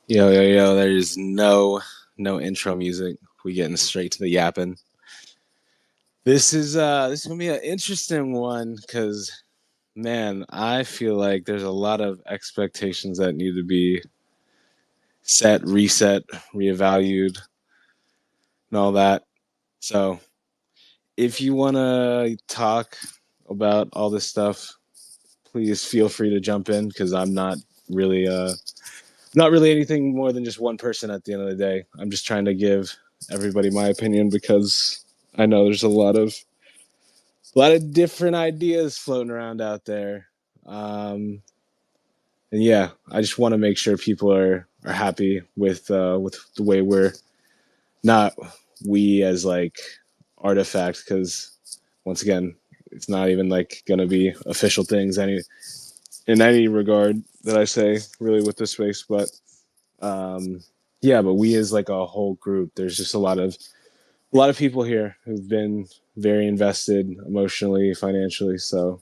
Yo, there's no intro music. We getting straight to the yapping. This is gonna be an interesting one because man, I feel like there's a lot of expectations that need to be set, reset, reevaluated, and all that. So if you wanna talk about all this stuff, please feel free to jump in because I'm really not really anything more than just one person at the end of the day. I'm just trying to give everybody my opinion because I know there's a lot of different ideas floating around out there. Um, and yeah, I just want to make sure people are happy with the way we're not we as like artifact because once again, it's not even like gonna be official things in any regard that I say really with this space, but um, yeah, but we as like a whole group, there's just a lot of people here who've been very invested emotionally, financially. So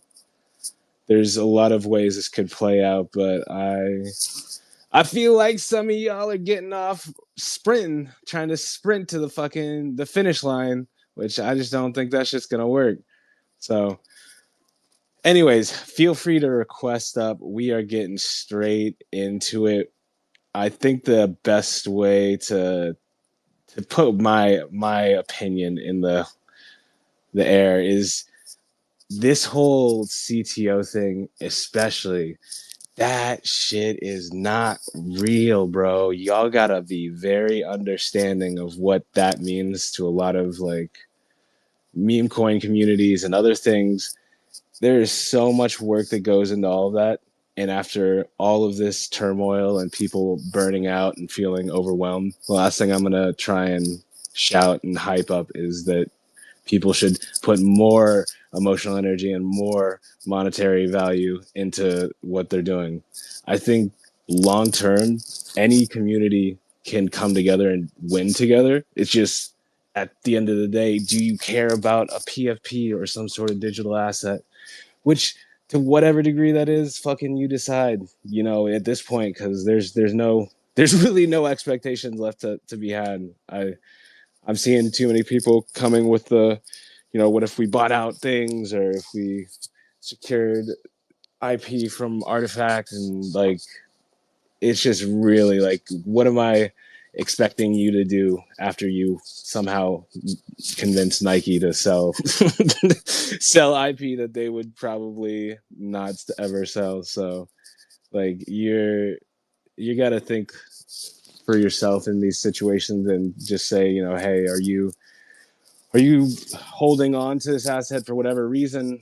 there's a lot of ways this could play out, but I feel like some of y'all are getting off sprinting, trying to sprint to the finish line, which I just don't think that shit's gonna work. So, anyways, feel free to request up. We are getting straight into it. I think the best way to put my opinion in the air is this whole CTO thing, especially. That shit is not real, bro. Y'all gotta be very understanding of what that means to a lot of like meme coin communities and other things. There is so much work that goes into all of that. And after all of this turmoil and people burning out and feeling overwhelmed, the last thing I'm going to try and shout and hype up is that people should put more emotional energy and more monetary value into what they're doing. I think long term, any community can come together and win together. It's just at the end of the day, do you care about a PFP or some sort of digital asset? Which to whatever degree that is, fucking you decide, at this point, because there's really no expectations left to be had. I'm seeing too many people coming with what if we bought out things or if we secured IP from Artifact and like it's just really like what am I expecting you to do after you somehow convince Nike to sell sell IP that they would probably not ever sell. So like you got to think for yourself in these situations and just say, hey, are you holding on to this asset for whatever reason?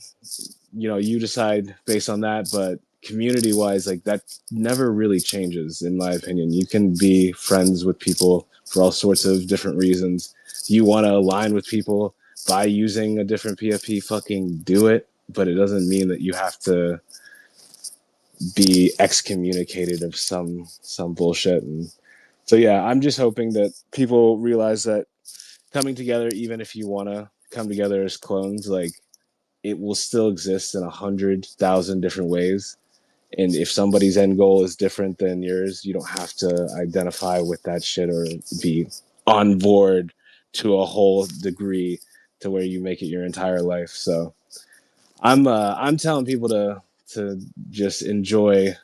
You decide based on that, but community wise, like that never really changes, in my opinion. You can be friends with people for all sorts of different reasons. You want to align with people by using a different PFP, fucking do it. But it doesn't mean that you have to be excommunicated of some bullshit. And so yeah, I'm just hoping that people realize that coming together, even if you want to come together as clones, like it will still exist in 100,000 different ways. And if somebody's end goal is different than yours, you don't have to identify with that shit or be on board to a whole degree to where you make it your entire life. So I'm telling people to just enjoy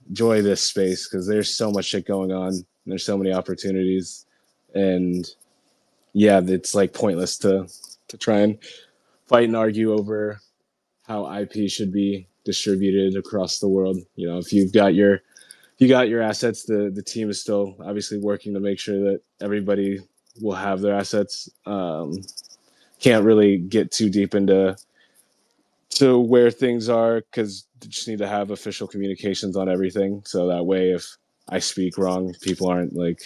this space because there's so much shit going on. There's so many opportunities, and yeah, it's like pointless to try and fight and argue over how IP should be distributed across the world. If you got your assets, the team is still obviously working to make sure that everybody will have their assets. Can't really get too deep into where things are because you just need to have official communications on everything. So that way, if I speak wrong, people aren't like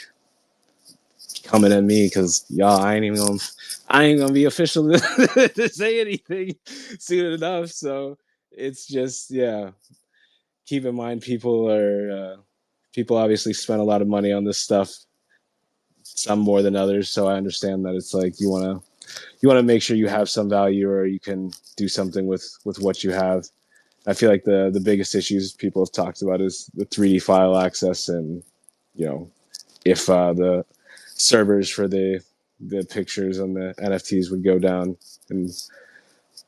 coming at me because y'all, I ain't gonna be official to say anything soon enough. So it's just yeah. Keep in mind, people obviously spend a lot of money on this stuff, some more than others. So I understand that it's like you want to make sure you have some value or you can do something with what you have. I feel like the biggest issues people have talked about is the 3D file access and you know if the servers for the pictures and the NFTs would go down, and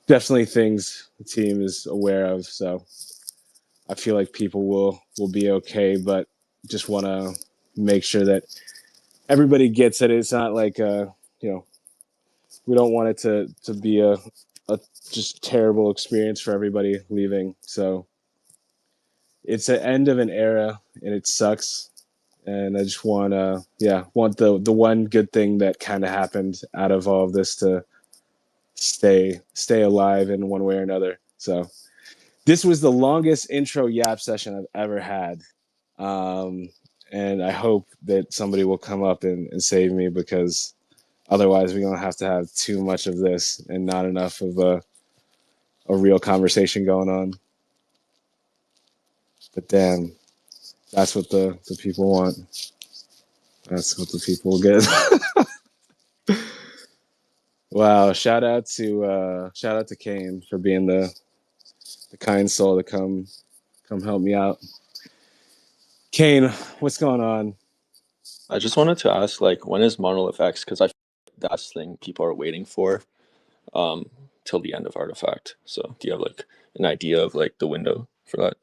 definitely things the team is aware of. So I feel like people will be okay, but just want to make sure that everybody gets it. It's not like you know, we don't want it to be a just terrible experience for everybody leaving. So it's the end of an era, and it sucks. And I just want want the one good thing that kind of happened out of all of this to stay alive in one way or another. So this was the longest intro yap session I've ever had. Um, and I hope that somebody will come up and save me, because otherwise we're going to have too much of this and not enough of a real conversation going on. But damn, that's what the people want. That's what the people get. Wow! Shout out to Kane for being the kind soul to come help me out. Kane, what's going on? I just wanted to ask, like, when is Monolith X? Because I feel like that's the thing people are waiting for till the end of Artifact. So do you have, like, an idea of, like, the window for that?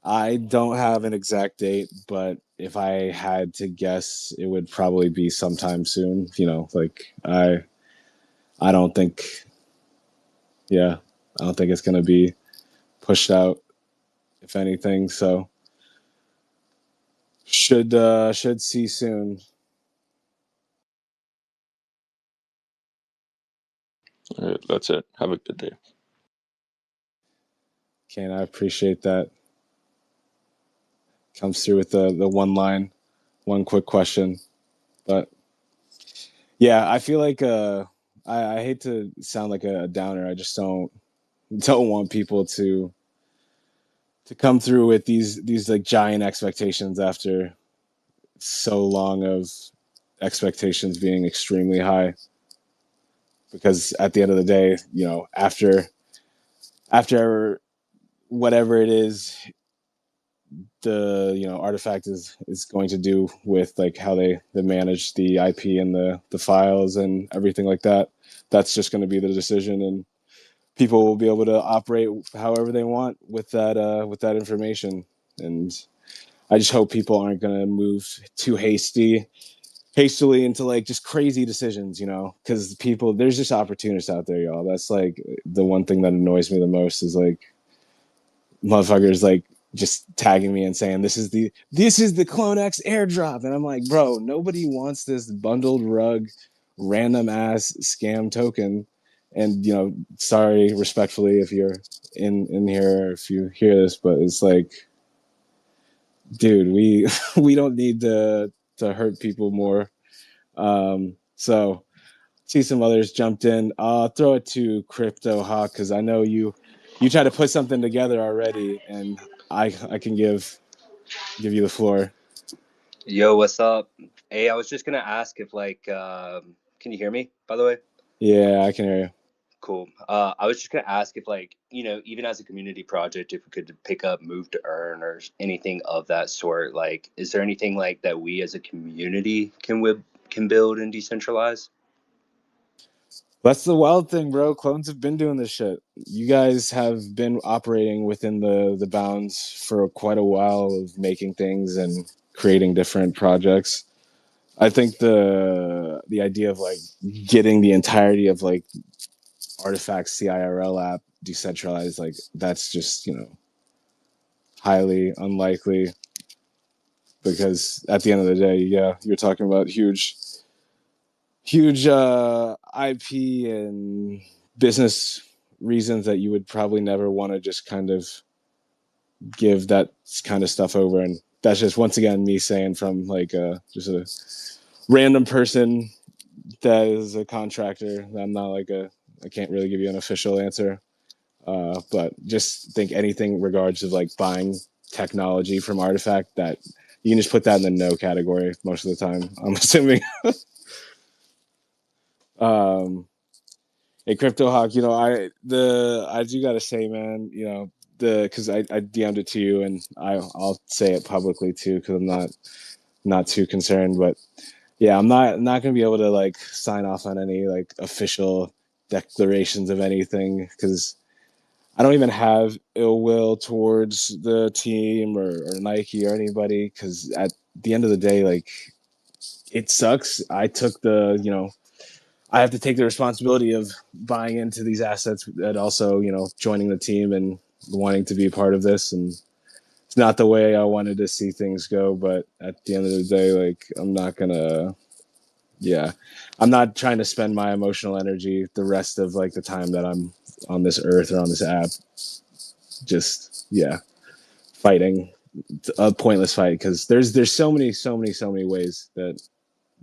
I don't have an exact date, but if I had to guess, it would probably be sometime soon. You know, like I don't think, yeah, I don't think it's gonna be pushed out, if anything. So should see soon. All right, that's it. Have a good day. Kane, I appreciate that. Comes through with the one quick question, but yeah, I feel like I hate to sound like a downer. I just don't want people to come through with these like giant expectations after so long of expectations being extremely high. Because at the end of the day, you know, after whatever it is, the artifact is going to do with like how they manage the IP and the files and everything like that, that's just going to be the decision, and people will be able to operate however they want with that information. And I just hope people aren't going to move too hastily into like just crazy decisions, you know, because people, there's just opportunists out there, y'all. That's like the one thing that annoys me the most is like motherfuckers like just tagging me and saying this is the CloneX airdrop, and I'm like, bro, nobody wants this bundled rug random ass scam token. And you know, sorry respectfully if you're in here or if you hear this, but it's like, dude, we we don't need to hurt people more. So see some others jumped in. I'll throw it to Crypto Hawk because I know you tried to put something together already, and I can give you the floor. Yo, what's up? Hey, I was just gonna ask if can you hear me, by the way? Yeah, I can hear you. Cool. I was just gonna ask if even as a community project, if we could pick up Move to Earn or anything of that sort, like, is there anything like that we as a community can build and decentralize? That's the wild thing, bro. Clones have been doing this shit. You guys have been operating within the bounds for quite a while of making things and creating different projects. I think the idea of like getting the entirety of like Artifact CIRL app decentralized, like that's just, you know, highly unlikely, because at the end of the day, yeah, you're talking about huge IP and business reasons that you would probably never want to just kind of give that kind of stuff over. And that's just once again me saying from like just a random person that is a contractor. I'm not like I can't really give you an official answer. But just think anything regards of like buying technology from Artifact, that you can just put that in the no category most of the time, I'm assuming. Hey, Crypto Hawk, you know, I do gotta say, man, you know, because I DM'd it to you, and I'll say it publicly too, because I'm not too concerned. But yeah, I'm not gonna be able to like sign off on any like official declarations of anything, because I don't even have ill will towards the team or Nike or anybody, because at the end of the day, like, it sucks. I took I have to take the responsibility of buying into these assets and also, joining the team and wanting to be a part of this. And it's not the way I wanted to see things go, but at the end of the day, like, I'm not trying to spend my emotional energy the rest of like the time that I'm on this earth or on this app, just, fighting a pointless fight. Because there's so many ways that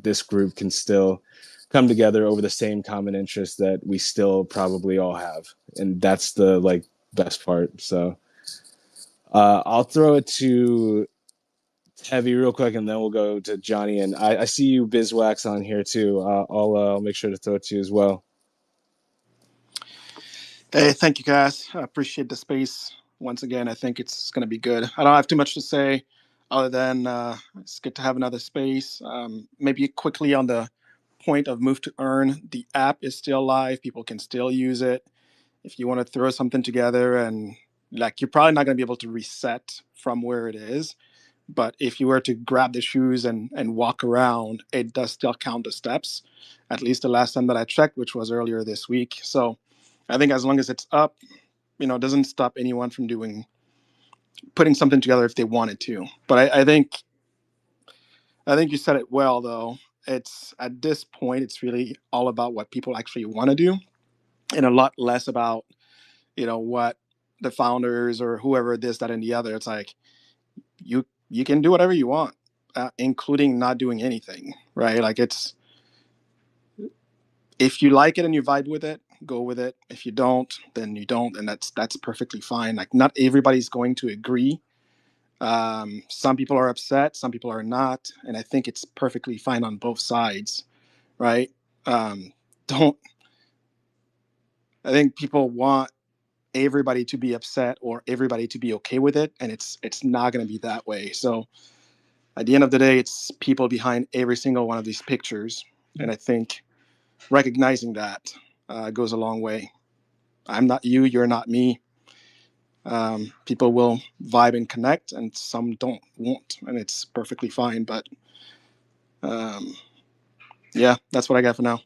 this group can still come together over the same common interest that we still probably all have, and that's the like best part. So I'll throw it to Heavy real quick, and then we'll go to Johnny. And I see you Bizwax on here too. I'll make sure to throw it to you as well. Hey, thank you, guys. I appreciate the space. Once again, I think it's going to be good. I don't have too much to say other than it's good to have another space. Maybe quickly on the point of Move to Earn, the app is still live. People can still use it. If you want to throw something together, and like, you're probably not going to be able to reset from where it is. But if you were to grab the shoes and walk around, it does still count the steps, at least the last time that I checked, which was earlier this week. So I think as long as it's up, it doesn't stop anyone from putting something together if they wanted to. But I think you said it well, though. It's at this point, it's really all about what people actually want to do, and a lot less about what the founders or whoever this, that, and the other. It's like you can do whatever you want, including not doing anything, right? Like, it's, if you like it and you vibe with it, go with it. If you don't, then you don't, and that's perfectly fine. Like, not everybody's going to agree. Some people are upset, some people are not, and I think it's perfectly fine on both sides, right? Don't I think people want everybody to be upset or everybody to be okay with it, and it's not going to be that way. So at the end of the day, it's people behind every single one of these pictures, and I think recognizing that goes a long way. I'm not you, you're not me. People will vibe and connect, and some won't, and it's perfectly fine. But yeah, that's what I got for now.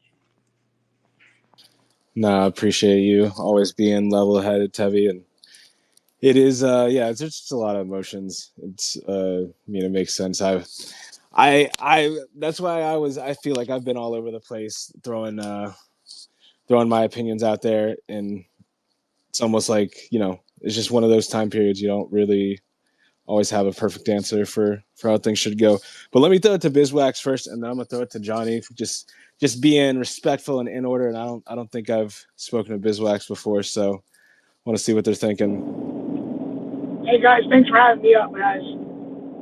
No, I appreciate you always being level-headed, Tevi, and it is, it's just a lot of emotions. It's, it makes sense. That's why I feel like I've been all over the place throwing my opinions out there, and it's almost like, it's just one of those time periods you don't really always have a perfect answer for how things should go. But let me throw it to Bizwax first, and then I'm gonna throw it to Johnny. Just being respectful and in order. And I don't think I've spoken to Bizwax before, so I want to see what they're thinking. Hey guys, thanks for having me up, guys.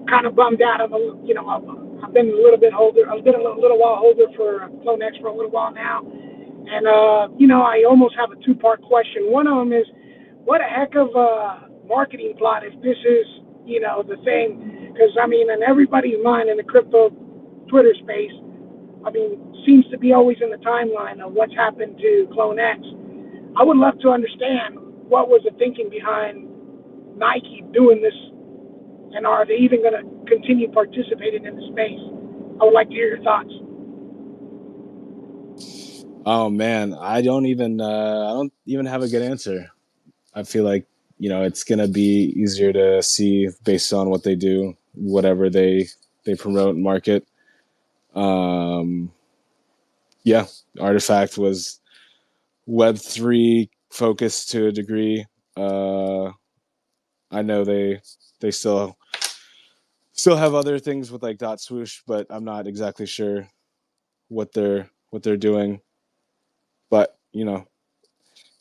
Kind of bummed out. I've been a little bit older. I've been a little while older for CloneX for a little while now, and I almost have a two-part question. One of them is, what a heck of a marketing plot if this is the thing, because in everybody's mind in the crypto Twitter space, seems to be always in the timeline of what's happened to CloneX. I would love to understand what was the thinking behind Nike doing this, and are they even going to continue participating in the space? I would like to hear your thoughts. Oh man, I don't even have a good answer. I feel like it's gonna be easier to see based on what they do, whatever they promote and market. Yeah, Artifact was Web3 focused to a degree. I know they still have other things with like dot swoosh, but I'm not exactly sure what they're doing. But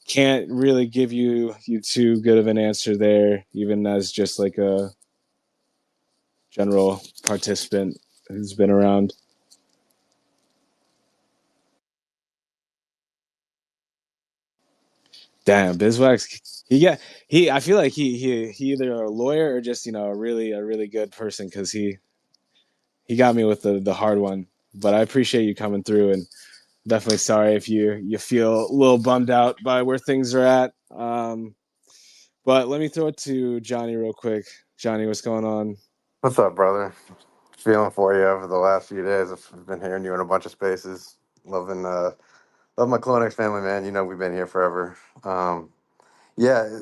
can't really give you too good of an answer there, even as just like a general participant who's been around. Damn, Bizwax. I feel like he either a lawyer or just a really good person because he got me with the hard one. But I appreciate you coming through, and definitely sorry if you feel a little bummed out by where things are at. But let me throw it to Johnny real quick. Johnny, what's going on? What's up, brother? Feeling for you over the last few days. I've been hearing you in a bunch of spaces. Love my CloneX family, man. You know we've been here forever. Yeah,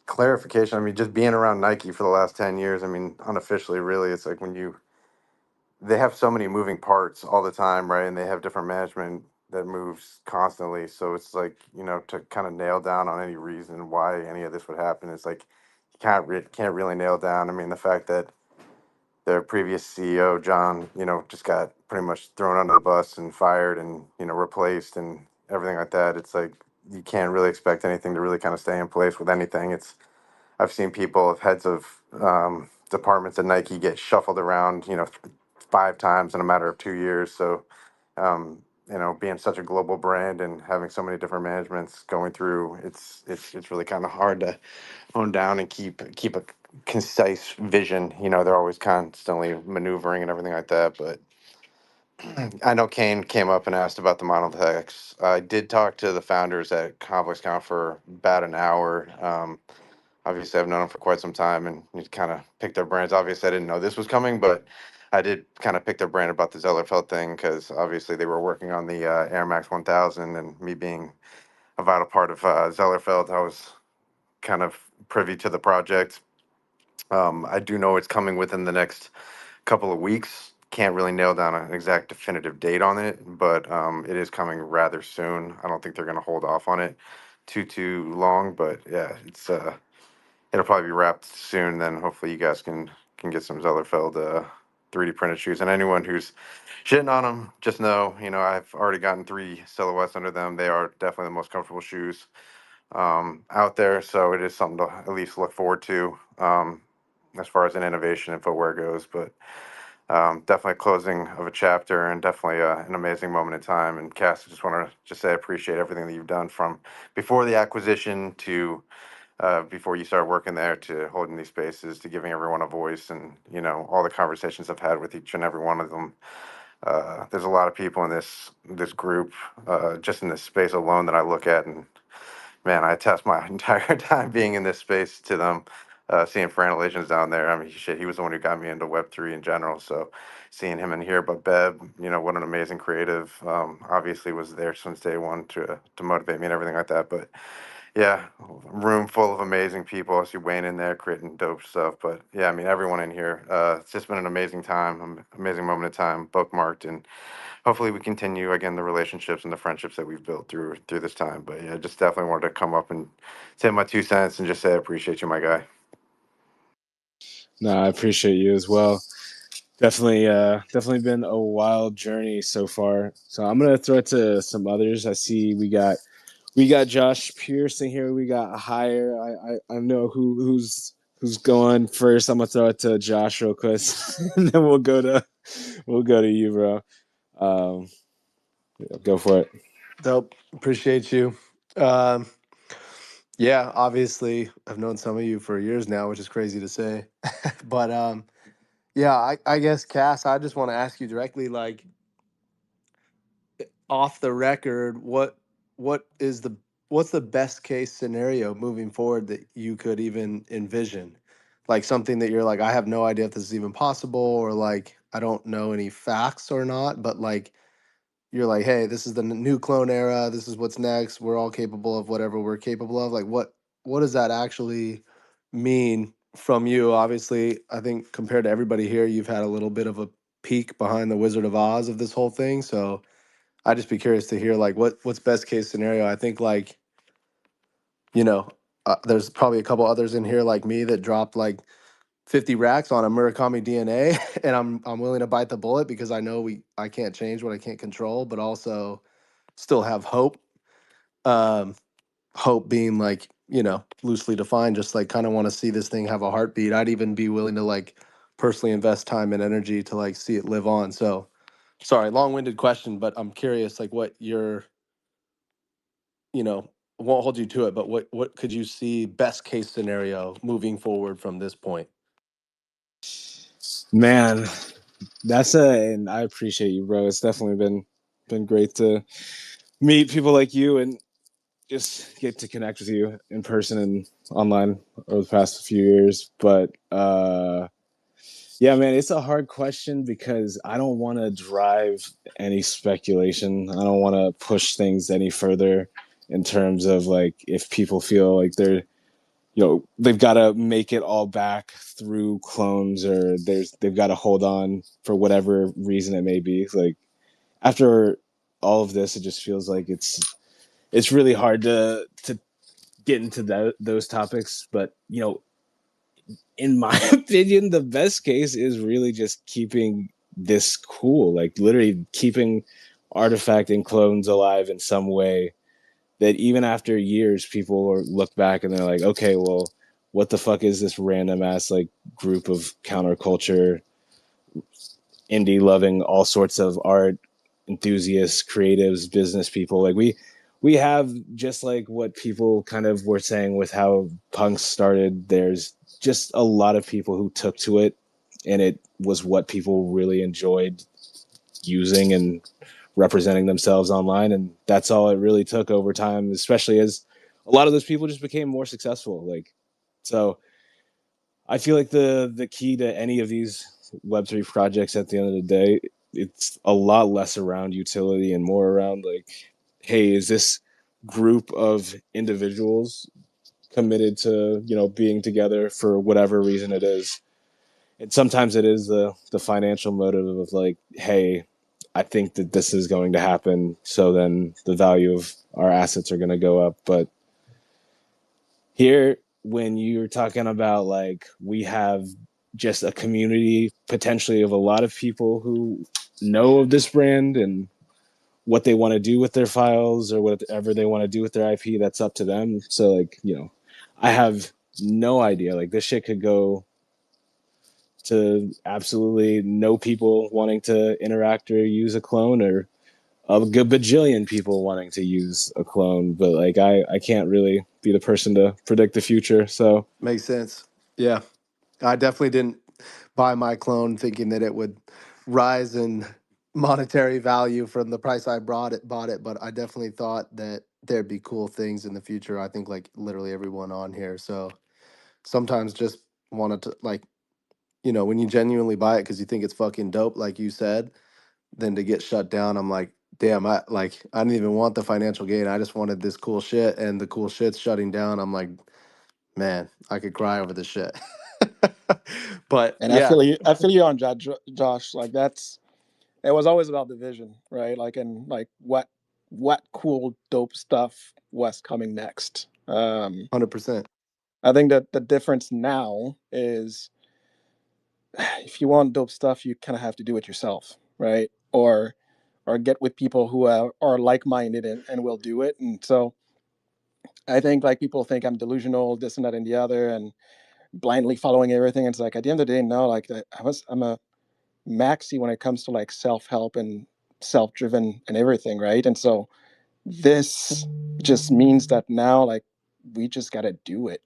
clarification. I mean, just being around Nike for the last 10 years. I mean, unofficially, really, it's like they have so many moving parts all the time, right? And they have different management that moves constantly. So it's like to kind of nail down on any reason why any of this would happen. It's like you can't really nail down. I mean, the fact that their previous CEO, John, just got pretty much thrown under the bus and fired and, replaced and everything like that. It's like you can't really expect anything to really kind of stay in place with anything. I've seen people, heads of departments at Nike get shuffled around, 5 times in a matter of 2 years. So, being such a global brand and having so many different managements going through, it's really kind of hard to hone down and keep a concise vision. They're always constantly maneuvering and everything like that. But I know Kane came up and asked about the Monolith X. I did talk to the founders at ComplexCon for about an hour. Obviously, I've known them for quite some time, and you kind of picked their brains. Obviously, I didn't know this was coming, but I did kind of pick their brain about the Zellerfeld thing because obviously they were working on the Air Max 1000, and me being a vital part of Zellerfeld, I was kind of privy to the project. I do know it's coming within the next couple of weeks. Can't really nail down an exact definitive date on it, but it is coming rather soon. I don't think they're going to hold off on it too long, but yeah, it'll probably be wrapped soon. Then hopefully you guys can get some Zellerfeld 3D printed shoes. And anyone who's shitting on them, just know, I've already gotten 3 silhouettes under them. They are definitely the most comfortable shoes out there. So it is something to at least look forward to as far as an innovation in footwear goes. But definitely a closing of a chapter and definitely an amazing moment in time. And Cass, I just want to just say I appreciate everything that you've done from before the acquisition to before you started working there to holding these spaces to giving everyone a voice and all the conversations I've had with each and every one of them. There's a lot of people in this group just in this space alone that I look at, and man, I attest my entire time being in this space to them. Seeing Fran Legends down there, I mean, shit, he was the one who got me into Web3 in general. So seeing him in here, but Beb, what an amazing creative. Obviously was there since day one to motivate me and everything like that. But yeah, room full of amazing people. I see Wayne in there creating dope stuff. But yeah, I mean, everyone in here. It's just been an amazing time, amazing moment of time, bookmarked, and hopefully we continue again the relationships and the friendships that we've built through this time. But yeah, just definitely wanted to come up and say my 2 cents and just say I appreciate you, my guy. No, I appreciate you as well. Definitely been a wild journey so far. So I'm gonna throw it to some others. I see we got Josh Pierce in here. We got Hire. I know who's going first. I'm gonna throw it to Josh real quick, and then we'll go to you, bro. Um, go for it. Dope. Appreciate you. Um, yeah, obviously, I've known some of you for years now, which is crazy to say. But yeah, I guess, Cass, I just want to ask you directly, like, off the record, what is what's the best case scenario moving forward that you could even envision? Like something that you're like, I have no idea if this is even possible, or like I don't know any facts or not, but like you're like, hey, this is the new clone era. This is what's next. We're all capable of whatever we're capable of. Like, what does that actually mean from you? Obviously, I think compared to everybody here, you've had a little bit of a peek behind the Wizard of Oz of this whole thing. So I'd just be curious to hear like what's best case scenario. I think like you know, there's probably a couple others in here like me that dropped like 50 racks on a Murakami DNA, and I'm willing to bite the bullet because I know I can't change what I can't control, but also still have hope. Um, Hope being like, loosely defined, just like kind of want to see this thing have a heartbeat. I'd even be willing to like personally invest time and energy to like see it live on. So sorry, long-winded question, but I'm curious like what your, you know, won't hold you to it, but what could you see best case scenario moving forward from this point? Man, and I appreciate you, bro. It's definitely been great to meet people like you and just get to connect with you in person and online over the past few years. But yeah, man, it's a hard question because I don't want to drive any speculation. I don't want to push things any further in terms of like if people feel like they've got to make it all back through clones, or they've got to hold on for whatever reason it may be. Like after all of this, it just feels like it's really hard to get into those topics. But in my opinion, the best case is really just keeping this cool, like literally keeping artifact and clones alive in some way, that even after years people look back and they're like, okay, well, what the fuck is this random ass like group of counterculture, indie loving, all sorts of art enthusiasts, creatives, business people? Like we have, just like what people kind of were saying with how punks started, there's just a lot of people who took to it and it was what people really enjoyed using and representing themselves online. And that's all it really took over time, especially as a lot of those people just became more successful. Like, so I feel like the key to any of these Web3 projects at the end of the day, it's a lot less around utility and more around like, hey, is this group of individuals committed to being together for whatever reason it is? And sometimes it is the financial motive of like, hey, I think that this is going to happen, so then the value of our assets are going to go up. But here, when you're talking about like, we have just a community potentially of a lot of people who know of this brand and what they want to do with their files or whatever they want to do with their IP, that's up to them. So like, I have no idea. Like this shit could go to absolutely no people wanting to interact or use a clone, or a good bajillion people wanting to use a clone. But like, I can't really be the person to predict the future. So Makes sense. Yeah. I definitely didn't buy my clone thinking that it would rise in monetary value from the price I bought it, but I definitely thought that there'd be cool things in the future. I think like literally everyone on here. So sometimes just wanted to like, when you genuinely buy it because you think it's fucking dope, like you said, then to get shut down, I'm like, damn, I didn't even want the financial gain. I just wanted this cool shit, and the cool shit's shutting down. I'm like, man, I could cry over this shit. But And yeah, I feel you on Josh. Like it was always about the vision, right? Like, and like what cool dope stuff was coming next. 100%. I think that the difference now is, if you want dope stuff, you kind of have to do it yourself, right? Or get with people who are like minded and will do it. And so I think like people think I'm delusional, this and that and the other, and blindly following everything. It's like at the end of the day, no. Like I'm a maxi when it comes to like self help and self driven and everything, right? And so this just means that now like we just gotta do it.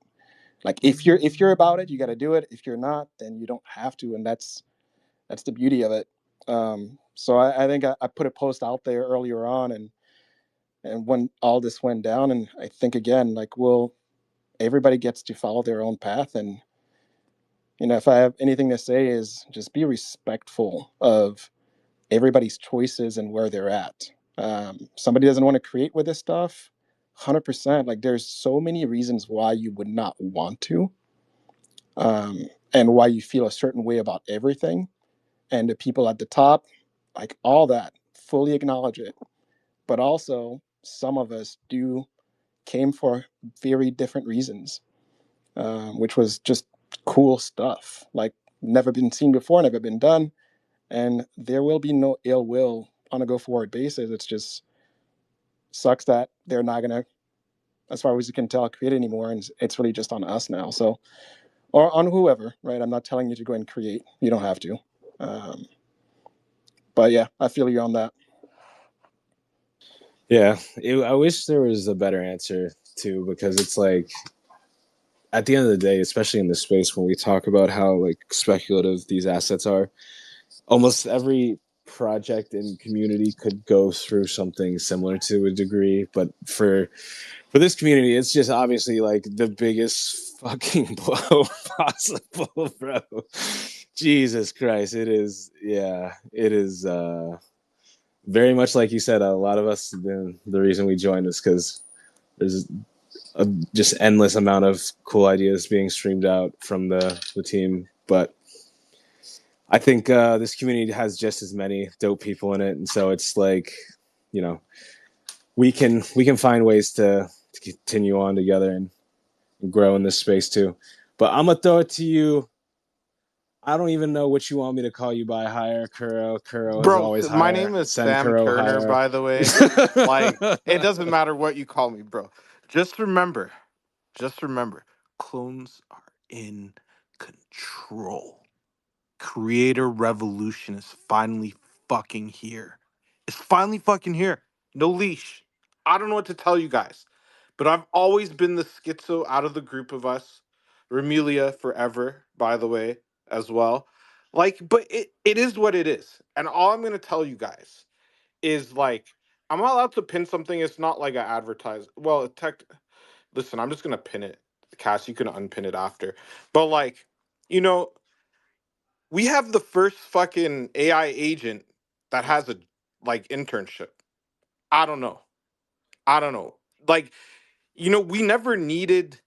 Like if you're about it, you gotta do it. If you're not, then you don't have to, and that's the beauty of it. So I think I put a post out there earlier on, and when all this went down, and I think again, like, well, everybody gets to follow their own path, and if I have anything to say is just be respectful of everybody's choices and where they're at. Somebody doesn't want to create with this stuff, 100%. Like there's so many reasons why you would not want to, and why you feel a certain way about everything. And the people at the top, like all that, fully acknowledge it. But also, some of us do came for very different reasons, which was just cool stuff, like never been seen before, never been done. And there will be no ill will on a go forward basis. It's just sucks that they're not gonna, as far as you can tell, create anymore, and it's really just on us now. So, or on whoever, right? I'm not telling you to go and create. You don't have to. Um, but yeah, I feel you on that. yeah, I wish there was a better answer too, because it's like at the end of the day, especially in this space, when we talk about how like speculative these assets are, almost every project and community could go through something similar to a degree, but for this community, it's just obviously like the biggest fucking blow possible, bro. Jesus Christ, it is. Yeah, it is. Very much like you said. A lot of us, the reason we joined is because there's a just endless amount of cool ideas being streamed out from the team, but I think this community has just as many dope people in it, and so it's like, you know, we can find ways to continue on together and grow in this space too. But I'm gonna throw it to you. I don't even know what you want me to call you by. Higher Kuro. Kuro is Bro, always my higher. name is Send Sam Kuro Turner, higher. by the way. Like, it doesn't matter what you call me, bro. Just remember, just remember, clones are in control. Creator revolution is finally fucking here. It's finally fucking here. No leash. I don't know what to tell you guys, but I've always been the schizo out of the group of us. Remelia forever, by the way, as well. Like, but it is what it is. And all I'm gonna tell you guys is like, I'm not allowed to pin something. It's not like I advertise. Well, listen, I'm just gonna pin it. Cass, you can unpin it after. But like, you know, we have the first fucking AI agent that has a like internship. I don't know. I don't know. Like, we never needed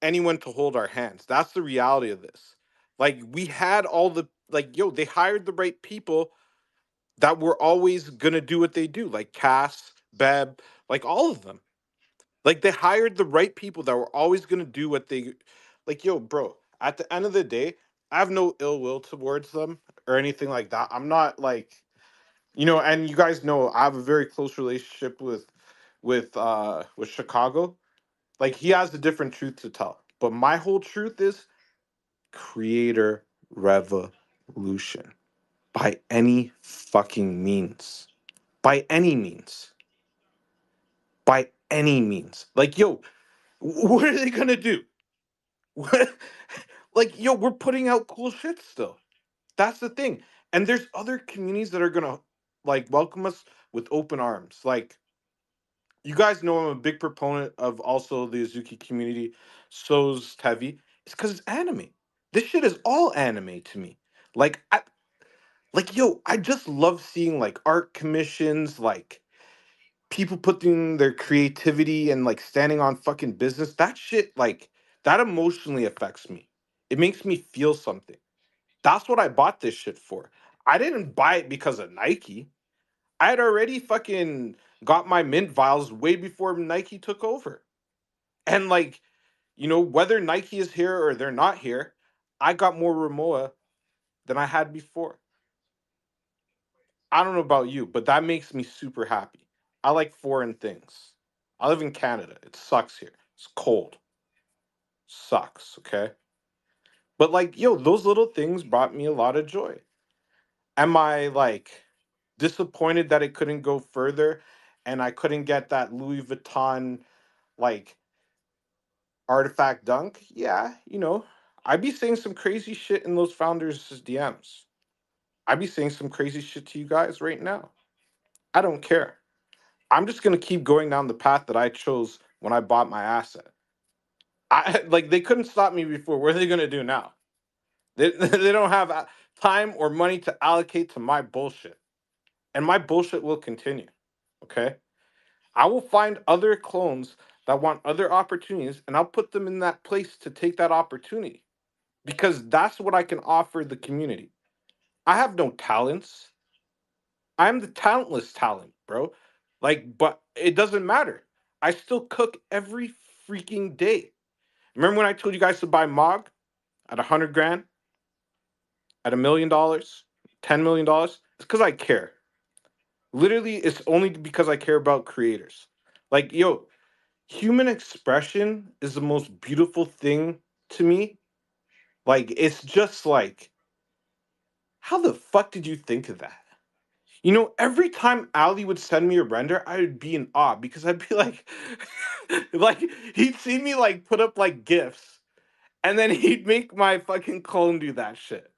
anyone to hold our hands. That's the reality of this. Like, we had all the like, they hired the right people that were always gonna do what they do, like Cass, Beb, like all of them. Like, they hired the right people that were always gonna do what they like, bro. At the end of the day, I have no ill will towards them or anything like that. I'm not like, and you guys know I have a very close relationship with Chicago. Like, he has a different truth to tell. But my whole truth is creator revolution by any fucking means. By any means. By any means. Like, what are they gonna do? Like, we're putting out cool shit still. That's the thing. And there's other communities that are gonna like welcome us with open arms. Like, you guys know I'm a big proponent of also the Azuki community. So's Tevi. It's because it's anime. This shit is all anime to me. Like, I just love seeing like art commissions, like people putting their creativity and like standing on fucking business. That shit, like, that emotionally affects me. It makes me feel something. That's what I bought this shit for. I didn't buy it because of Nike. I had already fucking got my mint vials way before Nike took over. And like, whether Nike is here or they're not here, I got more Ramoa than I had before. I don't know about you, but that makes me super happy. I like foreign things. I live in Canada. It sucks here. It's cold. Sucks, okay? But like, those little things brought me a lot of joy. Am I like disappointed that it couldn't go further and I couldn't get that Louis Vuitton like artifact dunk? Yeah, I'd be saying some crazy shit in those founders' DMs. I'd be saying some crazy shit to you guys right now. I don't care. I'm just gonna keep going down the path that I chose when I bought my asset. I like they couldn't stop me before. What are they gonna do now? They don't have time or money to allocate to my bullshit, and my bullshit will continue. Okay, I will find other clones that want other opportunities, and I'll put them in that place to take that opportunity because that's what I can offer the community. I have no talents. I'm the talentless talent, bro. Like, but it doesn't matter. I still cook every freaking day. Remember when I told you guys to buy Mog at 100 grand, at $1 million, $10 million? It's because I care. Literally, it's only because I care about creators. Like, human expression is the most beautiful thing to me. Like, it's just like, how the fuck did you think of that? You know, every time Ali would send me a render, I would be in awe because I'd be like, like he'd see me like put up like gifs, and then he'd make my fucking clone do that shit.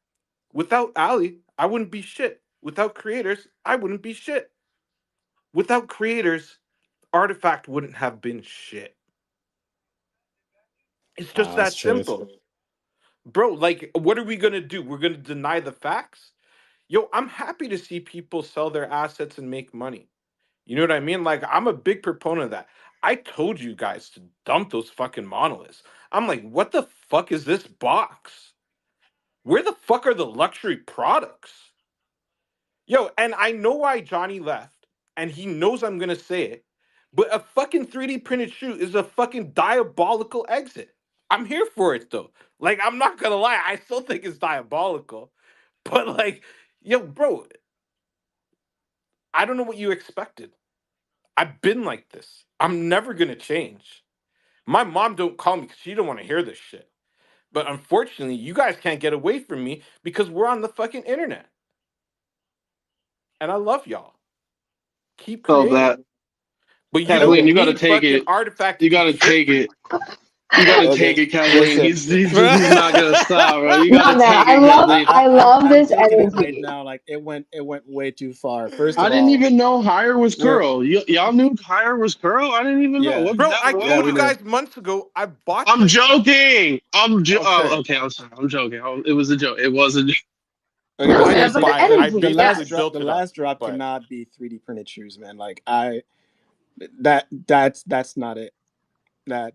Without Ali, I wouldn't be shit. Without creators, I wouldn't be shit. Without creators, Artifact wouldn't have been shit. It's just That's that truth. simple. Bro, like, what are we gonna do? We're gonna deny the facts? Yo, I'm happy to see people sell their assets and make money. You know what I mean? Like, I'm a big proponent of that. I told you guys to dump those fucking monoliths. I'm like, what the fuck is this box? Where the fuck are the luxury products? Yo, and I know why Johnny left, and he knows I'm gonna say it, but a fucking 3D printed shoe is a fucking diabolical exit. I'm here for it though. Like, I'm not gonna lie, I still think it's diabolical. But like, yo, bro, I don't know what you expected. I've been like this. I'm never gonna change. My mom don't call me because she don't want to hear this shit. But unfortunately, you guys can't get away from me because we're on the fucking internet. And I love y'all. Keep So creating. that But you Kathleen, don't you got to need take fucking it. Artifact to You do got to shit take for you. it. You got to take Okay, it, Kathleen. listen. He's not gonna stop, bro. You got No, to man, take I it, love Kathleen. I love I'm this taking it right energy. now. Like it went way too far. First I of didn't all, even know Hire was we're Curl. Y'all knew Hire was Curl. I didn't even know. yeah, What the Bro, hell? I What? yeah, told we you knew. guys months ago I bought I'm this shit. joking. Okay, Oh, okay. I'm sorry. I'm joking. It was a joke. It was a joke. okay, Well, but I Yeah, didn't but seriously, the buy it. I energy, basically yes. built the it up. last drop But cannot be 3D printed shoes, man. Like that's not it. That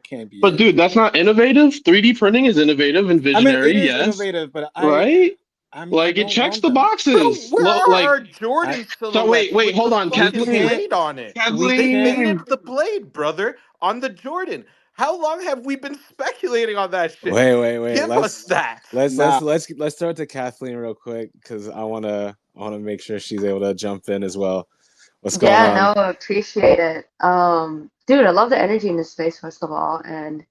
can't be But it. dude, that's not innovative. 3D printing is innovative and I mean, it visionary. is Yes, innovative, but right. I Like it don't checks want the them. bro, boxes. where are Like our I Jordan so. Wait, silhouettes wait. with the Hold on, we fucking Kathleen. can't blade on it? we They can't Kathleen. painted the blade, brother, on the Jordan. How long have we been speculating on that shit? Wait. Give us that. nah. Let's throw it to Kathleen real quick because I wanna make sure she's able to jump in as well. What's going Yeah, no, on? I appreciate it. Dude, I love the energy in this space, first of all. And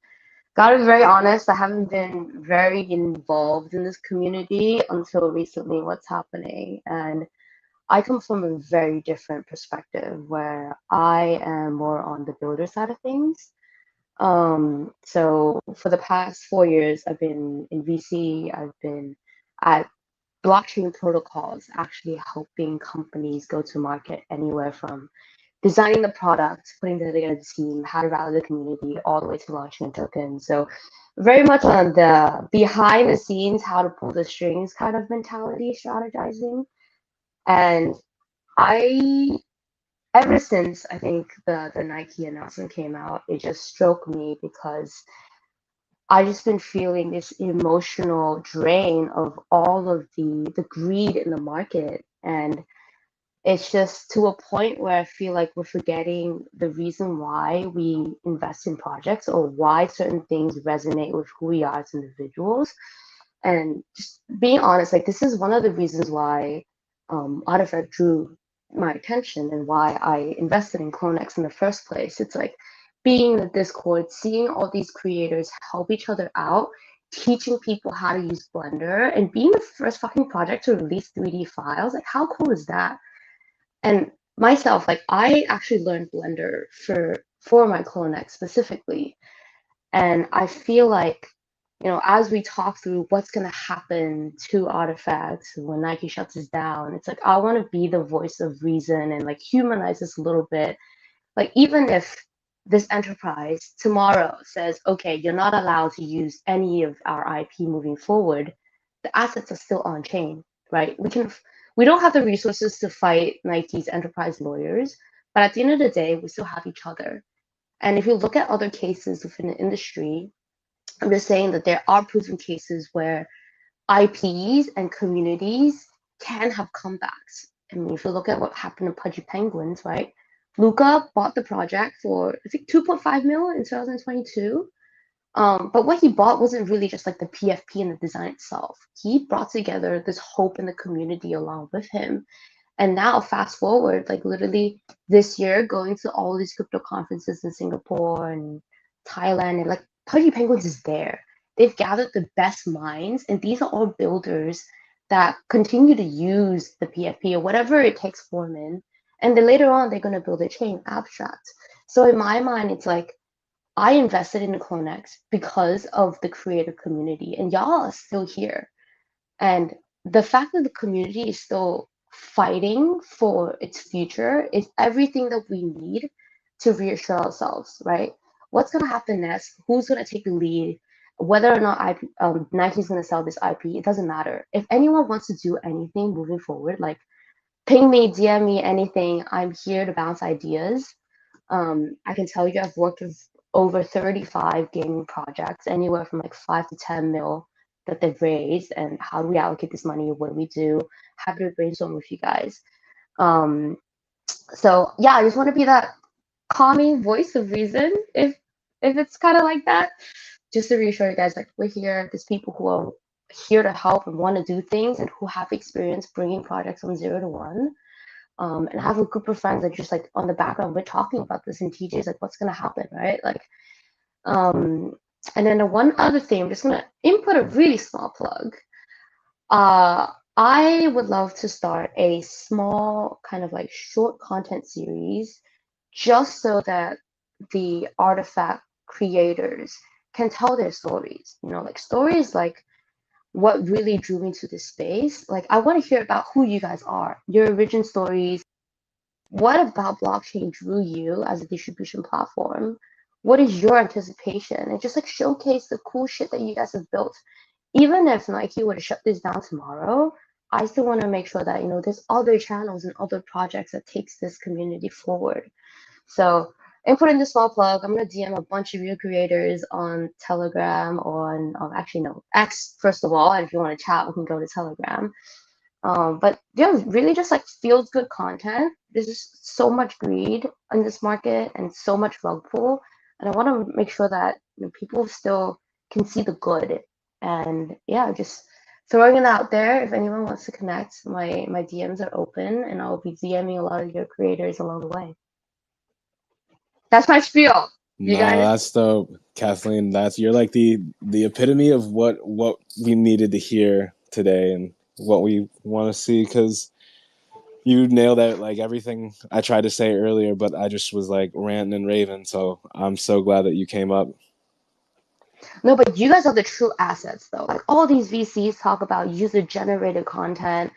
gotta be very honest, I haven't been very involved in this community until recently, what's happening. And I come from a very different perspective where I am more on the builder side of things. So for the past 4 years, I've been in VC, I've been at blockchain protocols, actually helping companies go to market anywhere from designing the product, putting together the team, how to rally the community, all the way to launching a token. So very much on the behind the scenes, how to pull the strings kind of mentality, strategizing. And I ever since I think the Nike announcement came out, it just struck me because I just been feeling this emotional drain of all of the greed in the market. And it's just to a point where I feel like we're forgetting the reason why we invest in projects or why certain things resonate with who we are as individuals. And just being honest, like this is one of the reasons why Artifact drew my attention and why I invested in CloneX in the first place. It's like being in the Discord, seeing all these creators help each other out, teaching people how to use Blender, and being the first fucking project to release 3D files. Like, how cool is that? And myself, like I actually learned Blender for my CloneX specifically. And I feel like, as we talk through what's going to happen to artifacts when Nike shuts us down, it's like I want to be the voice of reason and like humanize this a little bit. Like, even if this enterprise tomorrow says, okay, you're not allowed to use any of our IP moving forward, the assets are still on chain, right? We don't have the resources to fight Nike's enterprise lawyers, but at the end of the day, we still have each other. And if you look at other cases within the industry, I'm just saying that there are proven cases where IPs and communities can have comebacks. I mean, if you look at what happened to Pudgy Penguins, right? Luca bought the project for I think 2.5 mil in 2022. But what he bought wasn't really just like the PFP and the design itself. He brought together this hope in the community along with him. And now, fast forward, like literally this year, going to all these crypto conferences in Singapore and Thailand, and like Pudgy Penguins is there. They've gathered the best minds, and these are all builders that continue to use the PFP or whatever it takes form in, and then later on they're going to build a chain abstract. So in my mind, it's like I invested in CloneX because of the creator community, and y'all are still here. And the fact that the community is still fighting for its future is everything that we need to reassure ourselves, right? What's going to happen next? Who's going to take the lead? Whether or not Nike's going to sell this IP, it doesn't matter. If anyone wants to do anything moving forward, like ping me, DM me, anything, I'm here to bounce ideas. I can tell you I've worked with over 35 gaming projects, anywhere from like 5 to 10 mil that they've raised, and how do we allocate this money? What do we do? Happy to brainstorm with you guys. So yeah, I just want to be that calming voice of reason, if it's kind of like that, just to reassure you guys, like we're here. There's people who are here to help and want to do things, and who have experience bringing projects from 0 to 1. And have a group of friends that just like on the background, we're talking about this, and TJ's like, what's gonna happen, right? Like, and then the one other thing, I'm just gonna input a really small plug. I would love to start a small kind of like short content series, just so that the artifact creators can tell their stories. You know, like stories like what really drew me to this space. Like I want to hear about who you guys are, your origin stories. What about blockchain drew you as a distribution platform? What is your anticipation? And just like showcase the cool shit that you guys have built. Even if Nike were to shut this down tomorrow, I still want to make sure that, you know, there's other channels and other projects that takes this community forward. So input in the small plug. I'm gonna DM a bunch of your creators on Telegram, or on actually no, X first of all. And if you want to chat, we can go to Telegram. But yeah, really just like feels good content. There's just so much greed in this market and so much rug pull, and I want to make sure that, you know, people still can see the good. And yeah, just throwing it out there. If anyone wants to connect, my DMs are open, and I'll be DMing a lot of your creators along the way. That's my spiel. You No, guys? that's dope, Kathleen. You're like the epitome of what we needed to hear today, and what we want to see, because you nailed out like everything I tried to say earlier, but I just was like ranting and raving. So I'm so glad that you came up. No, but you guys are the true assets, though. Like all these VCs talk about user-generated content,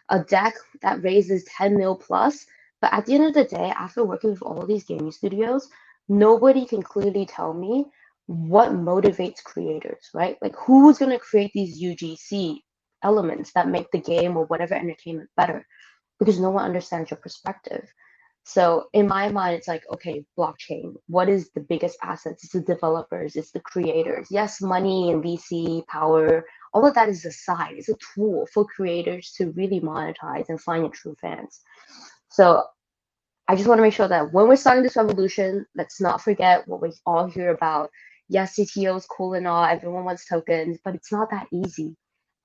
a deck that raises 10 mil plus. But at the end of the day, after working with all these gaming studios, nobody can clearly tell me what motivates creators, right? Like who's going to create these UGC elements that make the game or whatever entertainment better? Because no one understands your perspective. So in my mind, it's like, okay, blockchain, what is the biggest assets? It's the developers, it's the creators. Yes, money and VC power, all of that is a side. It's a tool for creators to really monetize and find your true fans. So I just want to make sure that when we're starting this revolution, let's not forget what we all hear about. Yes, CTO is cool and all, everyone wants tokens, but it's not that easy.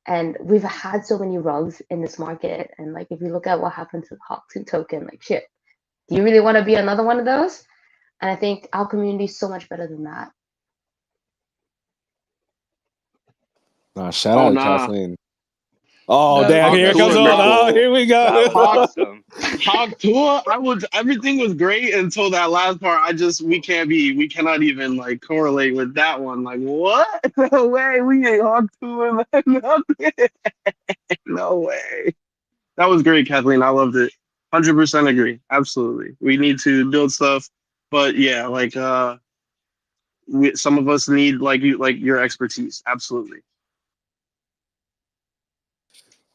And we've had so many rugs in this market. And like, if you look at what happened to the Hawk2 token, like shit, do you really want to be another one of those? And I think our community is so much better than that. Shout Oh out to nah, Kathleen. Oh That was damn! the Here it Hawk comes Tour, best on. bro. Oh, bro. here we go. That was Hawk awesome. Hawk Tour. Everything was great until that last part. We cannot even like correlate with that one. Like what? No way. We ain't Hawk Tour. Nothing. No way. That was great, Kathleen. I loved it. 100% agree. Absolutely. We need to build stuff, but yeah, like some of us need like your expertise. Absolutely.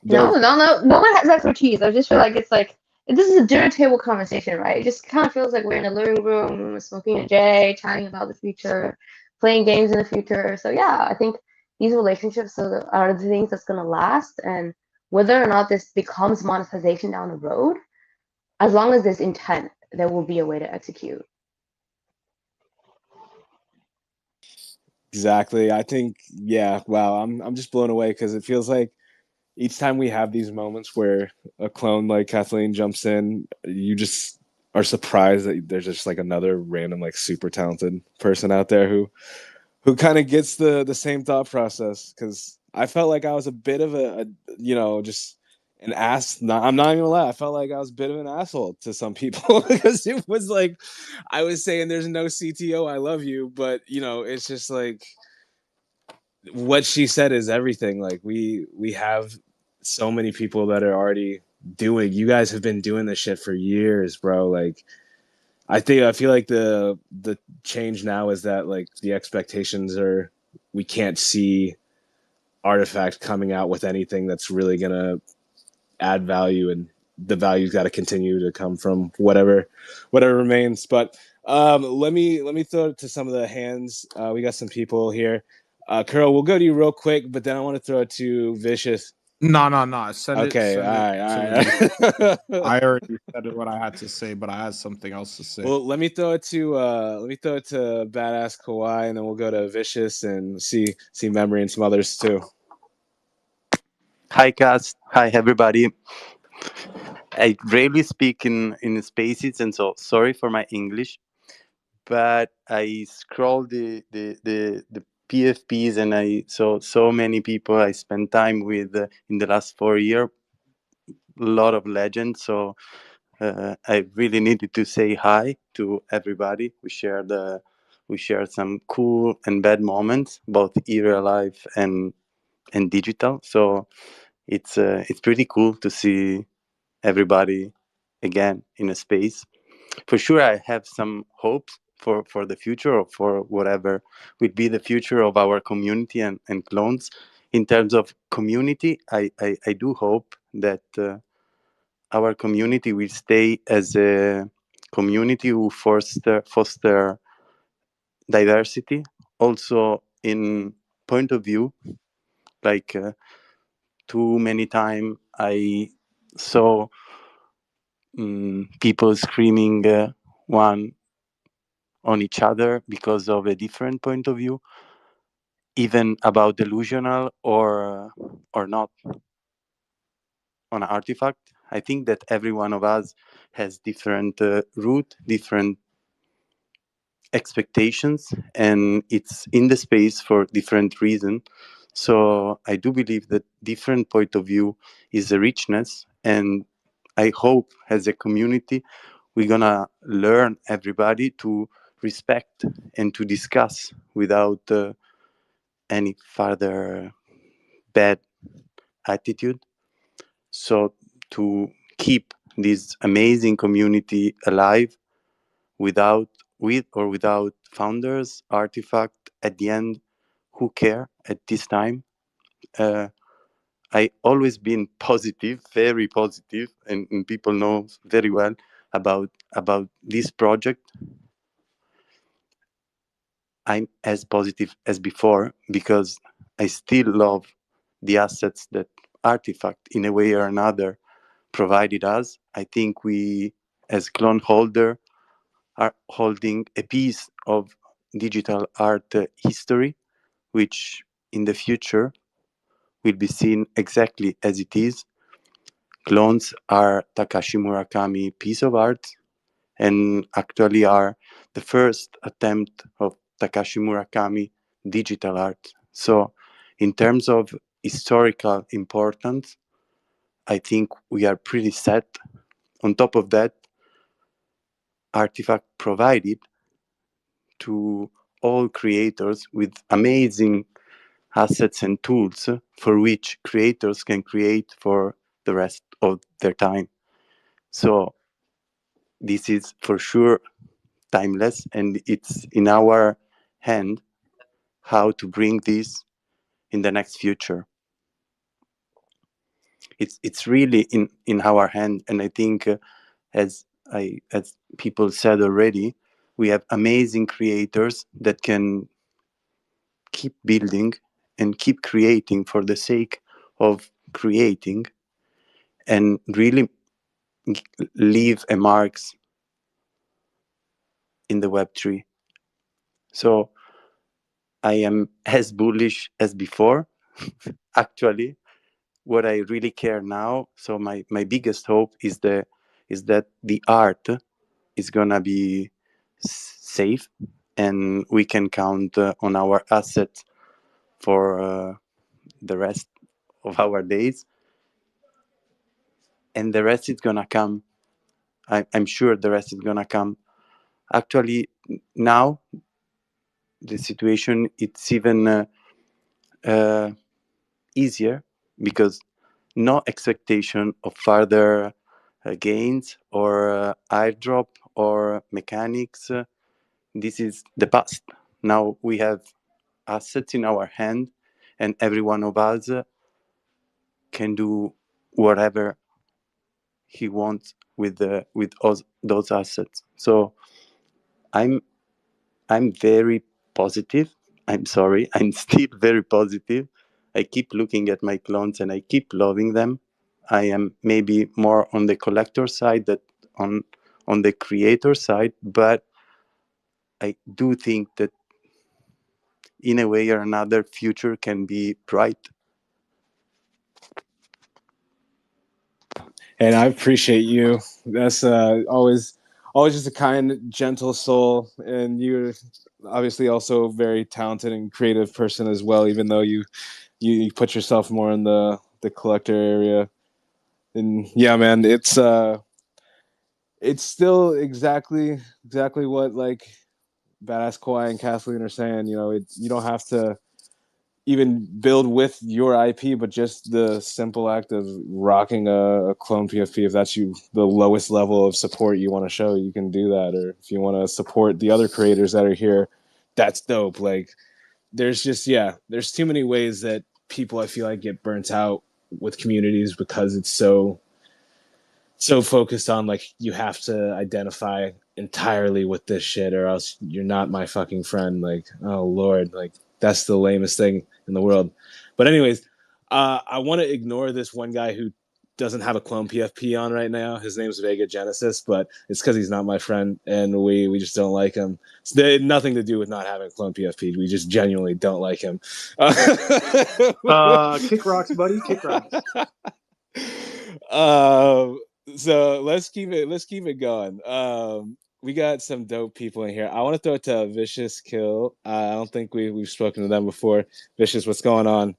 No, Dope. no, no, no one has expertise. I just feel like it's like this is a dinner table conversation, right? It just kind of feels like we're in a living room, smoking a J, chatting about the future, playing games in the future. So yeah, I think these relationships are the things that's gonna last. And whether or not this becomes monetization down the road, as long as there's intent, there will be a way to execute. Exactly. I think, yeah, wow, I'm just blown away, because it feels like each time we have these moments where a clone like Kathleen jumps in, you just are surprised that there's just like another random like super talented person out there who kind of gets the same thought process. Because I felt like I was a bit of a just an ass. I'm not even gonna lie. I felt like I was a bit of an asshole to some people because it was like I was saying, "There's no CTO. I love you," but it's just like what she said is everything. Like we have so many people that are already doing. You guys have been doing this shit for years, bro. Like I feel like the change now is that like the expectations are we can't see Artifact coming out with anything that's really gonna add value, and the value's got to continue to come from whatever remains. But let me throw it to some of the hands. We got some people here. Curl, we'll go to you real quick, but then I want to throw it to Vicious. No. Send it. Okay, Send all it right, to all me. right. I already said what I had to say, but I had something else to say. Well, let me throw it to Badass Kawhi, and then we'll go to Vicious and see Memory and some others too. Hi, Cas. Hi, everybody. I rarely speak in spaces, and so sorry for my English. But I scrolled the PFPs, and I saw so many people I spent time with in the last 4 years. A lot of legends. So I really needed to say hi to everybody. We shared some cool and bad moments, both in real life and digital. So it's pretty cool to see everybody again in a space. For sure, I have some hopes for the future, or for whatever will be the future of our community and clones. In terms of community, I do hope that our community will stay as a community who foster diversity, also in point of view. Like too many times I saw people screaming one on each other because of a different point of view, even about delusional or not on an artifact. I think that every one of us has different root, different expectations, and it's in the space for different reason. So I do believe that different point of view is a richness, and I hope as a community we're gonna learn everybody to respect and to discuss without any further bad attitude. So to keep this amazing community alive with or without founders, artifact, at the end, who care at this time? I always been positive, very positive, and people know very well about this project. I'm as positive as before because I still love the assets that Artifact, in a way or another, provided us. I think we, as clone holder, are holding a piece of digital art history, which in the future will be seen exactly as it is. Clones are Takashi Murakami piece of art, and actually are the first attempt of Takashi Murakami digital art. So in terms of historical importance, I think we are pretty set. On top of that, Artifact provided to all creators with amazing assets and tools for which creators can create for the rest of their time. So this is for sure timeless, and it's in our hand how to bring this in the next future. It's really in our hand, and I think as people said already, we have amazing creators that can keep building and keep creating for the sake of creating, and really leave a marks in the Web3. So I am as bullish as before. Actually, what I really care now, so my biggest hope is that the art is gonna be safe, and we can count on our assets for the rest of our days, and the rest is gonna come. I'm sure the rest is gonna come. Actually, now the situation, it's even uh, easier, because no expectation of further gains or airdrop or mechanics. This is the past. Now we have assets in our hand, and every one of us can do whatever he wants with those assets. So I'm very positive. I'm sorry, I'm still very positive. I keep looking at my clones and I keep loving them. I am maybe more on the collector side than on the creator side, but I do think that in a way or another, future can be bright. And I appreciate you. That's always just a kind, gentle soul, and you're obviously also a very talented and creative person as well. Even though you put yourself more in the collector area, and yeah, man, it's still exactly what like Badass Kawhi and Kathleen are saying. You know, you don't have to even build with your IP, but just the simple act of rocking a clone PFP, if that's the lowest level of support you want to show, you can do that. Or if you want to support the other creators that are here, that's dope. Like there's there's too many ways that people, I feel like, get burnt out with communities because it's so focused on like you have to identify entirely with this shit or else you're not my fucking friend. Like, oh Lord, like that's the lamest thing in the world. But anyways, I want to ignore this one guy who doesn't have a clone PFP on right now. His name's Vega Genesis, but it's because he's not my friend and we just don't like him. So they had nothing to do with not having a clone PFP. We just genuinely don't like him. Kick rocks, buddy. Kick rocks. So let's keep it going. We got some dope people in here. I want to throw it to Vicious Kill. I don't think we've spoken to them before. Vicious, what's going on?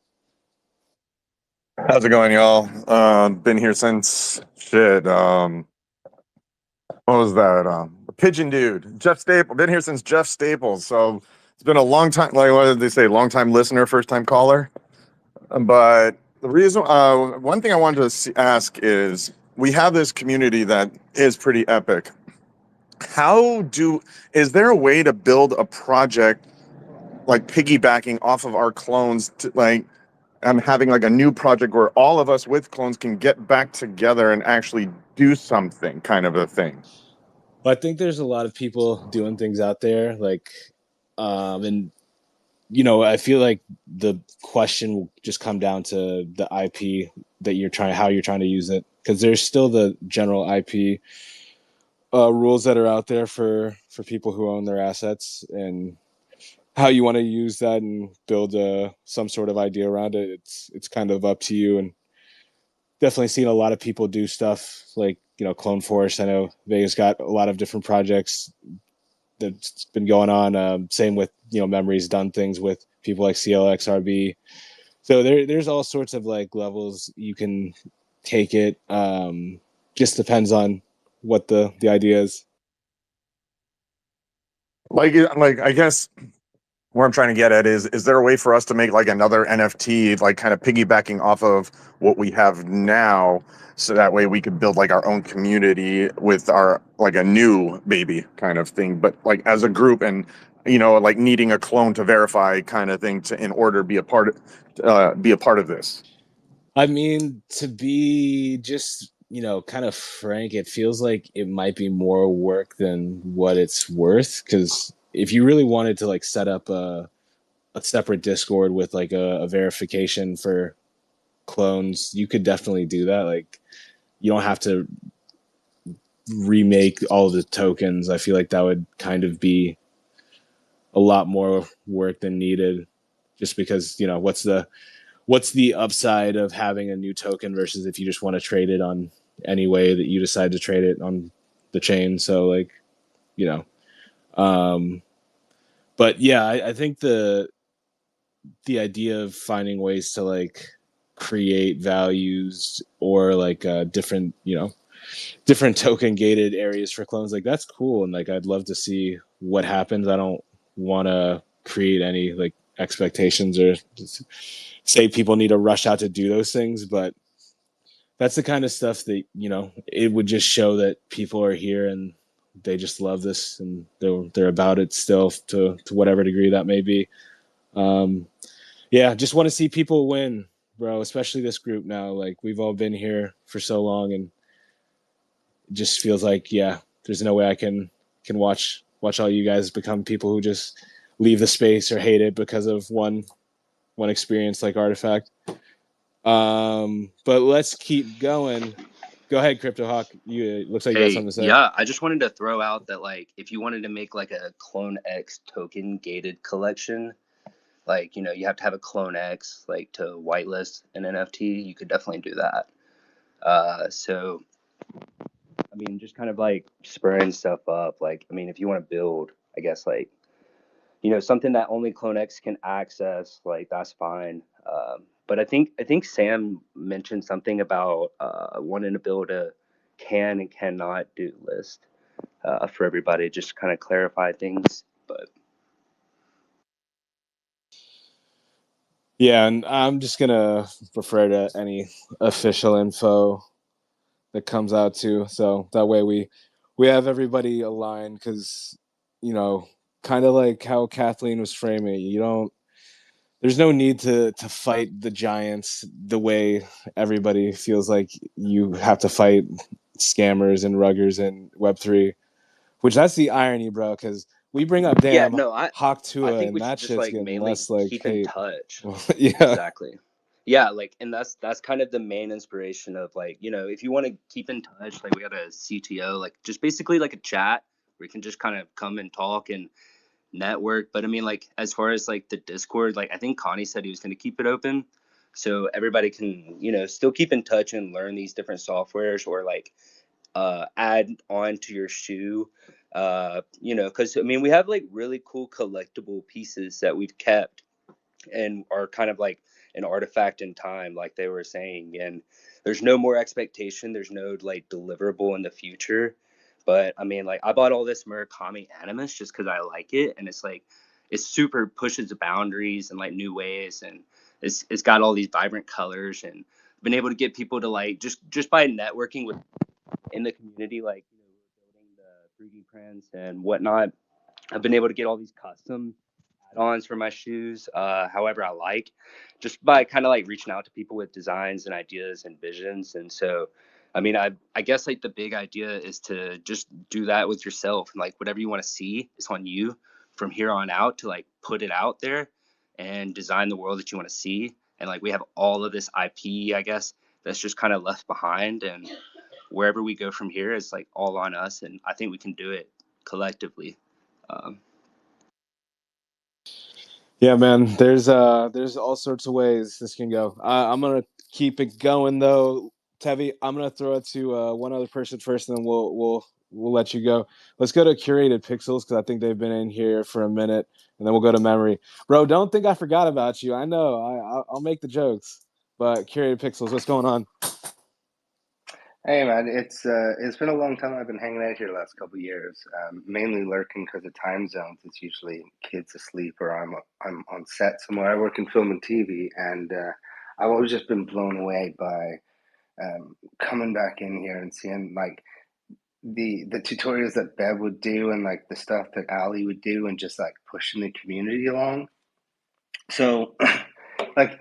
How's it going, y'all? Been here since shit. What was that? The Pigeon Dude, Jeff Staples. Been here since Jeff Staples. So it's been a long time. Like, what did they say? Long time listener, first time caller. But the reason, one thing I wanted to ask is, we have this community that is pretty epic. Is there a way to build a project like piggybacking off of our clones to like? I'm having like a new project where all of us with clones can get back together and actually do something, kind of a thing. Well, I think there's a lot of people doing things out there, like, and you know, I feel like the question will just come down to the IP that how you're trying to use it, because there's still the general IP rules that are out there for people who own their assets, and how you want to use that and build some sort of idea around it. It's kind of up to you, and definitely seen a lot of people do stuff like, you know, Clone Force. I know Vegas got a lot of different projects that's been going on. Same with, you know, Memories done things with people like CLXRB. So there's all sorts of like levels you can take it. Just depends on what the idea is. Like I guess where I'm trying to get at is there a way for us to make like another NFT, like kind of piggybacking off of what we have now, so that way we could build like our own community with our like a new baby kind of thing, but like as a group, and you know, like needing a clone to verify kind of thing to in order to be a part of this. I mean, to be just, you know, kind of frank, it feels like it might be more work than what it's worth. Because if you really wanted to like set up a separate Discord with like a verification for clones, you could definitely do that. Like, you don't have to remake all of the tokens. I feel like that would kind of be a lot more work than needed, just because, you know, what's the upside of having a new token versus if you just want to trade it on any way that you decide to trade it on the chain. So like, you know, but yeah, I think the the idea of finding ways to like create values or like different, different token gated areas for clones, like that's cool. And like I'd love to see what happens. I don't want to create any like expectations or say people need to rush out to do those things, but that's the kind of stuff that it would just show that people are here and they just love this and they're about it still to whatever degree that may be. um yeah, just want to see people win, bro, especially this group now. Like we've all been here for so long and it just feels like, yeah, there's no way I can watch all you guys become people who just leave the space or hate it because of one experience like Artifact. But let's keep going. Go ahead, Crypto Hawk. You, it looks like you got Hey, something to say. yeah, I just wanted to throw out that like if you wanted to make like a CloneX token gated collection, like you have to have a CloneX like to whitelist an NFT. You could definitely do that. So I mean, just kind of like spurring stuff up. Like, I mean, if you want to build, I guess like something that only CloneX can access, like that's fine. But I think Sam mentioned something about wanting to build a can and cannot do list for everybody, just to kind of clarify things. But Yeah, and I'm just gonna refer to any official info that comes out too, so that way we have everybody aligned. Because you know, kind of like how Kathleen was framing it, there's no need to fight the giants the way everybody feels like you have to fight scammers and ruggers in Web3. Which that's the irony, bro. Because we bring up yeah, damn no, I Hawk I Tua, think we and should that just shit's like getting mainly less like keep in hate. touch. Yeah, Exactly. Yeah, like, and that's kind of the main inspiration of like, if you want to keep in touch, like we got a CTO, like just basically like a chat where you can just kind of come and talk and network. But I mean, like as far as like the Discord, like I think Connie said he was going to keep it open, so everybody can still keep in touch and learn these different softwares or like add on to your shoe. Because I mean, we have like really cool collectible pieces that we've kept and are kind of like an artifact in time, like they were saying. And there's no more expectation. There's no like deliverable in the future. But I mean, like I bought all this Murakami Animus just because I like it, and it's like it super pushes the boundaries and like new ways, and it's got all these vibrant colors, and been able to get people to like just by networking with in the community, like building the 3D prints and whatnot. I've been able to get all these custom add-ons for my shoes, however I like, just by kind of like reaching out to people with designs and ideas and visions. And so, I mean, I guess like the big idea is to just do that with yourself, and like whatever you want to see is on you from here on out to like put it out there and design the world that you want to see. And like we have all of this IP, I guess, that's just kind of left behind, and wherever we go from here is like all on us, and I think we can do it collectively. Um, yeah, man. There's all sorts of ways this can go. I'm gonna keep it going though, Tevi. I'm gonna throw it to one other person first, and then we'll let you go. Let's go to Curated Pixels because I think they've been in here for a minute, and then we'll go to Memory. Bro, don't think I forgot about you. I know I'll make the jokes, but Curated Pixels, what's going on? Hey man, it's been a long time. I've been hanging out here the last couple of years, mainly lurking because of time zones. It's usually kids asleep or I'm on set somewhere. I work in film and TV, and I've always just been blown away by coming back in here and seeing like the tutorials that Bev would do and like the stuff that Ali would do and just like pushing the community along. So, like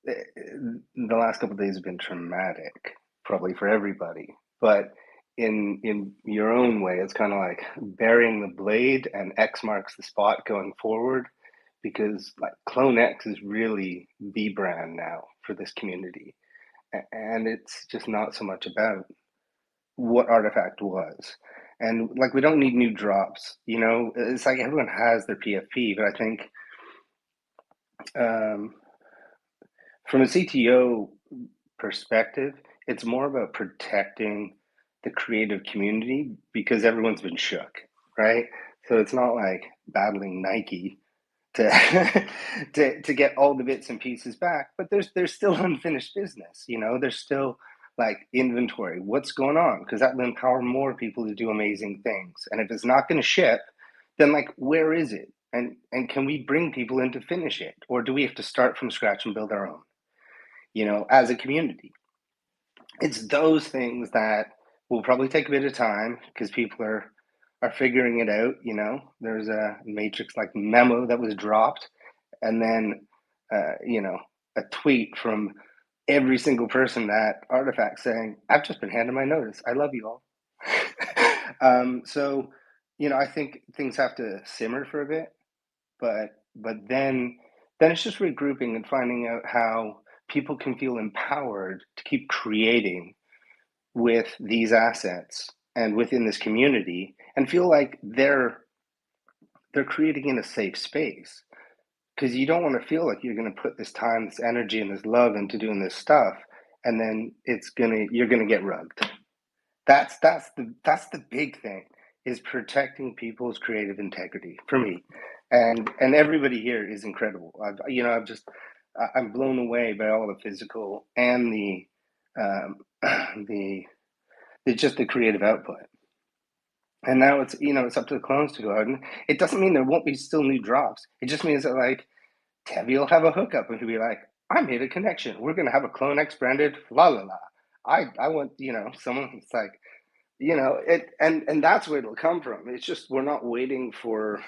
the last couple of days have been traumatic, probably for everybody. But in your own way, it's kind of like burying the blade, and X marks the spot going forward, because like CloneX is really the brand now for this community, and it's just not so much about what Artifact was. And like we don't need new drops, It's like everyone has their PFP, but I think um, from a CTO perspective, it's more about protecting the creative community because everyone's been shook, right? So it's not like battling Nike. to to get all the bits and pieces back, but there's still unfinished business. There's still like inventory. What's going on? Because that will empower more people to do amazing things. And if it's not going to ship, then like where is it? And can we bring people in to finish it, or do we have to start from scratch and build our own? As a community, it's those things that will probably take a bit of time because people are figuring it out. There's a matrix like memo that was dropped, and then a tweet from every single person at Artifact saying, "I've just been handed my notice. I love you all." So I think things have to simmer for a bit, but then it's just regrouping and finding out how people can feel empowered to keep creating with these assets and within this community, and feel like they're creating in a safe space. Because you don't want to feel like you're going to put this time, this energy, and this love into doing this stuff, and then you're gonna get rugged. That's the big thing, is protecting people's creative integrity for me, and everybody here is incredible. I'm blown away by all the physical and the just the creative output. And now it's up to the clones to go out, and it doesn't mean there won't be still new drops. It just means that like Tabby will have a hookup and he'll be like, I made a connection. We're gonna have a CloneX branded la la la. I want someone who's like it, and that's where it'll come from. It's just we're not waiting for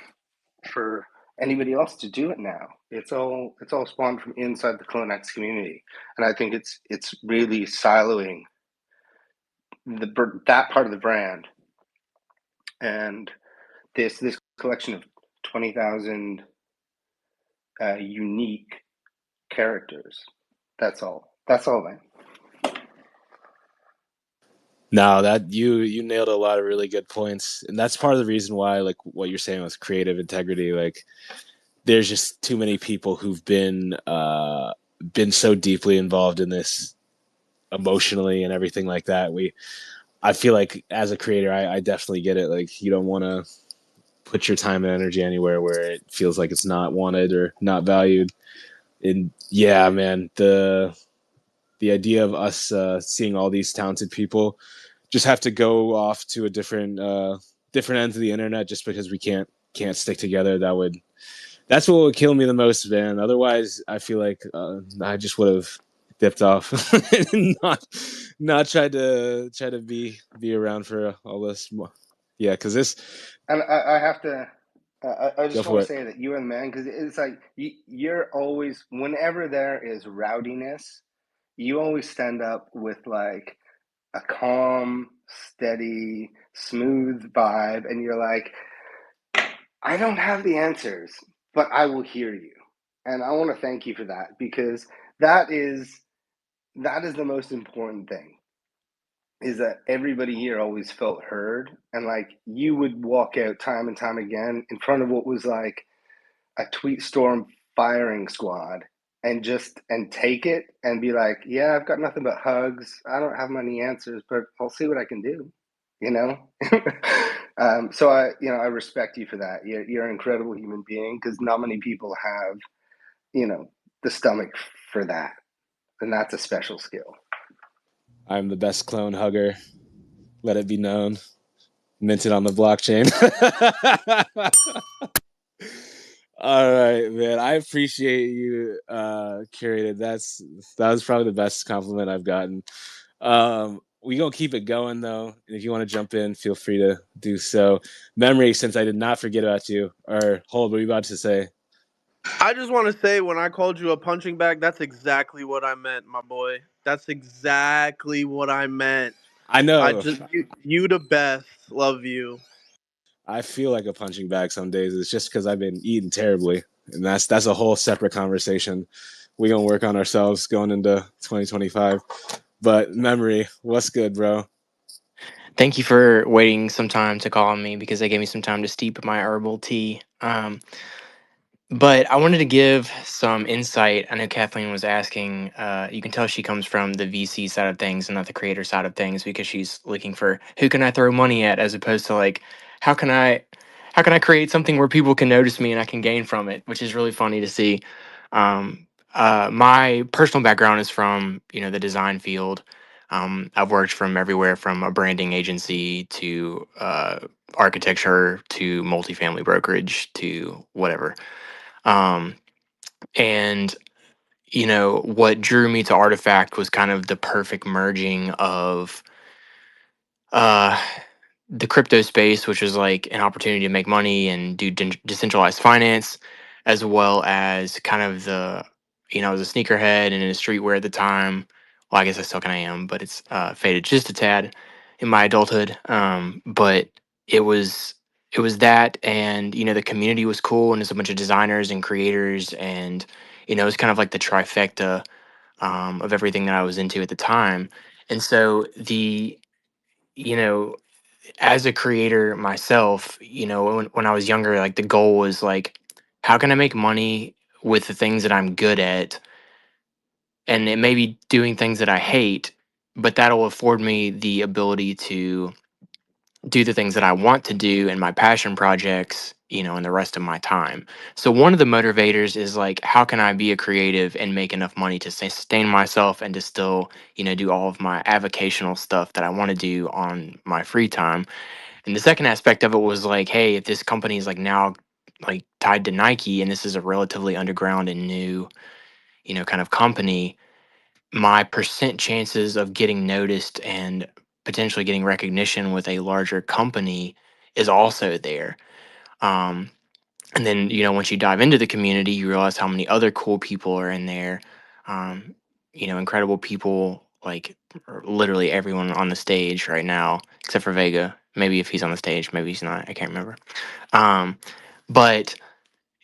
anybody else to do it now. It's all spawned from inside the CloneX community, and I think it's really siloing that part of the brand, and this collection of 20,000 unique characters. That's all, man. No, that you nailed a lot of really good points, and that's part of the reason why, like what you're saying with creative integrity, like there's just too many people who've been so deeply involved in this emotionally and everything like that. I feel like as a creator, I definitely get it. Like you don't want to put your time and energy anywhere where it feels like it's not wanted or not valued. And yeah, man, the idea of us seeing all these talented people just have to go off to a different ends of the internet just because we can't stick together, that's what would kill me the most, man. Otherwise I feel like I just would have dipped off and not tried to be around for all this. Yeah, because this. And I have to I Go just want for to it. say that you're the man, because it's like you're always, whenever there is rowdiness, you always stand up with like a calm, steady, smooth vibe, and you're like, I don't have the answers, but I will hear you. And I want to thank you for that, because that is the most important thing, is that everybody here always felt heard, and like you would walk out time and time again in front of what was like a tweet storm firing squad, and take it and be like, yeah, I've got nothing but hugs. I don't have many answers, but I'll see what I can do. So I respect you for that. You're an incredible human being, because not many people have the stomach for that, and that's a special skill. I'm the best clone hugger. Let it be known. Minted on the blockchain. All right, man. I appreciate you, curated. That was probably the best compliment I've gotten. We gonna keep it going though. And if you want to jump in, feel free to do so. Memory, since I did not forget about you. Or hold, what are you about to say? I just want to say, when I called you a punching bag, that's exactly what I meant, my boy. That's exactly what I meant. I know. You the best. Love you. I feel like a punching bag some days. It's just because I've been eating terribly, and that's a whole separate conversation. We gonna work on ourselves going into 2025. But Memory, what's good, bro? Thank you for waiting some time to call on me, because they gave me some time to steep my herbal tea. But I wanted to give some insight. I know Kathleen was asking. You can tell she comes from the VC side of things and not the creator side of things, because she's looking for who can I throw money at, as opposed to like how can I how can I create something where people can notice me and I can gain from it, which is really funny to see. My personal background is from the design field. I've worked from everywhere from a branding agency to architecture to multifamily brokerage to whatever. Um, and what drew me to Artifact was kind of the perfect merging of uh, the crypto space, which was like an opportunity to make money and do decentralized finance, as well as kind of I was a sneakerhead and in a streetwear at the time. Well, I guess I still kind of am, but it's faded just a tad in my adulthood. But it was it was that, and the community was cool, and there's a bunch of designers and creators, and it was kind of like the trifecta of everything that I was into at the time. And so you know as a creator myself, when I was younger, like the goal was like, how can I make money with the things that I'm good at? And it may be doing things that I hate, but that'll afford me the ability to do the things that I want to do in my passion projects, in the rest of my time. So one of the motivators is like, how can I be a creative and make enough money to sustain myself and to still, do all of my avocational stuff that I want to do on my free time? And the second aspect of it was like, hey, if this company is like now like tied to Nike and this is a relatively underground and new, kind of company, my percent chances of getting noticed and potentially getting recognition with a larger company is also there. Um, and then, once you dive into the community, you realize how many other cool people are in there. Um, incredible people like literally everyone on the stage right now, except for Vega. Maybe if he's on the stage, maybe he's not. I can't remember. Um, but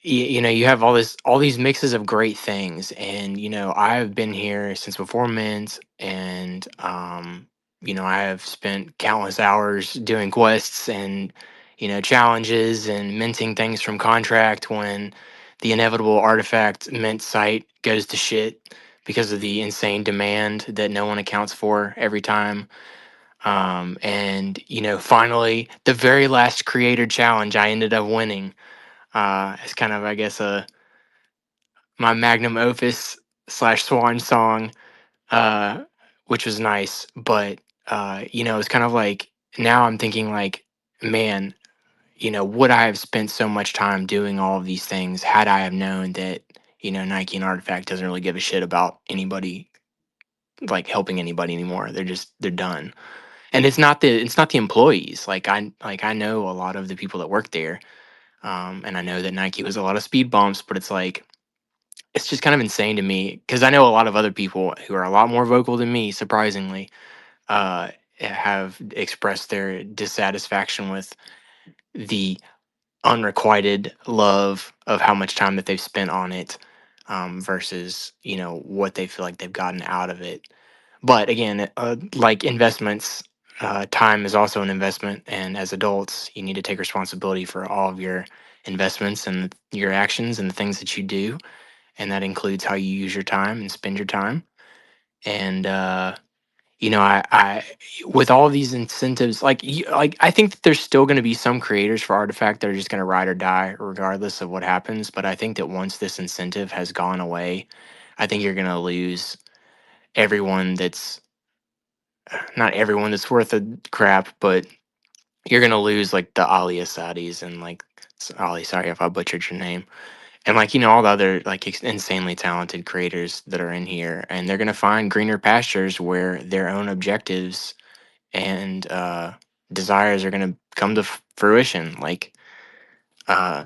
you have all these mixes of great things, and I've been here since before Mint, and I have spent countless hours doing quests and challenges and minting things from contract when the inevitable Artifact Mint site goes to shit because of the insane demand that no one accounts for every time. And finally, the very last creator challenge I ended up winning. It's kind of, I guess, my magnum opus slash swan song, uh, which was nice. But it's kind of like now I'm thinking like, man, would I have spent so much time doing all of these things had I have known that Nike and Artifact doesn't really give a shit about anybody like helping anybody anymore. They're done. And it's not the employees. Like I know a lot of the people that work there. And I know that Nike was a lot of speed bumps, but it's like it's just kind of insane to me because I know a lot of other people who are a lot more vocal than me, surprisingly, uh, have expressed their dissatisfaction with the unrequited love of how much time that they've spent on it versus what they feel like they've gotten out of it. But again, like investments, time is also an investment, and as adults, you need to take responsibility for all of your investments and your actions and the things that you do, and that includes how you use your time and spend your time. And I with all these incentives, like I think that there's still going to be some creators for Artifact that are just going to ride or die regardless of what happens. But I think that once this incentive has gone away, I think you're going to lose everyone that's not everyone that's worth a crap, but you're going to lose like the Ali Assadis and like Ali. Sorry if I butchered your name. And like all the other like insanely talented creators that are in here, and they're going to find greener pastures where their own objectives and desires are going to come to fruition, like uh,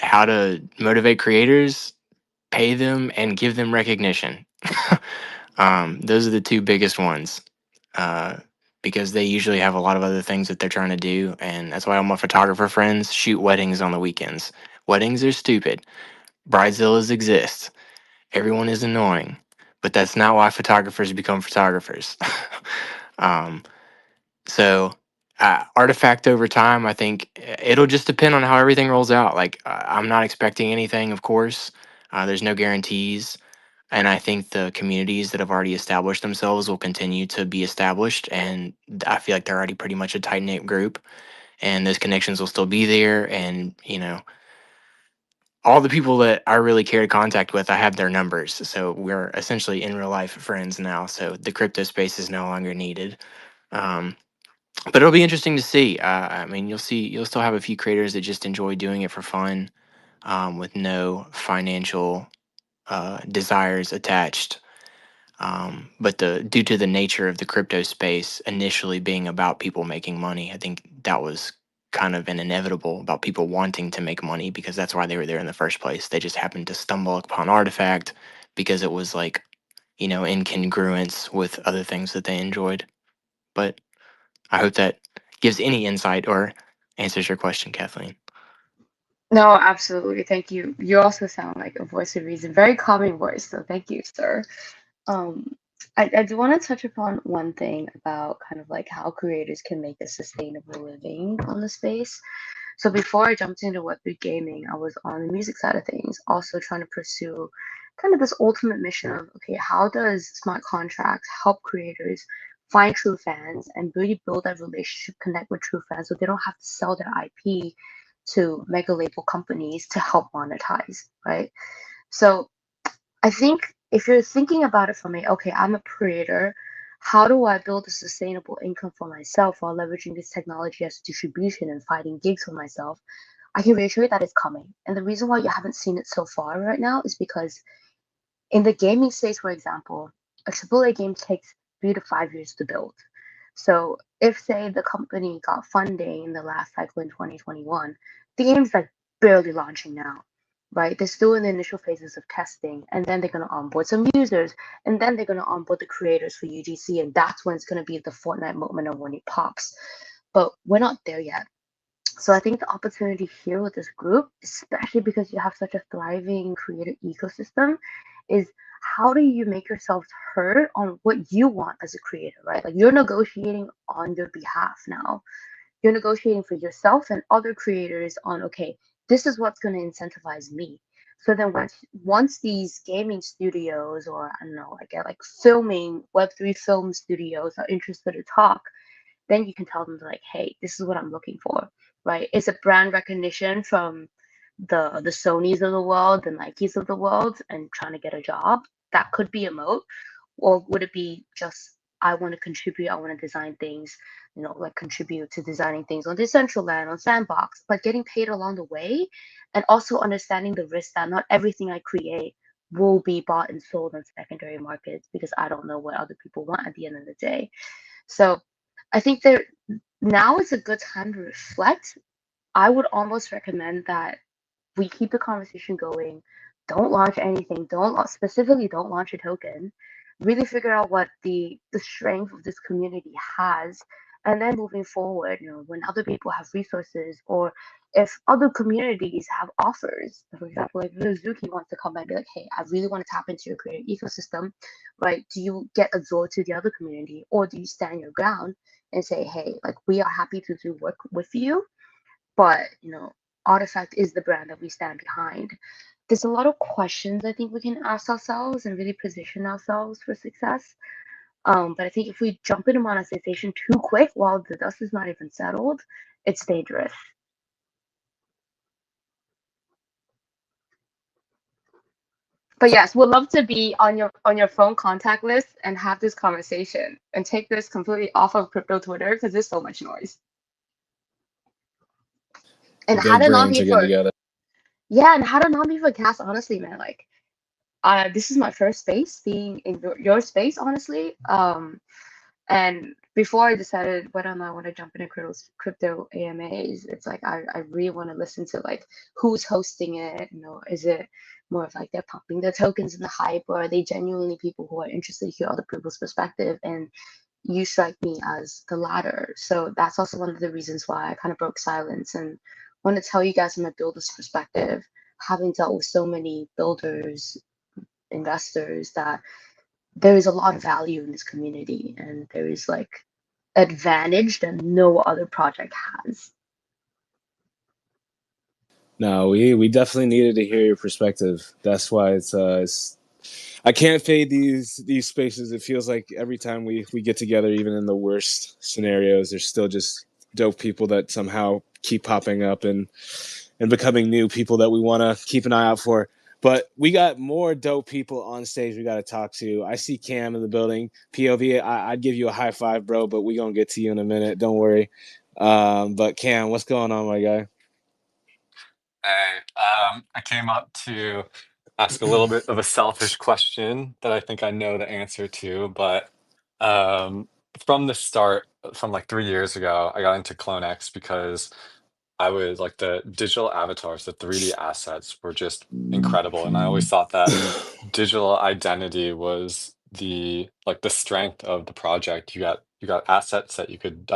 how to motivate creators, pay them, and give them recognition. Those are the two biggest ones, uh, because they usually have a lot of other things that they're trying to do, and that's why all my photographer friends shoot weddings on the weekends. Weddings are stupid. Bridezillas exist. Everyone is annoying, but that's not why photographers become photographers. um, So, Artifact over time, I think it'll just depend on how everything rolls out. Like, I'm not expecting anything, of course. There's no guarantees. And I think the communities that have already established themselves will continue to be established. And I feel like they're already pretty much a tight knit group. and those connections will still be there. And all the people that I really care to contact with, I have their numbers. So we're essentially in real life friends now. So the crypto space is no longer needed. Um, but it'll be interesting to see. I mean, you'll still have a few creators that just enjoy doing it for fun, with no financial desires attached. But due to the nature of the crypto space initially being about people making money, I think that was kind of an inevitable about people wanting to make money because that's why they were there in the first place. They just happened to stumble upon Artifact because it was like, in congruence with other things that they enjoyed. But I hope that gives any insight or answers your question, Kathleen. No, absolutely. Thank you. You also sound like a voice of reason. Very calming voice, so thank you, sir. Um, I do want to touch upon one thing about kind of like how creators can make a sustainable living on the space. So before I jumped into Web3 gaming, I was on the music side of things, also trying to pursue kind of this ultimate mission of, okay, how does smart contracts help creators find true fans and really build that relationship, connect with true fans so they don't have to sell their IP to mega label companies to help monetize, right? So I think if you're thinking about it from okay, I'm a creator, how do I build a sustainable income for myself while leveraging this technology as distribution and finding gigs for myself? I can reassure you that it's coming. And the reason why you haven't seen it so far right now is because in the gaming space, for example, a AAA game takes 3 to 5 years to build. So if say the company got funding in the last cycle in 2021, the game's like barely launching now, right? They're still in the initial phases of testing, and then they're gonna onboard some users, and then they're gonna onboard the creators for UGC, and that's when it's gonna be the Fortnite moment of when it pops. But we're not there yet. So I think the opportunity here with this group, especially because you have such a thriving creator ecosystem, is how do you make yourselves heard on what you want as a creator, right? Like you're negotiating on your behalf now. You're negotiating for yourself and other creators on, okay, this is what's going to incentivize me. So then once these gaming studios or I don't know, like filming Web3 film studios are interested to talk, then you can tell them like, hey, this is what I'm looking for, right? Is it brand recognition from the Sonys of the world, the Nikes of the world, and trying to get a job? That could be a moat. Or would it be just I want to contribute, I want to design things, like contribute to designing things on Decentraland, on Sandbox, but getting paid along the way, and also understanding the risk that not everything I create will be bought and sold on secondary markets because I don't know what other people want at the end of the day. So I think there now is a good time to reflect. I would almost recommend that we keep the conversation going. Don't launch anything. Specifically don't launch a token. Really figure out what the strength of this community has, and then moving forward, when other people have resources or if other communities have offers, for example, like Zuki wants to come and be like, hey, I really want to tap into your creator ecosystem, right? Do you get absorbed to the other community or do you stand your ground and say, hey, like we are happy to do work with you, but Artifact is the brand that we stand behind. There's a lot of questions I think we can ask ourselves and really position ourselves for success. But I think if we jump into monetization too quick while the dust is not even settled, it's dangerous. But yes, we'd love to be on your phone contact list and have this conversation and take this completely off of crypto Twitter because there's so much noise. The And had big it not brains be are getting for together. yeah, and had it not be for Cas, honestly, man, like this is my first space being in your space, honestly. And before I decided whether or not I want to jump into crypto AMAs, it's like I really want to listen to like who's hosting it. Is it more of like they're pumping their tokens in the hype, or are they genuinely people who are interested to hear other people's perspective? And you strike me as the latter. So that's also one of the reasons why I kind of broke silence and want to tell you guys from a builder's perspective, having dealt with so many builders, investors, that there is a lot of value in this community and there is like advantage that no other project has. No, we definitely needed to hear your perspective. That's why it's I can't fade these spaces. It feels like every time we get together, even in the worst scenarios, there's still just dope people that somehow keep popping up and becoming new people that we want to keep an eye out for. But we got more dope people on stage we got to talk to. I see Cam in the building. POV, I'd give you a high five, bro, but we going to get to you in a minute. Don't worry. But Cam, what's going on, my guy? Hey, I came up to ask a little bit of a selfish question that I think I know the answer to, but from the start, from like 3 years ago, I got into CloneX because I was like the digital avatars, the 3D assets were just incredible. And I always thought that digital identity was the strength of the project. You got assets that you could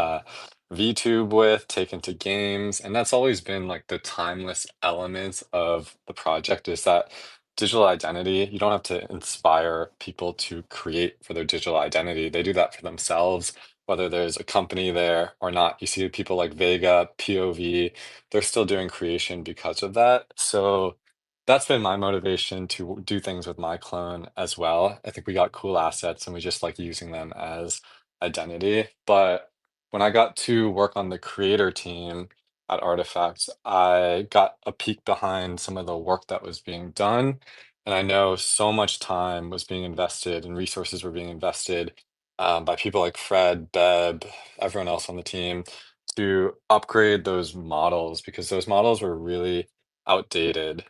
VTube with, take into games, and that's always been like the timeless elements of the project is that digital identity. You don't have to inspire people to create for their digital identity. They do that for themselves, whether there's a company there or not. You see people like Vega, POV, they're still doing creation because of that. So that's been my motivation to do things with my clone as well. I think we got cool assets and we just like using them as identity. But when I got to work on the creator team at Artifacts, I got a peek behind some of the work that was being done. And I know so much time was being invested and resources were being invested by people like Fred, Beb, everyone else on the team to upgrade those models because those models were really outdated.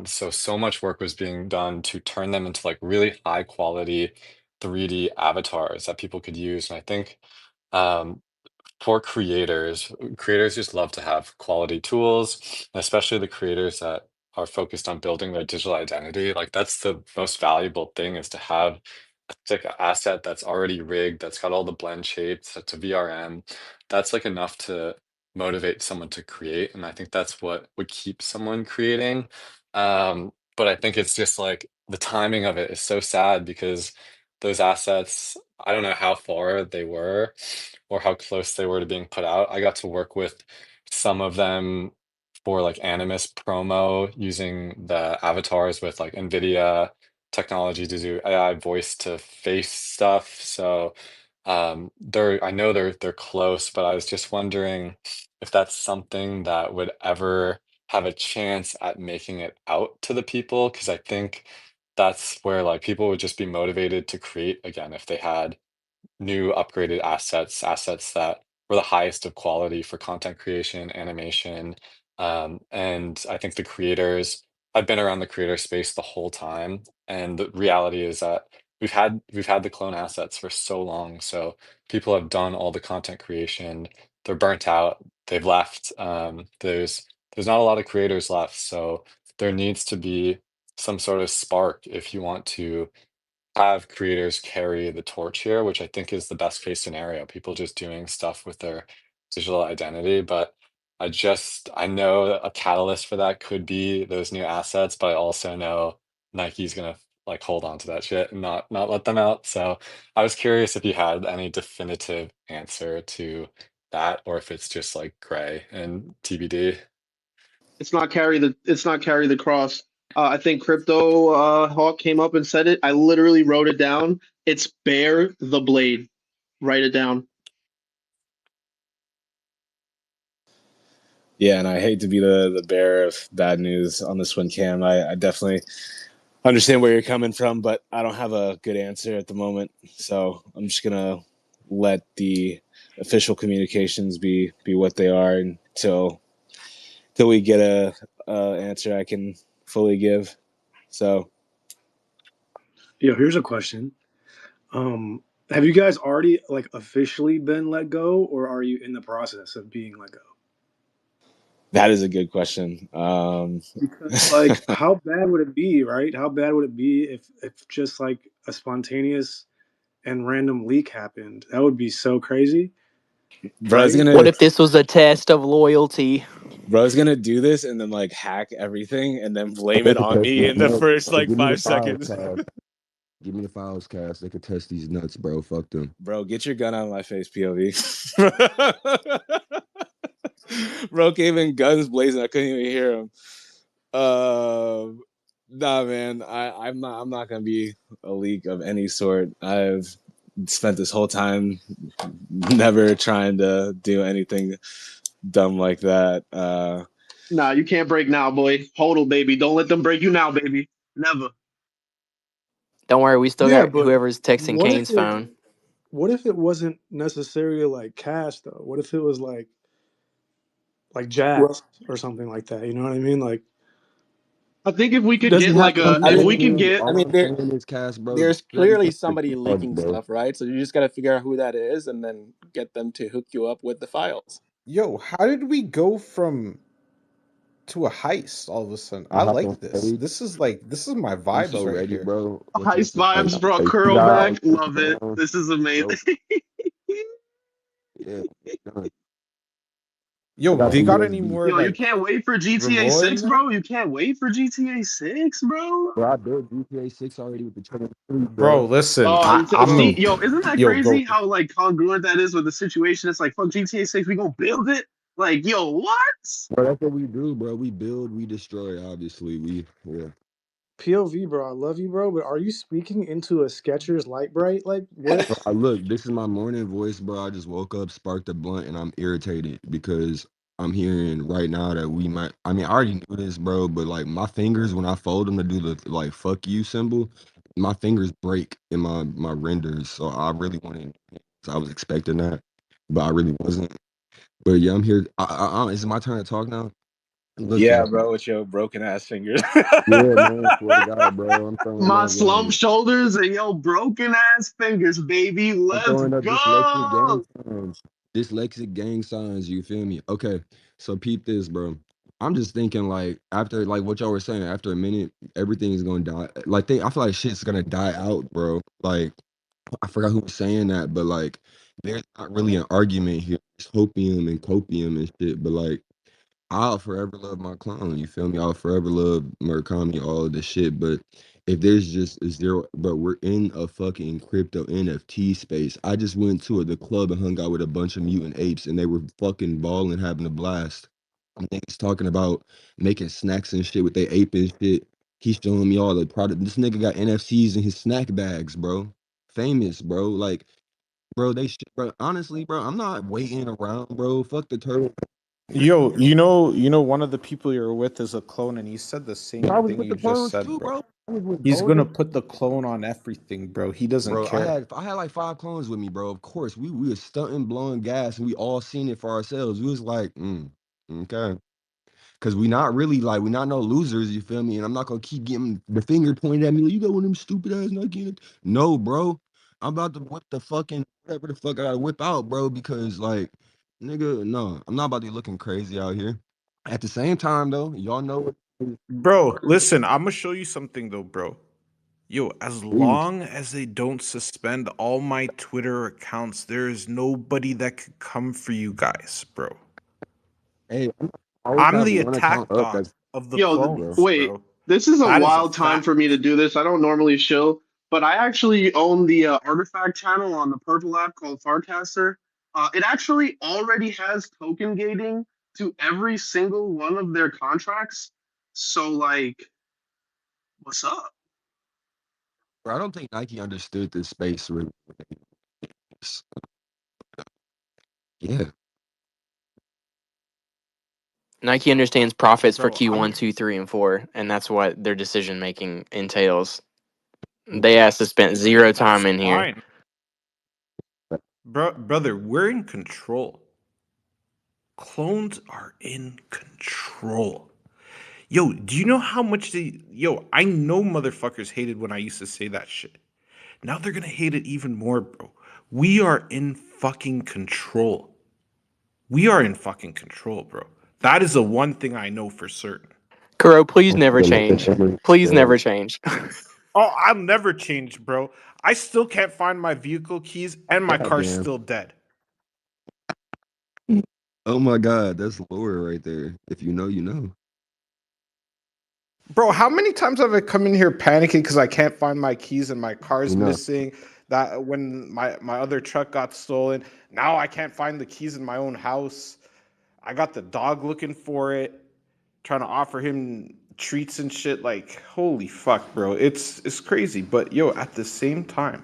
So much work was being done to turn them into like really high quality 3D avatars that people could use. And I think um, for creators just love to have quality tools, especially the creators that are focused on building their digital identity. Like that's the most valuable thing is to have a stick asset that's already rigged, that's got all the blend shapes, that's a VRM. That's like enough to motivate someone to create. And I think that's what would keep someone creating. But I think it's just like the timing of it is so sad because those assets, I don't know how far they were or how close they were to being put out. I got to work with some of them for like Animus promo using the avatars with like NVIDIA technology to do AI voice to face stuff. So I know they're close, but I was just wondering if that's something that would ever have a chance at making it out to the people, because I think that's where like people would just be motivated to create again if they had new upgraded assets that were the highest of quality for content creation, animation. And I think the creators, I've been around the creator space the whole time. And the reality is that we've had the clone assets for so long. So people have done all the content creation. They're burnt out. They've left. There's not a lot of creators left. So there needs to be some sort of spark if you want to have creators carry the torch here, which I think is the best case scenario. People just doing stuff with their digital identity. But I know that a catalyst for that could be those new assets, but I also know Nike's gonna like hold on to that shit and not let them out. So I was curious if you had any definitive answer to that, or if it's just like gray and TBD. It's not carry the cross. I think Crypto Hawk came up and said it. I literally wrote it down. It's bear the blade. Write it down. Yeah, and I hate to be the bearer of bad news on this one, Cam. I definitely understand where you're coming from, but I don't have a good answer at the moment. So I'm just gonna let the official communications be what they are until we get a answer I can fully give. So Here's a question. Have you guys already like officially been let go, or are you in the process of being let go? that is a good question. Because like, how bad would it be, right? How bad would it be if just like a spontaneous and random leak happened? That would be so crazy, bro's right? What gonna if this was a test of loyalty? bro's gonna do this and then like hack everything and then blame They it could on test me these in the nuts. first Hey, like give me the 5 files, seconds. Cass. Give me the files, Cass. They could test these nuts, bro. Fuck them. Bro, get your gun out of my face, POV. Bro came in guns blazing. I couldn't even hear him. Nah, man. I'm not gonna be a leak of any sort. I've spent this whole time never trying to do anything dumb like that. Nah, you can't break now, boy. Hodl, baby. Don't let them break you now, baby. Never. Don't worry, we still Yeah, got but whoever's texting what if Kane's it phone. what if it wasn't necessarily like cash though? What if it was like Well, jazz or something like that? You know what I mean? Like I think if we it could doesn't get have like to a, be I if mean, we like could get, I mean, All I'm saying is, Cass, bro, there's security clearly is somebody hard, leaking bro. stuff, right? So you just got to figure out who that is, and then get them to hook you up with the files. Yo, how did we go from to a heist all of a sudden? I I hop on like this. stage. This is my I'm so vibes right ready, here. bro. What you heist say? vibes brought Hey, Curl guys, back. Love it. This is bro. amazing. Yeah, done. I Yo, got they the got any USB. more Yo, you like can't wait for GTA Revoy 6, in there? bro. You can't wait for GTA 6, bro. Bro, I built GTA 6 already with the trailer, Bro, bro. listen, See, I'm yo, isn't that yo, bro. crazy how like congruent that is with the situation? It's like, fuck GTA 6, we gonna build it. Like, yo, what? Bro, that's what we do, bro. We build, we destroy. Obviously, yeah. POV, bro. I love you, bro, but are you speaking into a Skechers Light Bright? Like what? Bro, look, this is my morning voice, bro. I just woke up, sparked a blunt, and I'm irritated because I'm hearing right now that we might. I mean, I already knew this, bro, but like my fingers when I fold them to do the like "fuck you" symbol, my fingers break in my renders. So I really wanted. So I was expecting that, but I really wasn't. But yeah, I'm here. Is it my turn to talk now? Look, Yeah, Cass. bro, with your broken ass fingers. Yeah, man. Swear to God, bro. I'm throwing My up slump like. shoulders and yo broken ass fingers, baby. I'm Let's throwing up dyslexic gang go. signs. Dyslexic gang signs, you feel me? Okay, so peep this, bro. I'm just thinking like after like what y'all were saying, after a minute, everything is gonna die. Like I feel like shit's gonna die out, bro. Like I forgot who was saying that, but like there's not really an argument here. It's hopium and copium and shit, but like I'll forever love my clone. You feel me? I'll forever love Murakami, all of this shit. But if there's just a zero, but we're in a fucking crypto NFT space. I just went to the club and hung out with a bunch of mutant apes, and they were fucking balling, having a blast. And niggas talking about making snacks and shit with their ape and shit. He's showing me all the product. This nigga got NFTs in his snack bags, bro. Famous, bro. Like, bro, bro. Honestly, bro, I'm not waiting around, bro. Fuck the turtle. Yo, one of the people you're with is a clone, and he said the Bro, same I was thing with you the just clones said, too, bro. bro. I was with He's gonna Golden. put the clone on everything, bro. He doesn't Bro, I care. had like 5 clones with me, bro. Of course, we was stunting, blowing gas, and we all seen it for ourselves. We was like, okay. Cause we not really like we not no losers, you feel me? And I'm not gonna keep getting the finger pointed at me. Like, you got one of them stupid ass Nike. No, bro. I'm about to whip the fucking whatever the fuck I gotta whip out, bro, because like, nigga, no, I'm not about to be looking crazy out here. At the same time, though, y'all know what Bro, listen, I'm gonna show you something though, bro. Yo, as please. long as they don't suspend all my Twitter accounts, there is nobody that could come for you guys, bro. Hey, I always I'm have the one account attack up dog that's of the Yo, bro. clones, wait. bro. This is a That is a wild time for me to fact. do this. I don't normally show, but I actually own the Artifact channel on the Purple app called Farcaster. It actually already has token gating to every single one of their contracts. So, like, what's up? Bro, I don't think Nike understood this space really. Yeah. Nike understands profits for Bro, Q1, I'm 2, 3, and 4, and that's what their decision making entails. They asked to spend zero that's time in here. fine. Brother, we're in control. Clones are in control. Yo, do you know how much I know motherfuckers hated when I used to say that shit. Now they're gonna hate it even more, bro. We are in fucking control. We are in fucking control, bro. That is the one thing I know for certain. Kuro, please never change. Please never change. Oh, I'll never change, bro. I still can't find my vehicle keys and my car's Goddamn. still dead. Oh my God, that's lore right there. If you know, you know. Bro, how many times have I come in here panicking because I can't find my keys and my car's You know. missing? That when my other truck got stolen, now I can't find the keys in my own house. I got the dog looking for it, trying to offer him treats and shit. Like, holy fuck, bro. It's crazy. But yo, at the same time,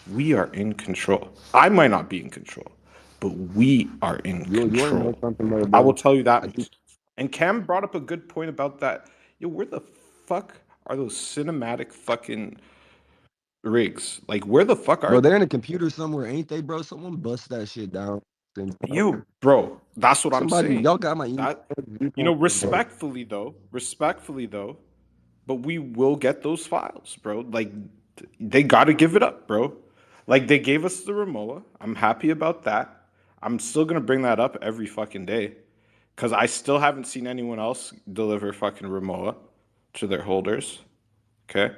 We are in control. I might not be in control, but we are in You want to know control. something though, I will bro? tell you that I much. think, And Cam brought up a good point about that. Yo, where the fuck are those cinematic fucking rigs? Like, where the fuck are bro, they're they? in a computer somewhere, ain't they, bro? Someone bust that shit down. Yo, bro, that's what I'm Somebody, saying. y'all got my email. That, respectfully though, but we will get those files, bro. Like, they got to give it up, bro. Like, they gave us the Ramoa. I'm happy about that. I'm still gonna bring that up every fucking day, cause I still haven't seen anyone else deliver fucking Ramoa to their holders. Okay,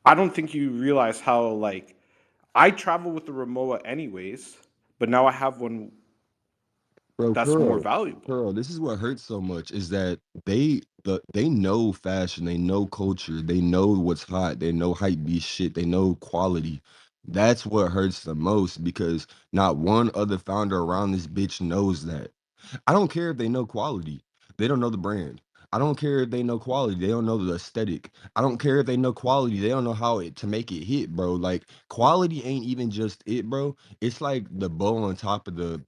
I don't think you realize how like I travel with the Ramoa anyways, but now I have one Bro, that's more Kuro, valuable. Kuro, this is what hurts so much is that they know fashion, they know culture, they know what's hot, they know hype beast shit, they know quality. That's what hurts the most because not one other founder around this bitch knows that. I don't care if they know quality. They don't know the brand. I don't care if they know quality. They don't know the aesthetic. I don't care if they know quality. They don't know how to make it hit, bro. Like quality ain't even just it, bro. It's like the bow on top of the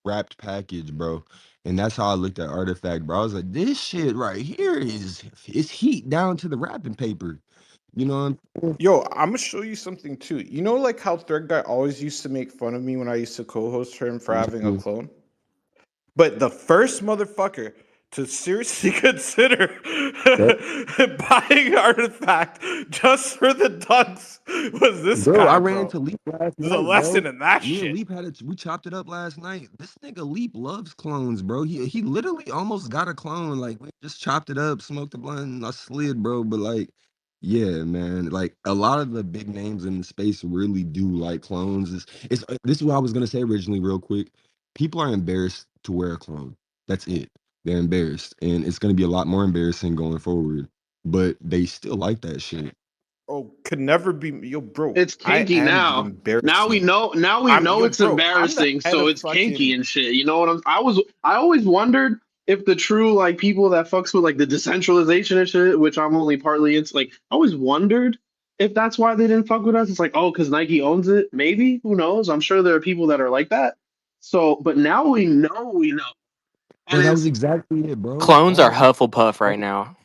wrapped package, bro. And that's how I looked at Artifact, bro. I was like, this shit right here is it's heat down to the wrapping paper. You know what I'm Yo, I'm gonna show you something too. You know, like how Thread Guy always used to make fun of me when I used to co-host for him for having a saying? clone? But the first motherfucker to seriously consider That, buying Artifact just for the dunks was this bro, I guy, ran bro. into Leap last There's a night, lesson bro. in that Me and shit. Leap had it. We chopped it up last night. This nigga Leap loves clones, bro. He literally almost got a clone. Like we just chopped it up, smoked the blunt, and I slid, bro. But like, yeah, man. Like a lot of the big names in the space really do like clones. This is what I was gonna say originally, real quick. People are embarrassed to wear a clone. That's it. They're embarrassed, and it's gonna be a lot more embarrassing going forward. But they still like that shit. Oh, could never be yo, bro. It's I kinky am the now. Now we embarrassment. know. Now we I'm know yo, it's bro. I'm the embarrassing, head so of it's kinky fucking and shit. You know what I'm? I always wondered if the true like people that fucks with like the decentralization and shit, which I'm only partly into. Like, I always wondered if that's why they didn't fuck with us. It's like, oh, because Nike owns it. Maybe, who knows? I'm sure there are people that are like that. So, but now we know, and Bro, that was it's exactly it, bro. Clones are All Hufflepuff right now.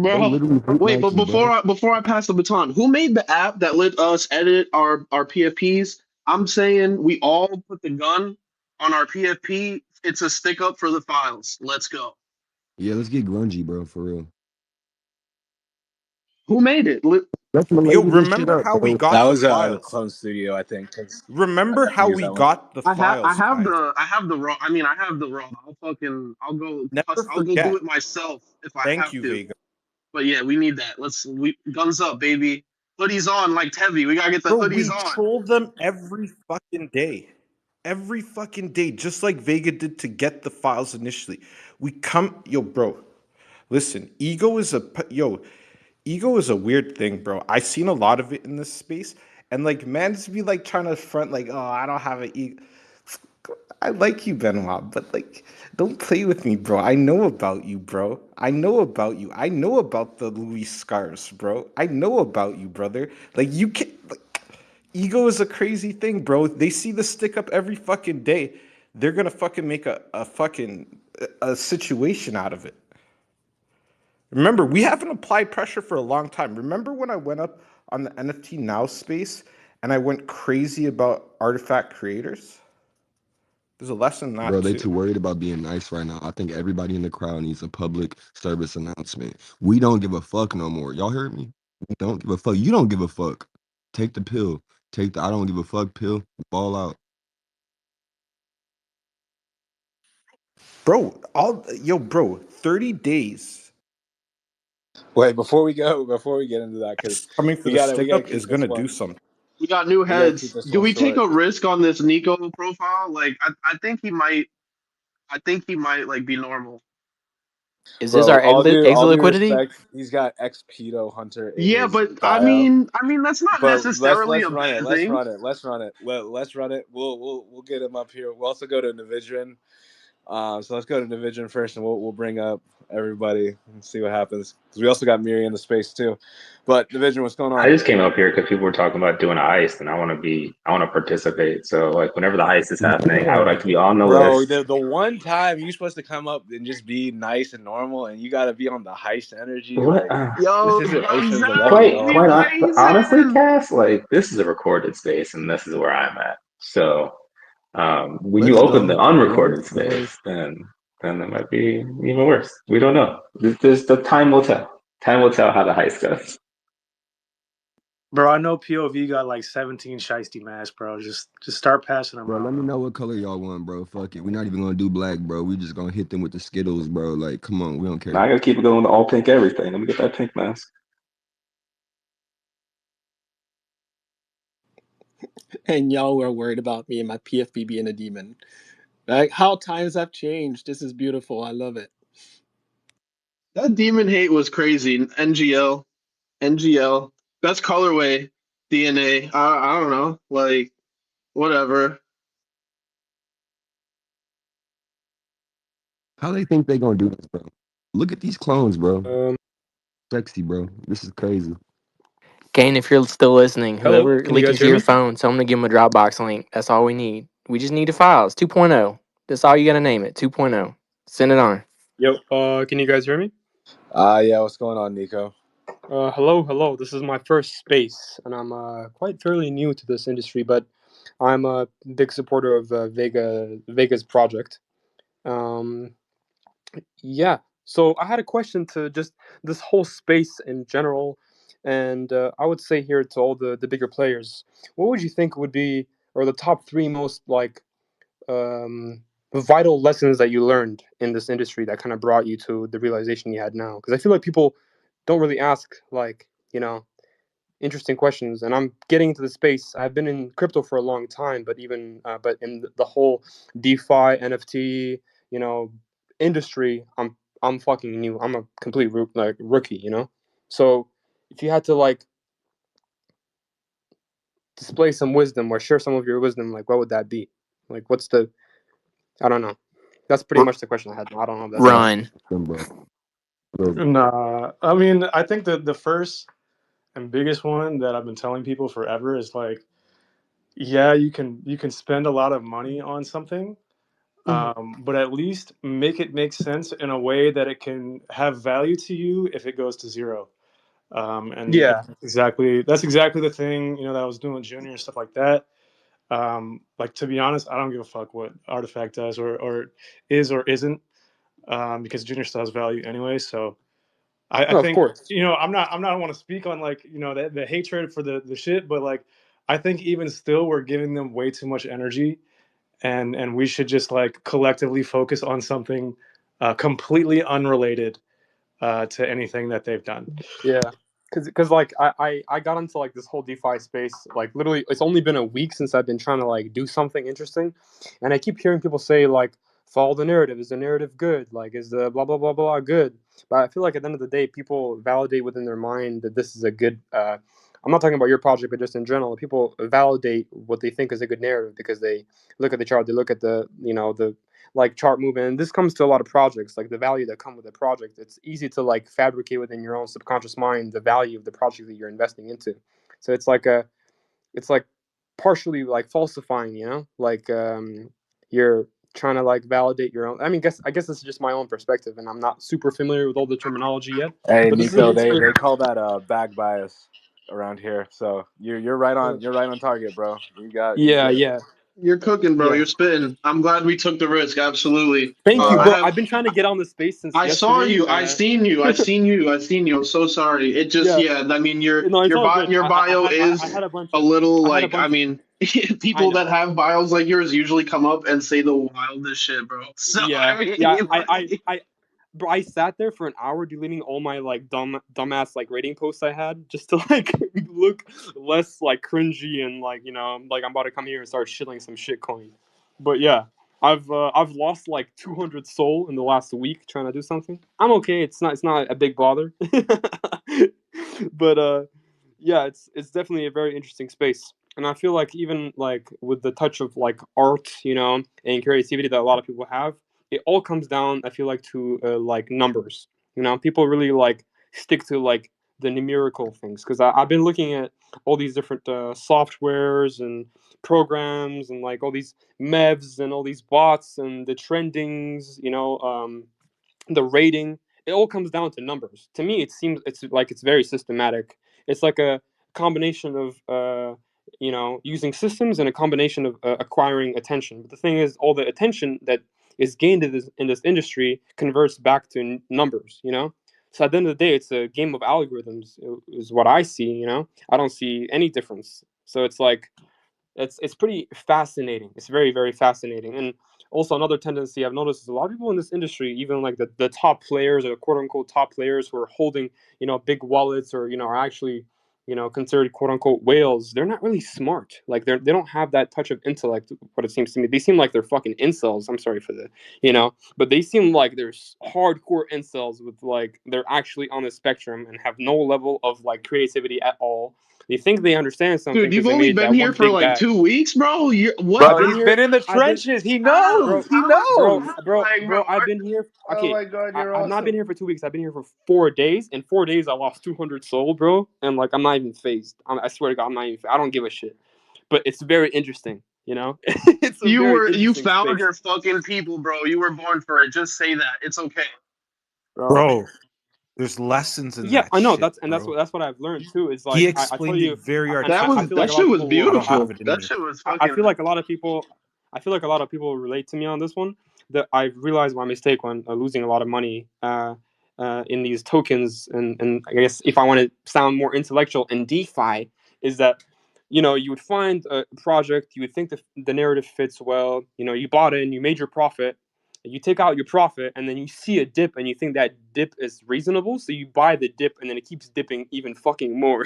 they bro. literally hate Wait, but Nike, bro. before I pass the baton, who made the app that let us edit our PFPs? I'm saying we all put the gun on our PFP. It's a stick up for the files. Let's go. Yeah, let's get grungy, bro, for real. Who made it? Let's yo, Malay this shit remember up, how we bro. That got the was the files? Clone Studio, I think. 'Cause I Remember got to how use we that one. got the I files, have guys. the raw. I mean, I have the raw. Never I'll go do forget. it myself if I Thank have you, to. Vega. But yeah, we need that. We guns up, baby. Hoodies on like Tevi. We gotta get the Bro, hoodies we on. troll them every fucking day. Every fucking day, just like Vega did to get the files initially. We come, yo, bro. Listen, ego is a weird thing, bro. I seen a lot of it in this space, and like, man, just be like trying to front, like, oh, I don't have an ego. I like you, Benoit, but like, don't play with me, bro. I know about you, bro. I know about you. I know about the Louis scars, bro. I know about you, brother. Like, you can. Like, ego is a crazy thing, bro. They see the stick up every fucking day. They're gonna fucking make a fucking a situation out of it. Remember, we haven't applied pressure for a long time. Remember when I went up on the NFT Now space and I went crazy about artifact creators? There's a lesson in Bro, that they too. too worried about being nice right now. I think everybody in the crowd needs a public service announcement. We don't give a fuck no more. Y'all heard me? We don't give a fuck. You don't give a fuck. Take the pill. Take the I don't give a fuck pill. Ball out. Bro, 30 days Wait, before we get into that, because coming for the we stick gotta up is keep this gonna do one. something. We got new We gotta keep heads. this Do one we take short. a risk on this Nico profile? Like, I think he might. I think he might like be normal. Is this Bro, our exit all due liquidity? respect, he's got ex pedo hunter in Yeah, his but bio. I mean that's not But necessarily let's a run it. bad Let's thing. run it. Let's run it. Let's run it. We'll get him up here. We'll also go to Navidrin. So let's go to Division first, and we'll bring up everybody and see what happens. Because we also got Miri in the space too. But Division, what's going I on? just came up here because people were talking about doing a heist, and I want to participate. So like, whenever the heist is happening, I would like to be on the Bro, list. the one time you're supposed to come up and just be nice and normal, and you got to be on the heist energy. What? Like, this Yo, isn't Ocean's 11, Quite, dog. Gonzalez, quite the on, honestly, faces. Cass, like this is a recorded space, and this is where I'm at. So when you Let's open the go. Let's unrecorded go. space, then it might be even worse. We don't know. This the time will tell. Time will tell how the heist goes. Bro, I know POV got like 17 shiesty masks, bro. Just start passing them Bro, out, let me bro. know what color y'all want, bro. Fuck it. We're not even gonna do black, bro. We just gonna hit them with the Skittles, bro. Like, come on, we don't Now care. I gotta keep it going to all pink everything. Let me get that pink mask. And y'all were worried about me and my PFP being a demon. Like how times have changed. This is beautiful. I love it. That demon hate was crazy. NGL. That's colorway DNA. I don't know. Like, whatever. How they think they gonna do this, bro? Look at these clones, bro. Um, Sexy, bro. This is crazy. Kane, if you're still listening, Hello, whoever can you leaked guys into hear your me? phone, tell them to give them a Dropbox link. That's all we need. We just need the files. 2.0. That's all you got to name it. 2.0. Send it on. Yo, can you guys hear me? Yeah, what's going on, Nico? Hello. This is my first space, and I'm quite fairly new to this industry, but I'm a big supporter of Vega's project. Um, yeah. So I had a question to just this whole space in general, and I would say here to all the bigger players, what would you think would be, or the top three most like um, vital lessons that you learned in this industry that kind of brought you to the realization you had now? Because I feel like people don't really ask like interesting questions, and I'm getting into the space. I've been in crypto for a long time, but even but in the whole DeFi NFT industry, I'm fucking new. I'm a complete rookie, So if you had to like display some wisdom or share some of your wisdom, like what would that be? Like what's the I don't know. That's pretty R- much the question I had. I don't know if that's Nah, answered. run. bro. Bro, Nah, I mean, I think that the first and biggest one that I've been telling people forever is like, yeah, you can spend a lot of money on something, Mhm. but at least make it make sense in a way that it can have value to you if it goes to zero. And Yeah. that's exactly the thing that I was doing with Junior and stuff like that. Like to be honest, I don't give a fuck what Artifact does or is or isn't, because Junior still has value anyway. So I No, of think course. I'm not I want to speak on like the hatred for the shit, but like I think even still we're giving them way too much energy, and we should just like collectively focus on something completely unrelated to anything that they've done. Yeah, because like I got into like this whole DeFi space like literally it's only been a week since I've been trying to like do something interesting, and I keep hearing people say like follow the narrative. Is the narrative good? Like is the blah blah blah blah good? But I feel like at the end of the day, people validate within their mind that this is a good. I'm not talking about your project, but just in general, people validate what they think is a good narrative because they look at the chart, they look at the like chart movement, and this comes to a lot of projects, like the value that come with a project. It's easy to like fabricate within your own subconscious mind the value of the project that you're investing into. So it's like partially like falsifying, like you're trying to like validate your own. I guess this is just my own perspective, and I'm not super familiar with all the terminology yet, Hey, but this is a Nico, good they space. they call that back bias around here. So you're right Uh, on target, bro. You yeah, get it. yeah, You're cooking, bro. yeah. You're spitting. I'm glad we took the risk. Absolutely. Thank you, Yeah. I bro. have. I've been trying to get on this space since I saw yesterday. you. I seen you. I seen you. I seen you. I'm so sorry. It just, Yeah, yeah. I mean, your no, it's your all bio, good. your bio I is had a bunch a of little I had a like. I bunch of mean, I people that know. have bios like yours usually come up and say the wildest shit, bro. So Yeah, I yeah. mean, like, Bro, I sat there for an hour deleting all my like dumbass like rating posts I had just to like look less like cringy and like like I'm about to come here and start shilling some shit coin. But yeah, I've lost like 200 soul in the last week trying to do something. I'm okay. It's not a big bother. But yeah, it's definitely a very interesting space. And I feel like even like with the touch of like art, and creativity that a lot of people have, it all comes down, I feel like, to like numbers. People really like stick to like the numerical things, because I've been looking at all these different softwares and programs and like all these mevs and all these bots and the trendings, the rating. It all comes down to numbers. To me, it seems it's very systematic. It's like a combination of using systems and a combination of acquiring attention. But the thing is, all the attention that is gained in this industry converts back to numbers. So at the end of the day, it's a game of algorithms, is what I see. I don't see any difference. So it's like it's pretty fascinating. It's very, very fascinating. And also another tendency I've noticed is a lot of people in this industry, even like the top players, or quote unquote top players, who are holding big wallets, or are actually considered quote unquote whales. They're not really smart. Like they don't have that touch of intellect. What it seems to me, they seem like they're fucking incels. I'm sorry for the but they seem like they're hardcore incels with like they're actually on the spectrum and have no level of like creativity at all. They think they understand something Dude, because you've they only made been that here one for big like bag. 2 weeks, bro. What? I've Bro, been he's here. been in the I've been, trenches. He How? knows. He bro, knows. Like, bro, I've been here. Oh Okay, my God, you're I've not been awesome. here for 2 weeks. I've been here for 4 days. In 4 days, I lost 200 soul, bro. And like, I'm not even phased. I swear to God, I'm not even. I don't give a shit. But it's very interesting. It's a very you interesting found space, your fucking people, bro. You were born for it. Just say that. It's okay. bro. Bro, there's lessons in Yeah, that I know. shit, That's bro. what I've learned too. Is He like I tell explained it you, very and I feel like That a lot shit of was people will. I don't have beautiful. it in That me. shit was I fucking. feel like a lot of people. I feel like a lot of people relate to me on this one. That I've realized my mistake when losing a lot of money in these tokens, and I guess if I want to sound more intellectual in DeFi, is that you would find a project, you would think the narrative fits well. You bought in, you made your profit, you take out your profit, and then you see a dip, and you think that dip is reasonable, so you buy the dip, and then it keeps dipping even fucking more.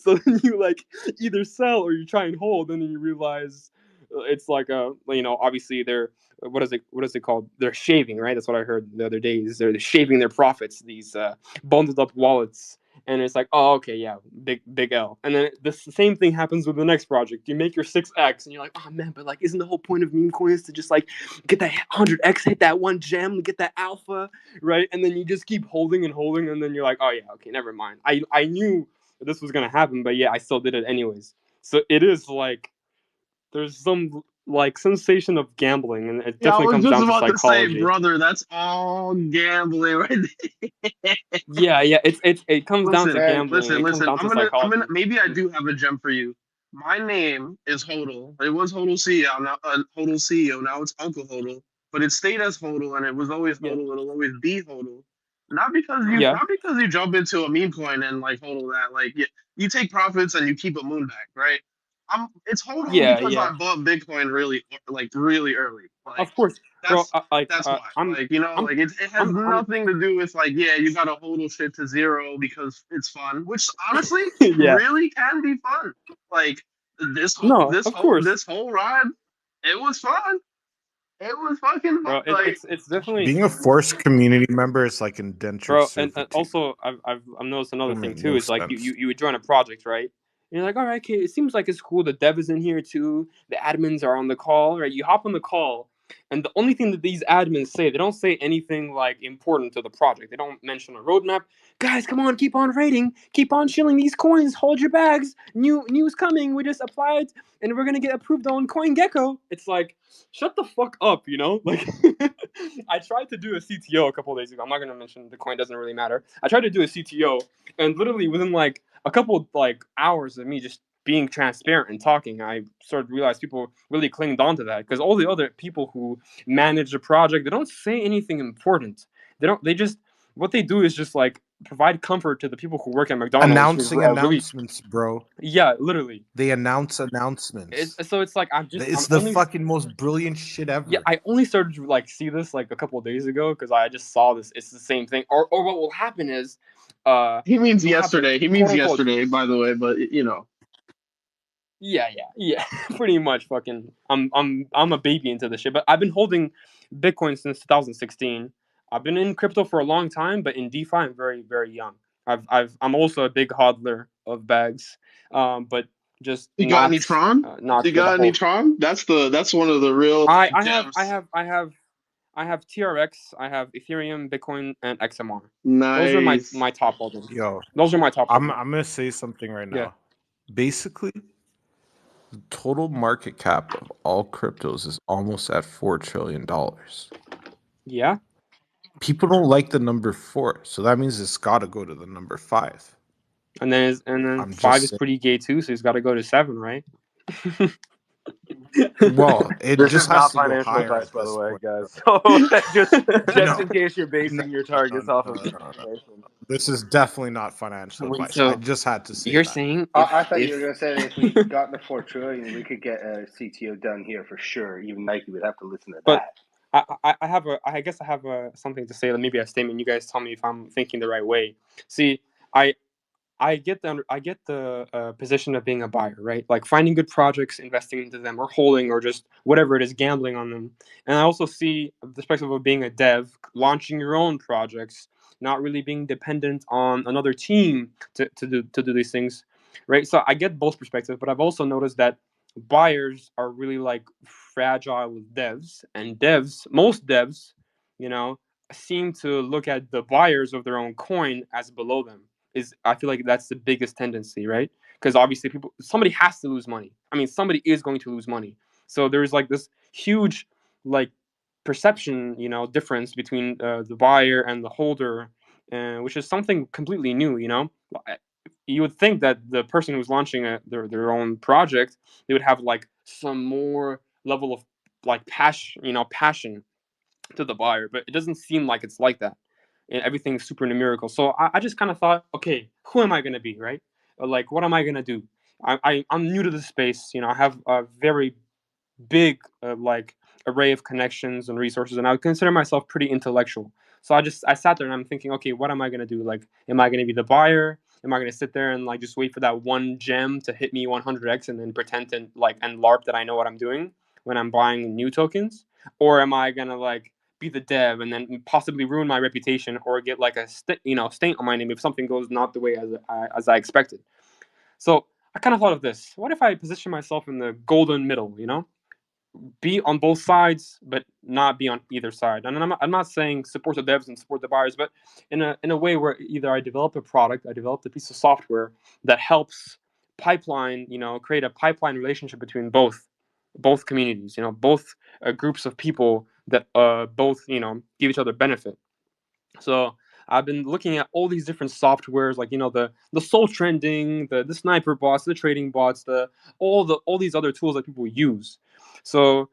So then you like either sell or you try and hold, and then you realize it's like obviously they're what is it called, they're shaving, right? That's what I heard the other day, is they're shaving their profits, these bundled up wallets. And it's like, oh, okay, yeah, big L. And then the same thing happens with the next project. You make your 6x, and you're like, oh man, but like, isn't the whole point of meme coins to just like get that 100x, hit that one gem, get that alpha, right? And then you just keep holding and holding, and then you're like, oh yeah, okay, never mind. I knew this was gonna happen, but yeah, I still did it anyways. So it is like there's some like sensation of gambling, and it Yeah, I definitely was comes just down to about to say, psychology. brother, that's all gambling right there. Yeah, it comes down to Listen, Man, gambling. listen, It comes listen. down to I'm gonna. psychology. Maybe I do have a gem for you. My name is Hodl. It was Hodl CEO. Now, Hodl CEO. Now it's Uncle Hodl. But it stayed as Hodl, and it was always Yeah, Hodl. It'll always be Hodl. yeah, Not because you jump into a meme coin and like Hodl that. Like you take profits and you keep a moon back, right? It's Hodl yeah, because yeah. I bought Bitcoin really early. Like Of course, bro. that's that's why. I'm, Like, I'm, like it has I'm. nothing to do with like, yeah, you gotta hold shit to zero because it's fun, which honestly Yeah, really can be fun. Like no, of course, this whole ride, it was fun. It was fucking fun. bro. Like It's definitely, Being a forced community member is like indentured bro. And servitude. also, I've noticed another That thing made too. no Is like sense. you would join a project, right? And you're like, all right, okay, it seems like it's cool. The dev is in here too. The admins are on the call, right? You hop on the call, and the only thing that these admins say, they don't say anything like important to the project. They don't mention a roadmap. Guys, come on, keep on rating, keep on shilling these coins. Hold your bags. News coming. We just applied, and we're gonna get approved on CoinGecko. It's like, shut the fuck up, Like, I tried to do a CTO a couple of days ago. I'm not gonna mention the coin, doesn't really matter. I tried to do a CTO, and literally within like a couple of like hours of me just being transparent and talking, I started to realize people really clinged on to that, because all the other people who manage the project, they don't say anything important. They just, what they do is just like provide comfort to the people who work at McDonald's, who Announcing are really, announcements, bro. yeah, literally. They announce announcements. So it's like I'm It's the only, fucking most brilliant shit yeah, ever. I only started to like see this like a couple of days ago, because I just saw this. It's the same thing. Or what will happen is, he means you'll have the yesterday. He quote means unquote, yesterday, by the way. But yeah, pretty much. Fucking, I'm a baby into this shit. But I've been holding Bitcoin since 2016. I've been in crypto for a long time, but in DeFi, I'm very, very young. I'm also a big hodler of bags, but just you got any Tron? not You for the got any whole. Tron? That's one of the real I like I have I gems. have I have I have TRX, I have Ethereum, Bitcoin, and XMR. Those are Nice. my top holdings. Yo, Those are my top I'm holdings. gonna say something right Yeah. now. Basically, the total market cap of all cryptos is almost at $4 trillion. Yeah. People don't like the number 4, so that means it's got to go to the number 5. And then I'm 5 just is saying. pretty gay too, so he's got to go to 7, right? Well, it This just is has not to go financial higher advice, at by the this way, point. guys. So just No, in case you're no, basing your targets off of this information. this is definitely not financial Wait, advice. I so just had to say you're that. saying I thought you were if going to say that if we got to 4 trillion, we could get a CTO done here for sure. Even Nike would have to listen to but that. I guess I have something to say, maybe a statement. You guys tell me if I'm thinking the right way. See, I get the position of being a buyer, right? Like finding good projects, investing into them, or holding, or just whatever it is, gambling on them. And I also see the perspective of being a dev, launching your own projects, not really being dependent on another team to do these things, right? So I get both perspectives, but I've also noticed that buyers are really like fragile with devs, and most devs, you know, seem to look at the buyers of their own coin as below them. I feel like that's the biggest tendency, right? Because obviously somebody has to lose money. I mean, somebody is going to lose money. So there's like this huge like perception, difference between the buyer and the holder, which is something completely new. You would think that the person who's launching their own project, they would have like some more level of like passion to the buyer, but it doesn't seem like it's like that. And everything's super numerical. So I just kind of thought, okay, who am I going to be, right? Like, what am I going to do? I'm new to the space. I have a very big like array of connections and resources, and I would consider myself pretty intellectual. So I sat there and I'm thinking, okay, what am I going to do? Like, am I going to be the buyer? Am I going to sit there and like just wait for that one gem to hit me 100x and then pretend and LARP that I know what I'm doing when I'm buying new tokens? Or am I going to like be the dev and then possibly ruin my reputation or get like a stain on my name if something goes not the way as I expected? So I kind of thought of this. What if I position myself in the golden middle, be on both sides, but not be on either side. And I'm not saying support the devs and support the buyers, but in a way where either I develop a product, I develop a piece of software that helps pipeline, create a pipeline relationship between both communities, both groups of people that both, give each other benefit. So I've been looking at all these different softwares, like the soul trending, the sniper bots, the trading bots, all these other tools that people use. So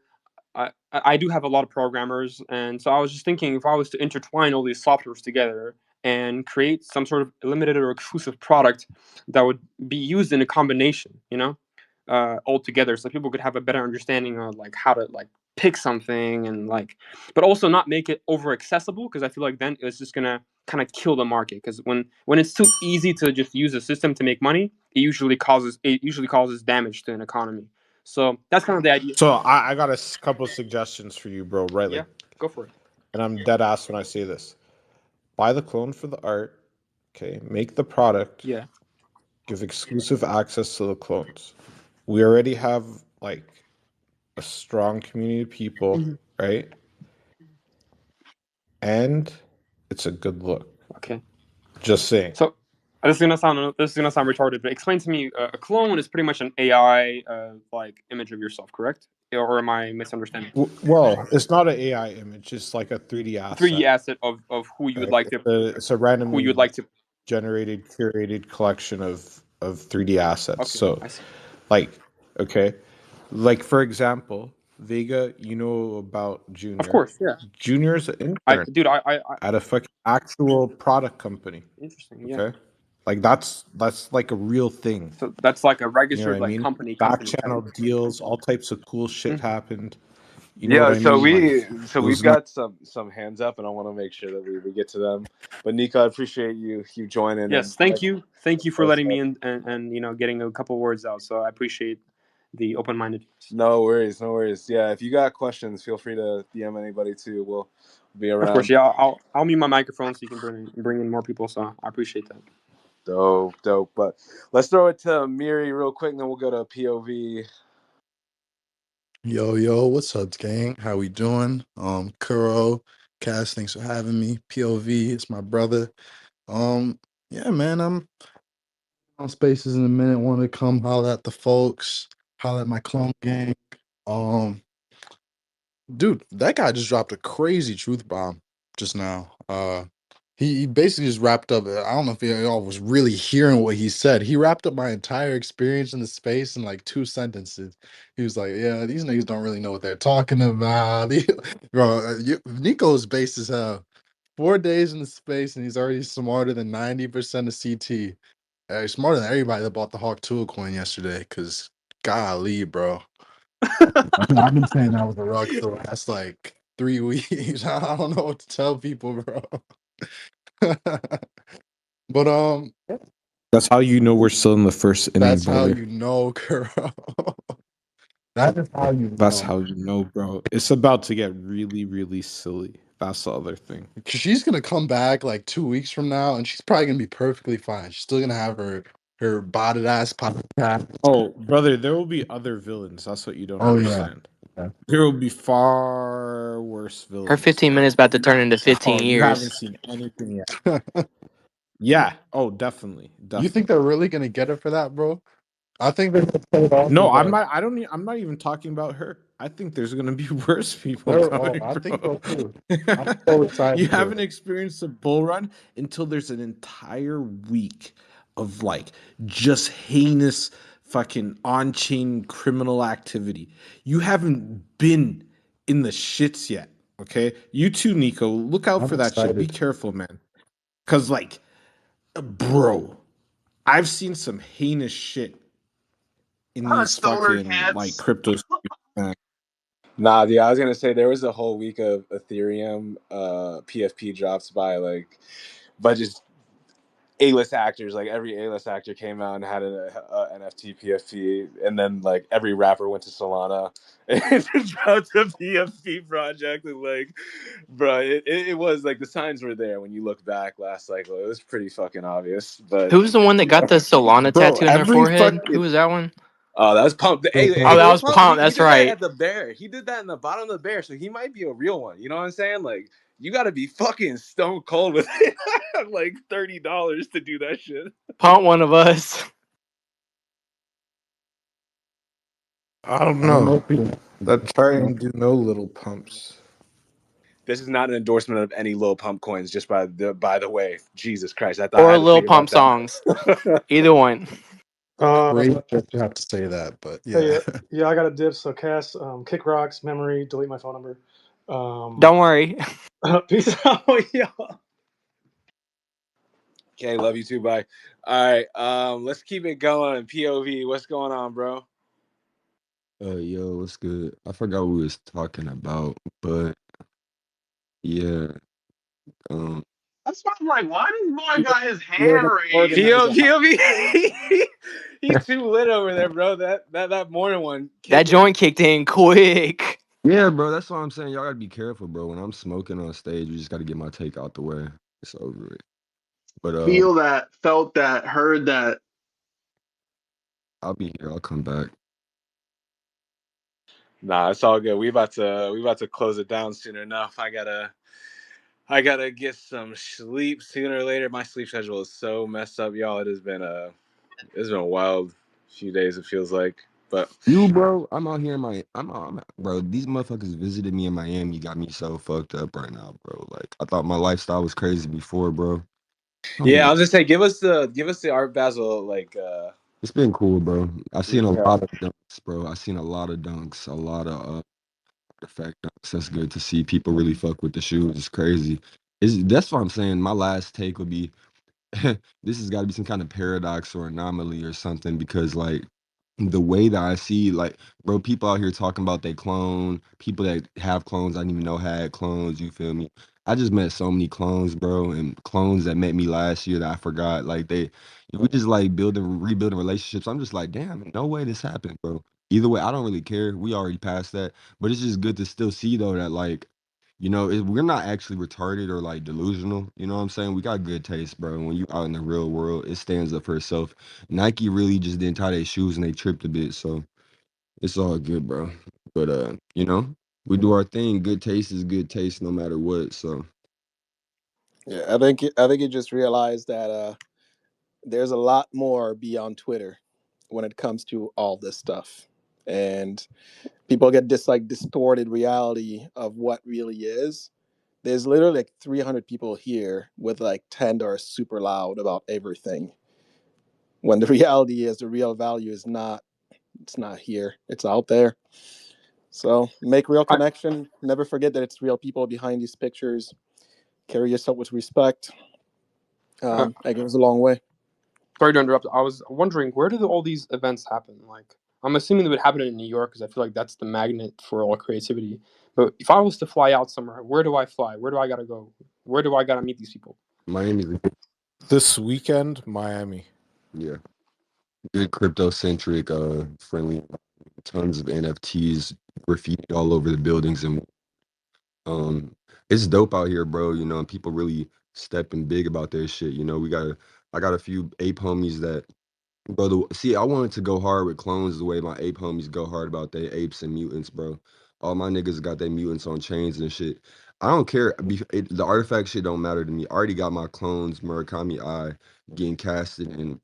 I do have a lot of programmers, and so I was just thinking if I was to intertwine all these softwares together and create some sort of limited or exclusive product that would be used in a combination, all together, so people could have a better understanding of like how to like pick something and like, but also not make it over accessible because I feel like then it's just gonna kind of kill the market because when it's too easy to just use a system to make money, it usually causes damage to an economy. So that's kind of the idea. So I got a couple suggestions for you, bro. Right, Yeah, like, go for it. and I'm dead ass when I say this. Buy the clone for the art. Okay, make the product. Yeah. Give exclusive access to the clones. We already have like a strong community of people, Mhm. right? And it's a good look. Okay. Just saying. So this is gonna sound retarded, but explain to me. A clone is pretty much an AI like image of yourself, correct? Or am I misunderstanding? Well, it's not an AI image. It's like a 3D 3D asset. asset of who you would Right? like to It's a who you would randomly like to. generated, curated collection of 3D assets. Okay, So, I see. like, okay, like for example, Vega, about Of Junior. course, yeah. Junior's an intern I at a fucking actual product company. interesting, yeah. Okay, like that's like a real thing. So that's like a You know what registered I like mean? company, Back right? channel deals, all types of cool shit Mhm. happened. You know what Yeah, I mean? Like it we've was not. got some hands up, and I want to make sure that we get to them. But Nico, I appreciate you joining, and Yes, thank you for letting me in and getting a couple words out. So I appreciate the open-minded. no worries, no worries. Yeah, if you got questions, feel free to DM anybody too. We'll be Of course, around. yeah. I'll mute my microphone so you can bring in more people. So I appreciate that. Dope. But let's throw it to Miri real quick, and then we'll go to POV. Yo, yo, what's up, gang? How we doing? Kuro, Cas, thanks for having me. POV, it's my brother. Yeah, man, I'm on Spaces in a minute. Want to come holler at the folks, holler at my clone gang. Um, Dude, that guy just dropped a crazy truth bomb just now. He basically just wrapped up. I don't know if y'all was really hearing what he said. He wrapped up my entire experience in the space in like 2 sentences. He was like, "Yeah, these niggas don't really know what they're talking about." Bro, Nico's base is 4 days in the space, and he's already smarter than 90% of CT. He's smarter than everybody that bought the Hawk Tool coin yesterday. Cause golly, bro. I've been saying that was a rug for the last like 3 weeks. I don't know what to tell people, bro. But That's how you know we're still in the first inning, that's how brother. you know, girl. That is how you That's know. how you know, bro. It's about to get really, really silly. That's the other thing. 'Cause she's gonna come back like 2 weeks from now, and she's probably gonna be perfectly fine. She's still gonna have her botted ass podcast. Oh, brother, there will be other villains. That's what you don't Oh yeah. understand. There will be far worse Her villains, 15 bro. minutes about to turn into 15 Oh, you haven't years. seen anything yet. Yeah. Oh, definitely. You think Definitely. they're really gonna get her for that, bro? I think they're gonna play it off. No, as, I'm like, not. I don't. I'm not even talking about her. I think there's gonna be worse people oh, coming, I think bro. so too. I'm so You excited for haven't it. experienced a bull run until there's an entire week of like just heinous fucking on-chain criminal activity. You haven't been in the shits yet. Okay, you too, Nico. Look out I'm for that shit. Be excited. careful, man. Cause like, bro, I've seen some heinous shit in these Stoner fucking like cats. crypto. Nah, dude, I was gonna say there was a whole week of Ethereum PFP drops by like, but just A-list actors. Like every A-list actor came out and had an NFT PFP, and then like every rapper went to Solana and dropped a PFP project. And like, bro, it was like the signs were there when you look back last cycle. It was pretty fucking obvious. But Who was the one that got the Solana bro, tattoo in their every forehead? Who fucking was that one? oh, that was Pump. Hey, Oh, hey, that Lil was Pump. Pump. He That's did that right. at the Bear. He did that in the bottom of the Bear, so he might be a real one. You know what I'm saying? Like, you got to be fucking stone cold with it. Like $30 to do that shit. Pump one of us. I don't I don't know know. if people. That chart ain't do no little pumps. This is not an endorsement of any Lil Pump coins. Just by the way, Jesus Christ, I thought I Or had to Lil think about Pump songs. that. Either one. Crazy that you have to say that, but Hey, yeah. yeah, I got a dip. So, Cass, kick rocks, memory, delete my phone number. Don't worry. Peace out, y'all. Okay, love you too. Bye. All right, let's keep it going. POV, what's going on, bro? Yo, what's good? I forgot what we was talking about, but yeah, um, That's why I'm like, why this boy You're, got his you're hand gonna raised? organize a POV. He's too lit over there, bro. That morning one That kicked in. joint kicked in quick. yeah, bro, that's what I'm saying. Y'all gotta be careful, bro. When I'm smoking on stage, you just gotta get my take out the way. It's over it. But Feel that, felt that, heard that. I'll be here. I'll come back. Nah, it's all good. We about to close it down soon enough. I gotta get some sleep sooner or later. My sleep schedule is so messed up, y'all. It's been a wild few days. It feels like, but You, bro, I'm out here in my, bro. These motherfuckers visited me in Miami, got me so fucked up right now, bro. Like I thought my lifestyle was crazy before, bro. yeah, Oh, I'll just say give us the Art Basel like it's been cool, bro. I've seen a recap. lot of dunks, bro. I've seen a lot of dunks, a lot of artifact dunks. That's good to see. People really fuck with the shoes. It's crazy. That's what I'm saying. My last take would be this has got to be some kind of paradox or anomaly or something because like the way that I see like bro, people out here talking about they clone, people that have clones I didn't even know had clones, you feel me? I just met so many clones, bro, and clones that met me last year that I forgot. Like we just like rebuilding relationships. I'm just like, damn, no way this happened, bro. Either way, I don't really care. We already passed that. But it's just good to still see though that like we're not actually retarded or like delusional. You know what I'm saying? We got good taste, bro. When you out in the real world, it stands up for itself. Nike really just didn't tie their shoes and they tripped a bit, so it's all good, bro. But you know, we do our thing. Good taste is good taste, no matter what. So Yeah, I think you just realized that there's a lot more beyond Twitter when it comes to all this stuff, and people get this like distorted reality of what really is. There's literally like 300 people here with like 10 that are super loud about everything. When the reality is, the real value is not. It's not here. It's out there. So make real I connection. Never forget that it's real people behind these pictures. Carry yourself with respect. uh, It goes a long way. sorry to interrupt. I was wondering, where do all these events happen? Like, I'm assuming they would happen in New York because I feel like that's the magnet for all creativity. But if I was to fly out somewhere, where do I fly? Where do I gotta go? Where do I gotta meet these people? Miami's This weekend, Miami. yeah, good crypto centric, friendly. Tons of NFTs graffiti all over the buildings, and um, it's dope out here, bro. You know, and people really stepping big about their shit. You know, I got a few ape homies that. Bro, see, I wanted to go hard with clones the way my ape homies go hard about their apes and mutants, bro. All my niggas got their mutants on chains and shit. I don't care. The artifact shit don't matter to me. I already got my clones, Murakami Eye, getting casted in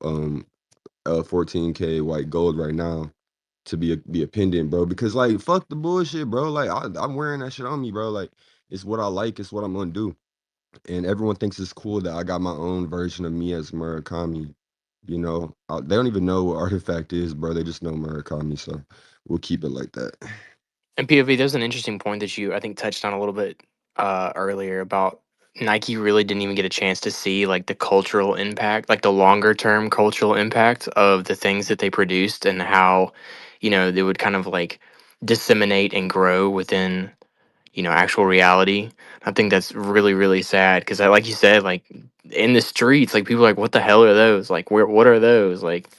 14K white gold right now to be a pendant, bro. Because like fuck the bullshit, bro. Like I'm wearing that shit on me, bro. Like it's what I like, it's what I'm gonna do. And everyone thinks it's cool that I got my own version of me as Murakami. You know, they don't even know what artifact is, bro. They just know Murakami, so we'll keep it like that. And POV, there's an interesting point that you I think touched on a little bit earlier about Nike really didn't even get a chance to see like the cultural impact, like the longer term cultural impact of the things that they produced and how, they would kind of like disseminate and grow within, actual reality. I think that's really, really sad because like you said, like in the streets, like people are like, what the hell are those? Like what are those? Like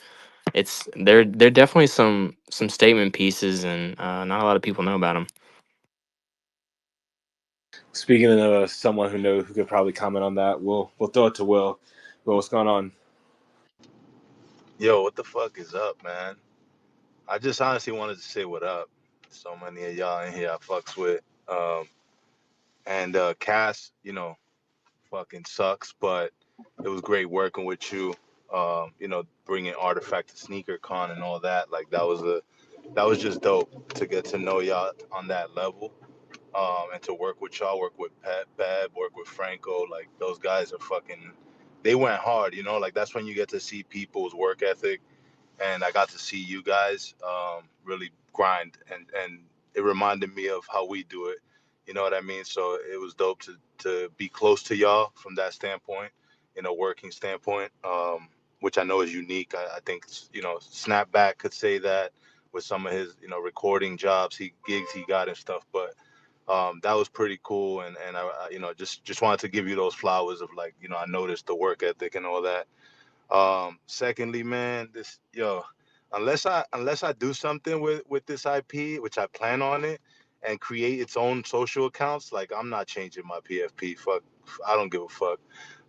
they're definitely some statement pieces, and not a lot of people know about them. Speaking of someone who could probably comment on that, we'll throw it to Will. Will, what's going on? Yo, what the fuck is up, man? I just honestly wanted to say what up. So many of y'all in here I fucks with. And Cass, fucking sucks, but it was great working with you. Bringing Artifact to Sneaker Con and all that. Like that was just dope to get to know y'all on that level. And to work with y'all, work with Pat Bab, work with Franco. Like those guys are fucking. They went hard, Like that's when you get to see people's work ethic, and I got to see you guys really grind, and it reminded me of how we do it. You know what I mean? So it was dope to be close to y'all from that standpoint, working standpoint, which I know is unique. I think Snapback could say that with some of his recording jobs, gigs he got and stuff, but. That was pretty cool, and just wanted to give you those flowers of like I noticed the work ethic and all that. Secondly, man, unless I do something with this IP, which I plan on it, and create its own social accounts, like I'm not changing my PFP. Fuck, I don't give a fuck.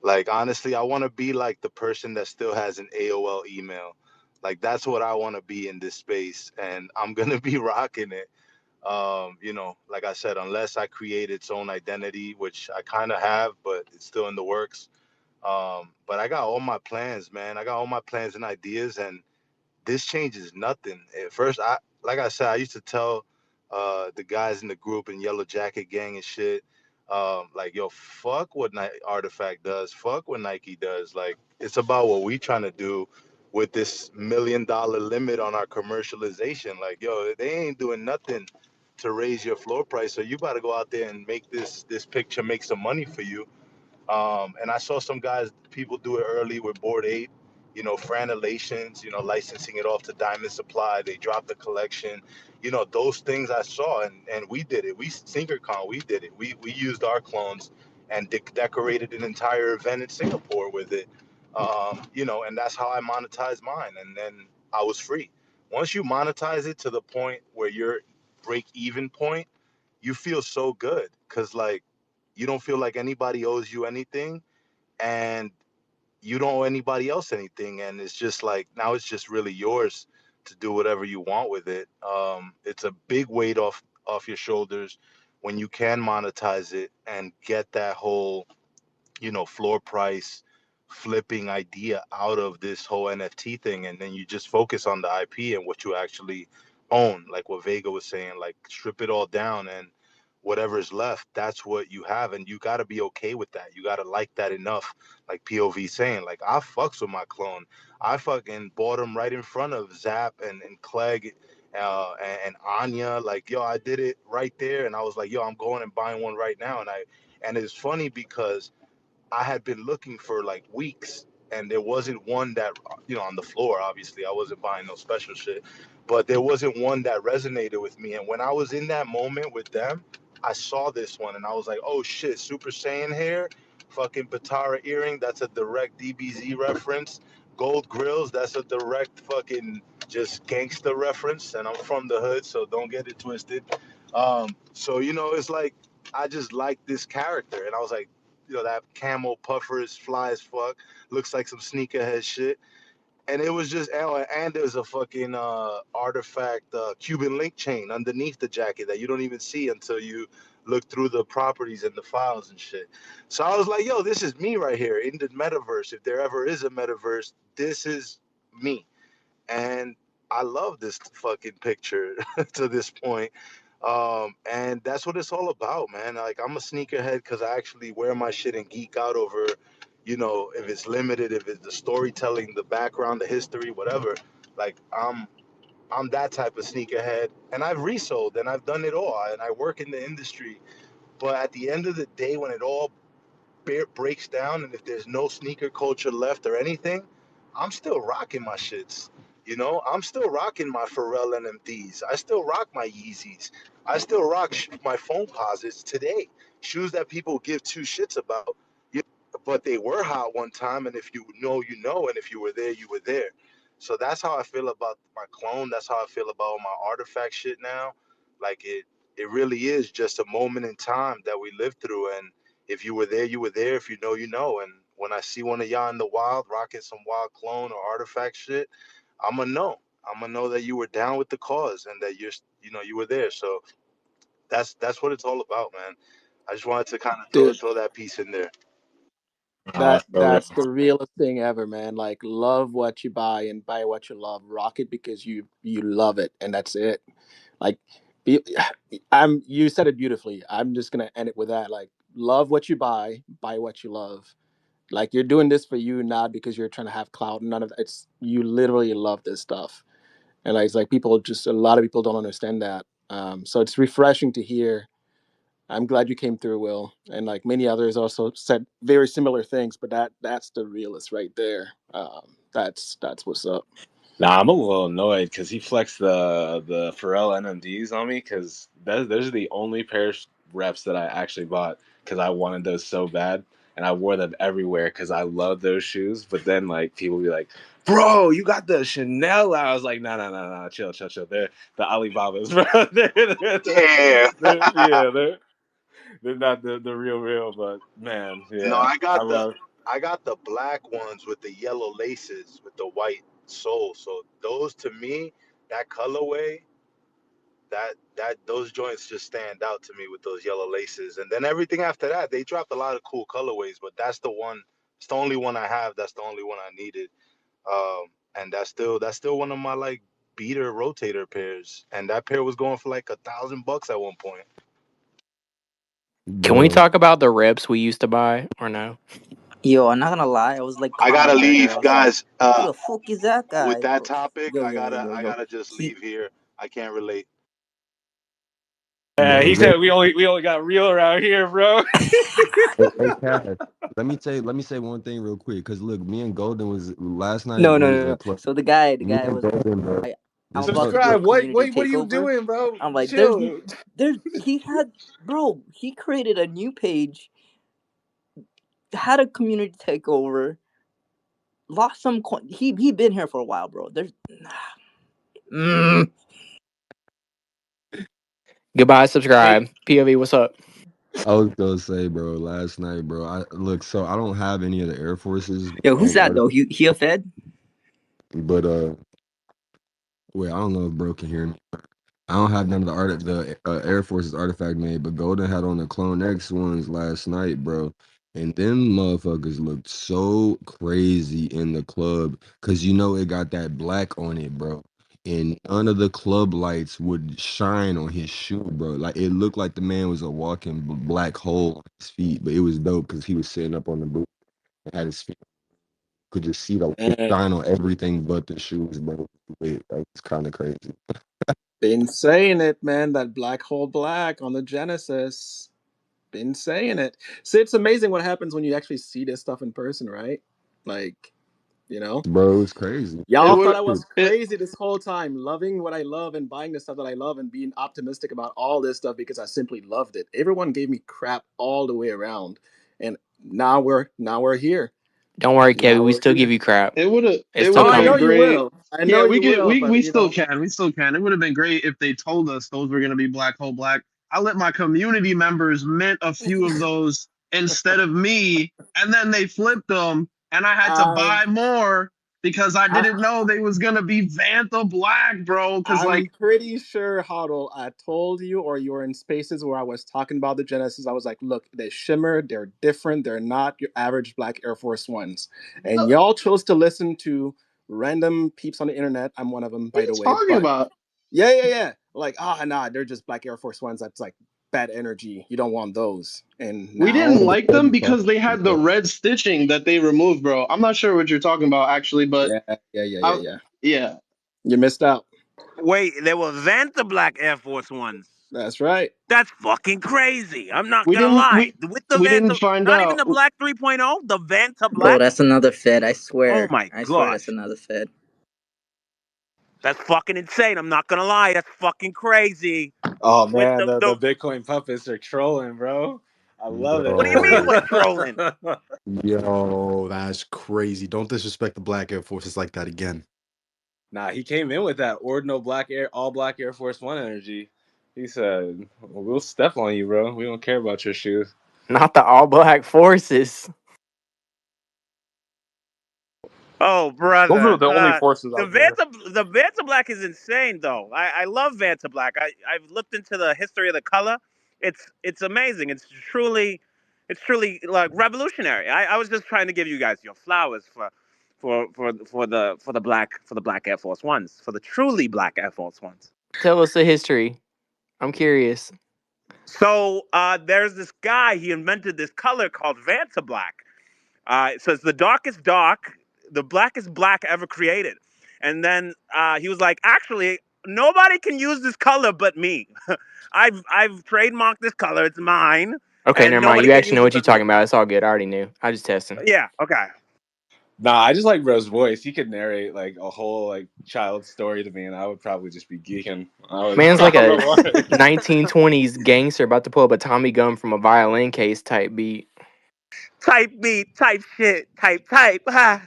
Like honestly, I want to be like the person that still has an AOL email. Like that's what I want to be in this space, and I'm gonna be rocking it. Like I said, unless I create its own identity, which I kind of have, but it's still in the works. But I got all my plans, man. I got all my plans and ideas, and this changes nothing. At first, like I said, I used to tell the guys in the group in Yellow Jacket Gang and shit, like, yo, fuck what Artifact does, fuck what Nike does. Like, it's about what we trying to do with this $1 million limit on our commercialization. Like, yo, they ain't doing nothing to raise your floor price, so you got to go out there and make this picture make some money for you. And I saw some guys, people do it early with Board 8, Franelations, licensing it off to Diamond Supply. They dropped the collection. Those things I saw, and we did it. We SneakerCon, we did it. We used our clones and decorated an entire event in Singapore with it. And that's how I monetized mine. And then I was free. Once you monetize it to the point where you're break even point, you feel so good because like you don't feel like anybody owes you anything, and you don't owe anybody else anything, and it's just like now it's just really yours to do whatever you want with it. It's a big weight off your shoulders when you can monetize it and get that whole, floor price flipping idea out of this whole NFT thing, and then you just focus on the IP and what you actually own, like what Vega was saying, like strip it all down and whatever's left, that's what you have, and you got to be okay with that. You got to like that enough, like POV saying, like I fucks with my clone. I fucking bought him right in front of Zap and Clegg and Anya. Like, yo, I did it right there, and I was like, yo, I'm going and buying one right now. And it's funny because I had been looking for like weeks, and there wasn't one that, on the floor. Obviously, I wasn't buying no special shit, but there wasn't one that resonated with me. And when I was in that moment with them, I saw this one, and I was like, oh shit, Super Saiyan hair, fucking Patara earring. That's a direct DBZ reference. Gold grills. That's a direct fucking just gangster reference. And I'm from the hood, so don't get it twisted. So it's like I just like this character, and I was like, that camel puffer is fly as fuck. Looks like some sneakerhead shit. And it was just, and there's a fucking artifact Cuban link chain underneath the jacket that you don't even see until you look through the properties and the files and shit. So I was like, yo, this is me right here in the metaverse. If there ever is a metaverse, this is me. And I love this fucking picture to this point. And that's what it's all about, man. Like, I'm a sneakerhead because I actually wear my shit and geek out over, if it's limited, if it's the storytelling, the background, the history, whatever. Like, I'm that type of sneakerhead, and I've resold and I've done it all, and I work in the industry. But at the end of the day, when it all breaks down, and if there's no sneaker culture left or anything, I'm still rocking my shits. I'm still rocking my Pharrell NMDs. I still rock my Yeezys. I still rock my phone posits today. Shoes that people give two shits about. But they were hot one time, and if you know, you know, and if you were there, you were there. So that's how I feel about my clone. That's how I feel about my artifact shit now. Like it really is just a moment in time that we lived through, and if you were there, you were there. If you know, you know. And when I see one of y'all in the wild rocking some wild clone or artifact shit, I'ma know. I'ma know that you were down with the cause and that you were there. So that's what it's all about, man. I just wanted to kind of Dude, throw that piece in there. For real. that's the realest thing ever, man. Like, love what you buy and buy what you love. Rock it because you love it, and that's it. Like, be, you said it beautifully. I'm just gonna end it with that. Like, love what you buy what you love. Like, you're doing this for you, not because you're trying to have clout. None of that. It's you literally love this stuff, and like, it's like a lot of people don't understand that. So it's refreshing to hear. I'm glad you came through, Will, and like many others also said very similar things. But that's the realist right there. That's what's up. Nah, I'm a little annoyed because he flexed the Pharrell NMDs on me because those are the only pair of reps that I actually bought because I wanted those so bad, and I wore them everywhere because I love those shoes. But then like people be like, "Bro, you got the Chanel?" I was like, "No, no, no, no, chill, chill, chill. They're the Alibabas, bro. Damn. They're not the real. But man, No, yeah, I love." I got the black ones with the yellow laces with the white sole. So those to me, that colorway, that those joints just stand out to me with those yellow laces. And then everything after that, they dropped a lot of cool colorways, but that's the one. It's the only one I have. That's the only one I needed. Um, and that's still one of my like beater rotator pairs. And that pair was going for like $1,000 at one point. Can we Bro, talk about the reps we used to buy or no? Yo, I'm not gonna lie, I was like I gotta commenting earlier. I leave, was like, guys. who the fuck is that With guy? that Bro, topic, yo, I yo, gotta yo, I yo. gotta just He leave here. I can't relate. bro, He look, said we only got real around here, bro. hey, Cass, let me say one thing real quick, cause look, me and Golden was last night. no, We no, was no, no. at club. So the Me guy and was Golden, bro. like, I'm This about to do a Subscribe. community What are you takeover. doing, bro? I'm like, Chill. he had, bro, he created a new page, had a community takeover, lost some coin. He been here for a while, bro. There's, Goodbye, subscribe. POV, what's up? I was gonna say, bro, last night, bro. I look, so I don't have any of the Air Forces, yo, who's that art, though? He a Fed? but Wait, I don't know if bro can hear me. I don't have none of the Air Force's artifact made, but Golden had on the CloneX ones last night, bro. And them motherfuckers looked so crazy in the club, cause you know it got that black on it, bro. And none of the club lights would shine on his shoe, bro. Like it looked like the man was a walking black hole on his feet, but it was dope because he was sitting up on the boot and had his feet. Could just see the light And shine on everything but the shoes, bro. It's kind of crazy. Been saying it, man. That black hole black on the Genesis. Been saying it. See, it's amazing what happens when you actually see this stuff in person, right? Like, you know, Bro, it's crazy. It y'all thought would I was it crazy this whole time, loving what I love and buying the stuff that I love and being optimistic about all this stuff because I simply loved it. Everyone gave me crap all the way around, and now we're here. Don't worry, Now Kevin. We we're still give here. you crap. it would have It's it still would Oh, have I know been coming. you great. will. I Yeah, know we you could will. we But still can. We still can. It would have been great if they told us those were gonna be black hole black. I let my community members mint a few of those instead of me, and then they flipped them, and I had to um, buy more because I I, didn't know they was gonna be Vantha black, bro. Cause I'm like pretty sure, Huddle, I told you, or you were in spaces where I was talking about the Genesis. I was like, look, they shimmer, they're different, they're not your average black Air Force Ones. And y'all chose to listen to random peeps on the internet. I'm one of them, what are by you the way. talking But about? yeah. Like, nah, they're just black Air Force Ones. That's like bad energy. You don't want those. And We now, didn't That's like what them you because talking they had the about. red stitching that they removed, bro. I'm not sure what you're talking about actually, but yeah, I yeah. yeah. You missed out. Wait, there were Vanta Black Air Force Ones. That's right. That's fucking crazy. I'm not We gonna didn't lie. we With the we didn't Vanta, find not even out. the Black 3.0, the Vanta Bro, Black. that's another Fed. I Oh swear. my I swear that's gosh. another Fed. That's fucking insane. I'm not gonna lie. That's fucking crazy. oh With man, the, the the Bitcoin puppets are trolling, bro. I love what do you mean Bro. we're trolling? it. Yo, that's crazy. Don't disrespect the Black Air Forces like that again. Nah, he came in with that ordinal all black Air Force One energy. He said, well, "We'll step on you, bro. We don't care about your shoes." Not the all black forces. Oh, Those are brother. the only forces out there. The Vanta Black is insane, though. I love Vanta Black. I've looked into the history of the color. It's amazing. It's truly like revolutionary. I was just trying to give you guys your flowers for the Air Force Ones, for the truly black Air Force Ones. Tell us the history. I'm curious. So there's this guy. He invented this color called Vanta Black. So it's the darkest dark, the blackest black ever created. And then he was like, actually, nobody can use this color but me. I've trademarked this color. It's mine, Okay, and never mind. nobody You can actually use know it what you're but me. talking about. It's all good. I already knew. I just testing. Yeah. Okay. Nah, I just like bro's voice. He could narrate like a whole like child story to me, and I would probably just be geeking. Man's I like don't a know why. 1920s gangster about to pull up a Tommy gun from a violin case type beat. Type beat, type shit, type. Ha.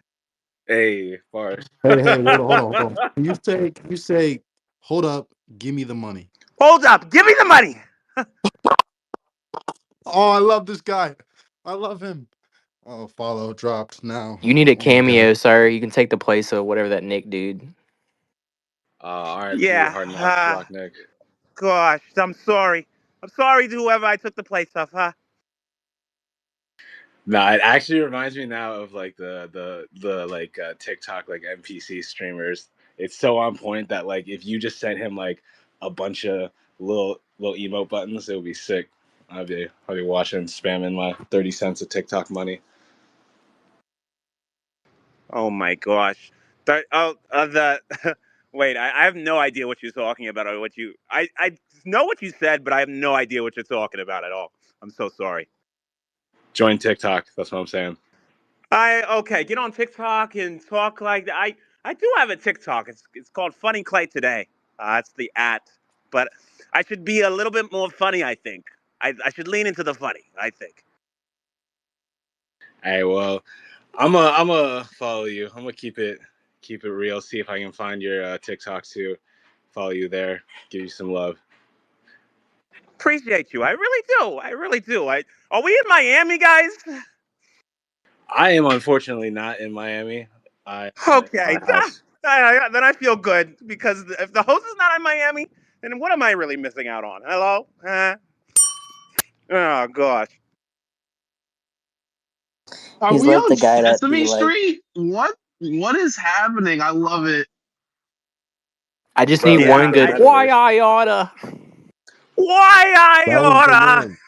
Hey, bars. Hey, hold on. Can you say, hold up, give me the money. Hold up. Give me the money. Oh, I love this guy. I love him. Oh, follow dropped now. You need a Oh my god. cameo, sir. You can take the place of whatever that Nick dude. R.I.P. Yeah. Hard Knocks Block Nick. Gosh, I'm sorry. I'm sorry to whoever I took the place of, huh? Nah, it actually reminds me now of like the like TikTok like NPC streamers. It's so on point that like if you just sent him like a bunch of little emote buttons, it would be sick. I'd be watching, spamming my 30 cents of TikTok money. Oh my gosh. The wait, I have no idea what you're talking about or what you I know what you said, but I have no idea what you're talking about at all. I'm so sorry. Join TikTok. That's what I'm saying. I okay, get on TikTok and talk like that. I do have a TikTok. It's called Funny Clay Today. That's the at. But I should be a little bit more funny, I think. I should lean into the funny, I think. Hey, well, I'm a follow you. I'm gonna keep it real. See if I can find your TikTok too. Follow you there. Give you some love. Appreciate you. I really do. I really do. Are we in Miami, guys? I am unfortunately not in Miami. I am at Okay. my house. then I feel good because if the host is not in Miami, then what am I really missing out on? Hello? Oh gosh. Are He's we like on the guy that be Sesame like, Street? What is happening? I love it. I just need Bro, this is one Yeah. the good. Why metaverse. I oughta. Why I That was the oughta? one.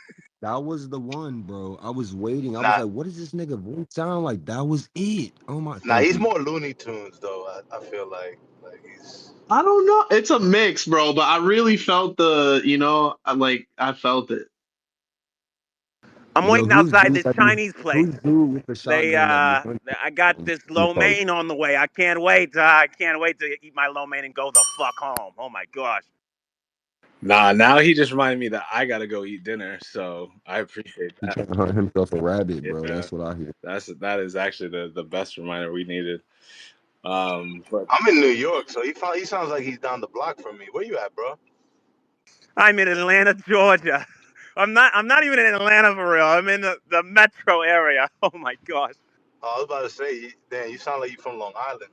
That was the one, bro. I was waiting. I was Nah, like, what does this nigga voice sound like? That was it. Oh my, nah, thank he's you. more Looney Tunes though. I feel like he's. I don't know. It's a mix, bro, but I really felt I felt it. I'm Yo, waiting who's outside dude this that be Chinese place. who's dude with the They shotgun that be hunting I got in this the lo post? mein on the way. I can't wait. I can't wait to eat my lo mein and go the fuck home. Oh my gosh. Nah, now he just reminded me that I gotta go eat dinner, so I appreciate He that. trying to hunt himself a rabbit, bro. Yeah, That's what I hear. that is actually the best reminder we needed. But I'm in New York, so he sounds like he's down the block from me. Where you at, bro? I'm in Atlanta, Georgia. I'm not even in Atlanta for real. I'm in the metro area. Oh my gosh. Oh, I was about to say, damn, you sound like you from Long Island.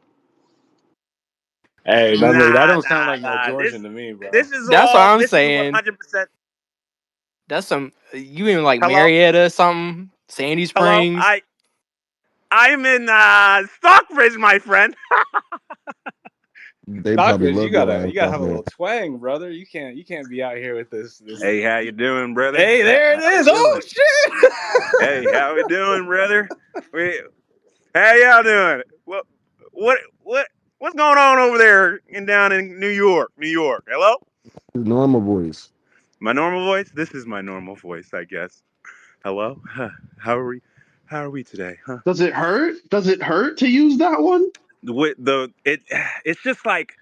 hey, memory, that Nah, don't sound nah, like no nah. Georgian to me, bro. This is That's what all I'm this is saying. 100%. That's some. You in like Hello? Marietta or something? Sandy Hello? Springs? I'm in Stockbridge, my friend. They probably Stockbridge, love your you ass gotta out have a there. little twang, brother. You can't be out here with this. Hey, how you doing, brother? Hey, there it How we is. Oh doing? shit! Hey, how we doing, brother? How y'all doing? What what's going on over there down in New York? New York. Hello? His normal voice. My normal voice? This is my normal voice, I guess. Hello? How are we? How are we today? Huh? Does it hurt? Does it hurt to use that one? It's just like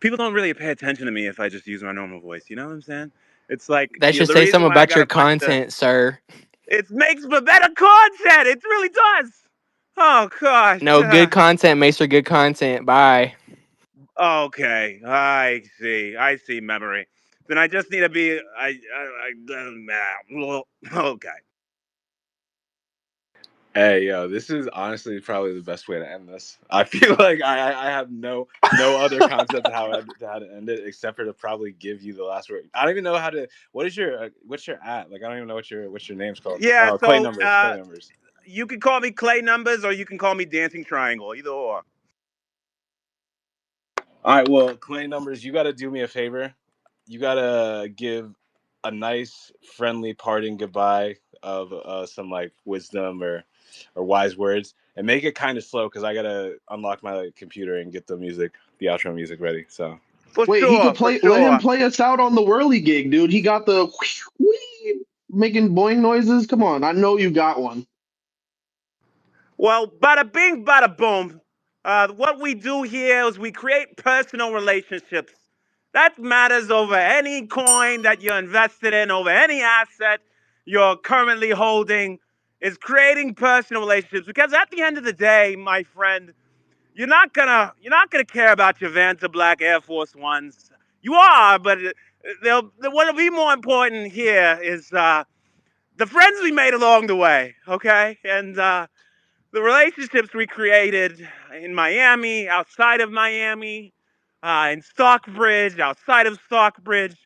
people don't really pay attention to me if I just use my normal voice. You know what I'm saying? It's like That should the say reason something why I about got your a bunch of content, sir. it makes for better content. It really does. Oh gosh. No, good content makes for good content. Bye. Okay, I see. I see. Memory. Then I just need to be. Okay. Hey, yo, this is honestly probably the best way to end this. I feel like I have no other concept of how to end it except for to probably give you the last word. I don't even know how to. What's your at? Like I don't even know what your name's called. Yeah. Oh, Clay So numbers. Clay numbers. you can call me Clay Numbers, or you can call me Dancing Triangle. Either or. All right. Well, Clay numbers. You got to do me a favor. You got to give a nice, friendly parting goodbye of some like wisdom or wise words, and make it kind of slow because I gotta unlock my computer and get the outro music ready. So, For Wait, he sure. could For play. Let him sure. play us out on the whirly gig, dude. He got the whee, making boing noises. Come on, I know you got one. Well, bada bing, bada boom. What we do here is we create personal relationships. That matters over any coin that you're invested in, over any asset you're currently holding, is creating personal relationships. Because at the end of the day, my friend, you're not gonna care about your Vanta Black Air Force Ones. You are, but what'll be more important here is the friends we made along the way. Okay, and the relationships we created in Miami, outside of Miami, in Stockbridge, outside of Stockbridge,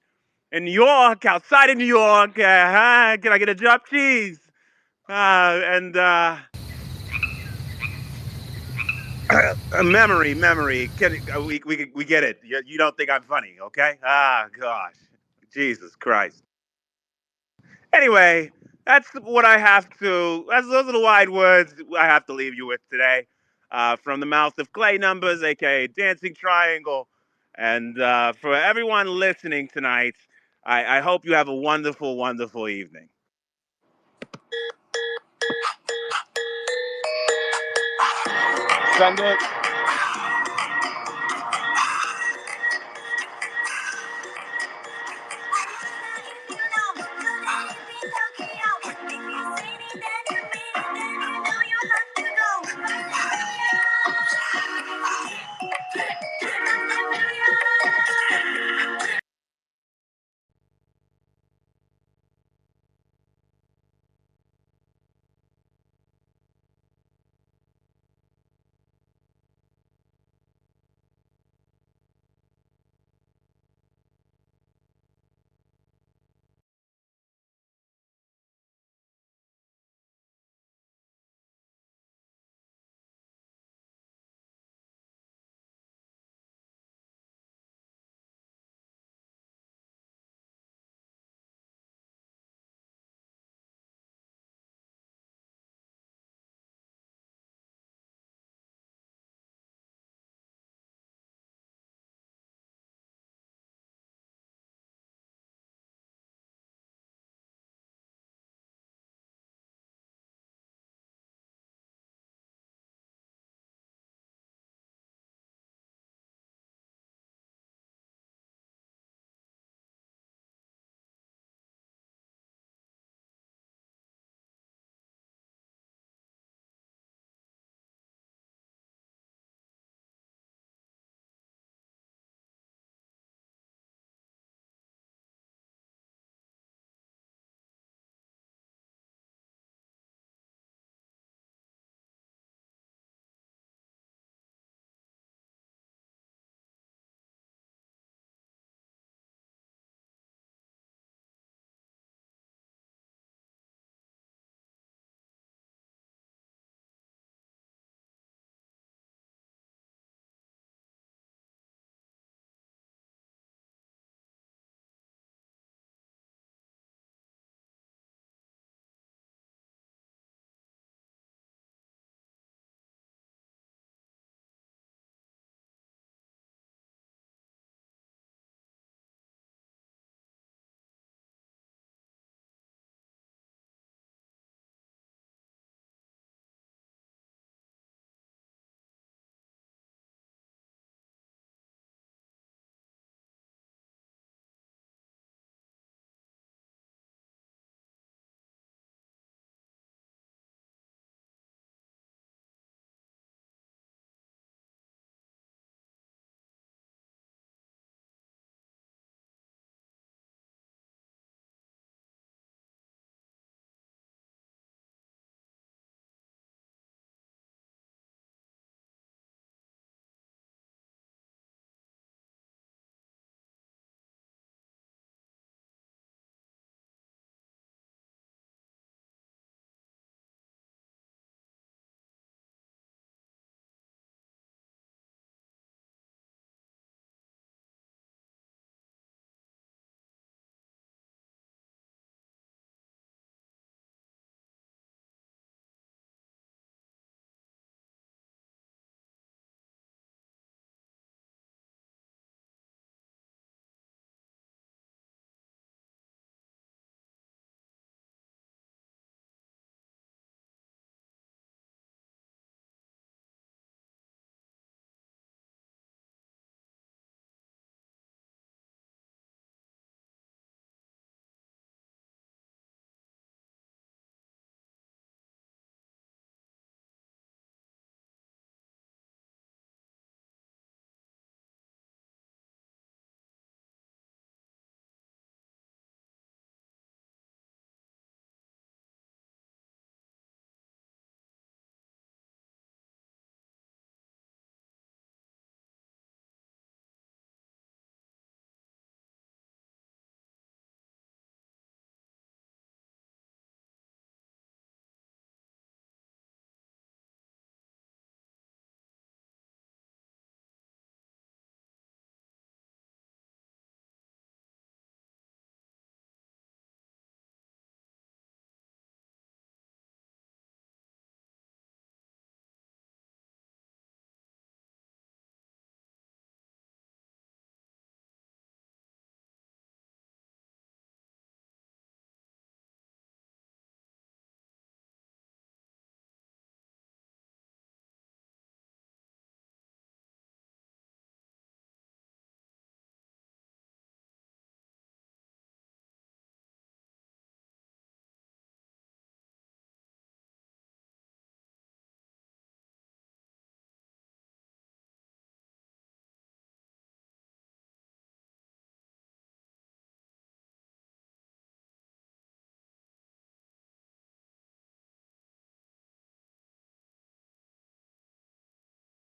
in New York, outside of New York. Can I get a drop cheese? And memory. We get it. You don't think I'm funny, okay? Ah, gosh, Jesus Christ. Anyway, that's what I have to. Those are the wide words I have to leave you with today, from the mouth of Clay Numbers, aka Dancing Triangle, and for everyone listening tonight, I hope you have a wonderful, wonderful evening. send it.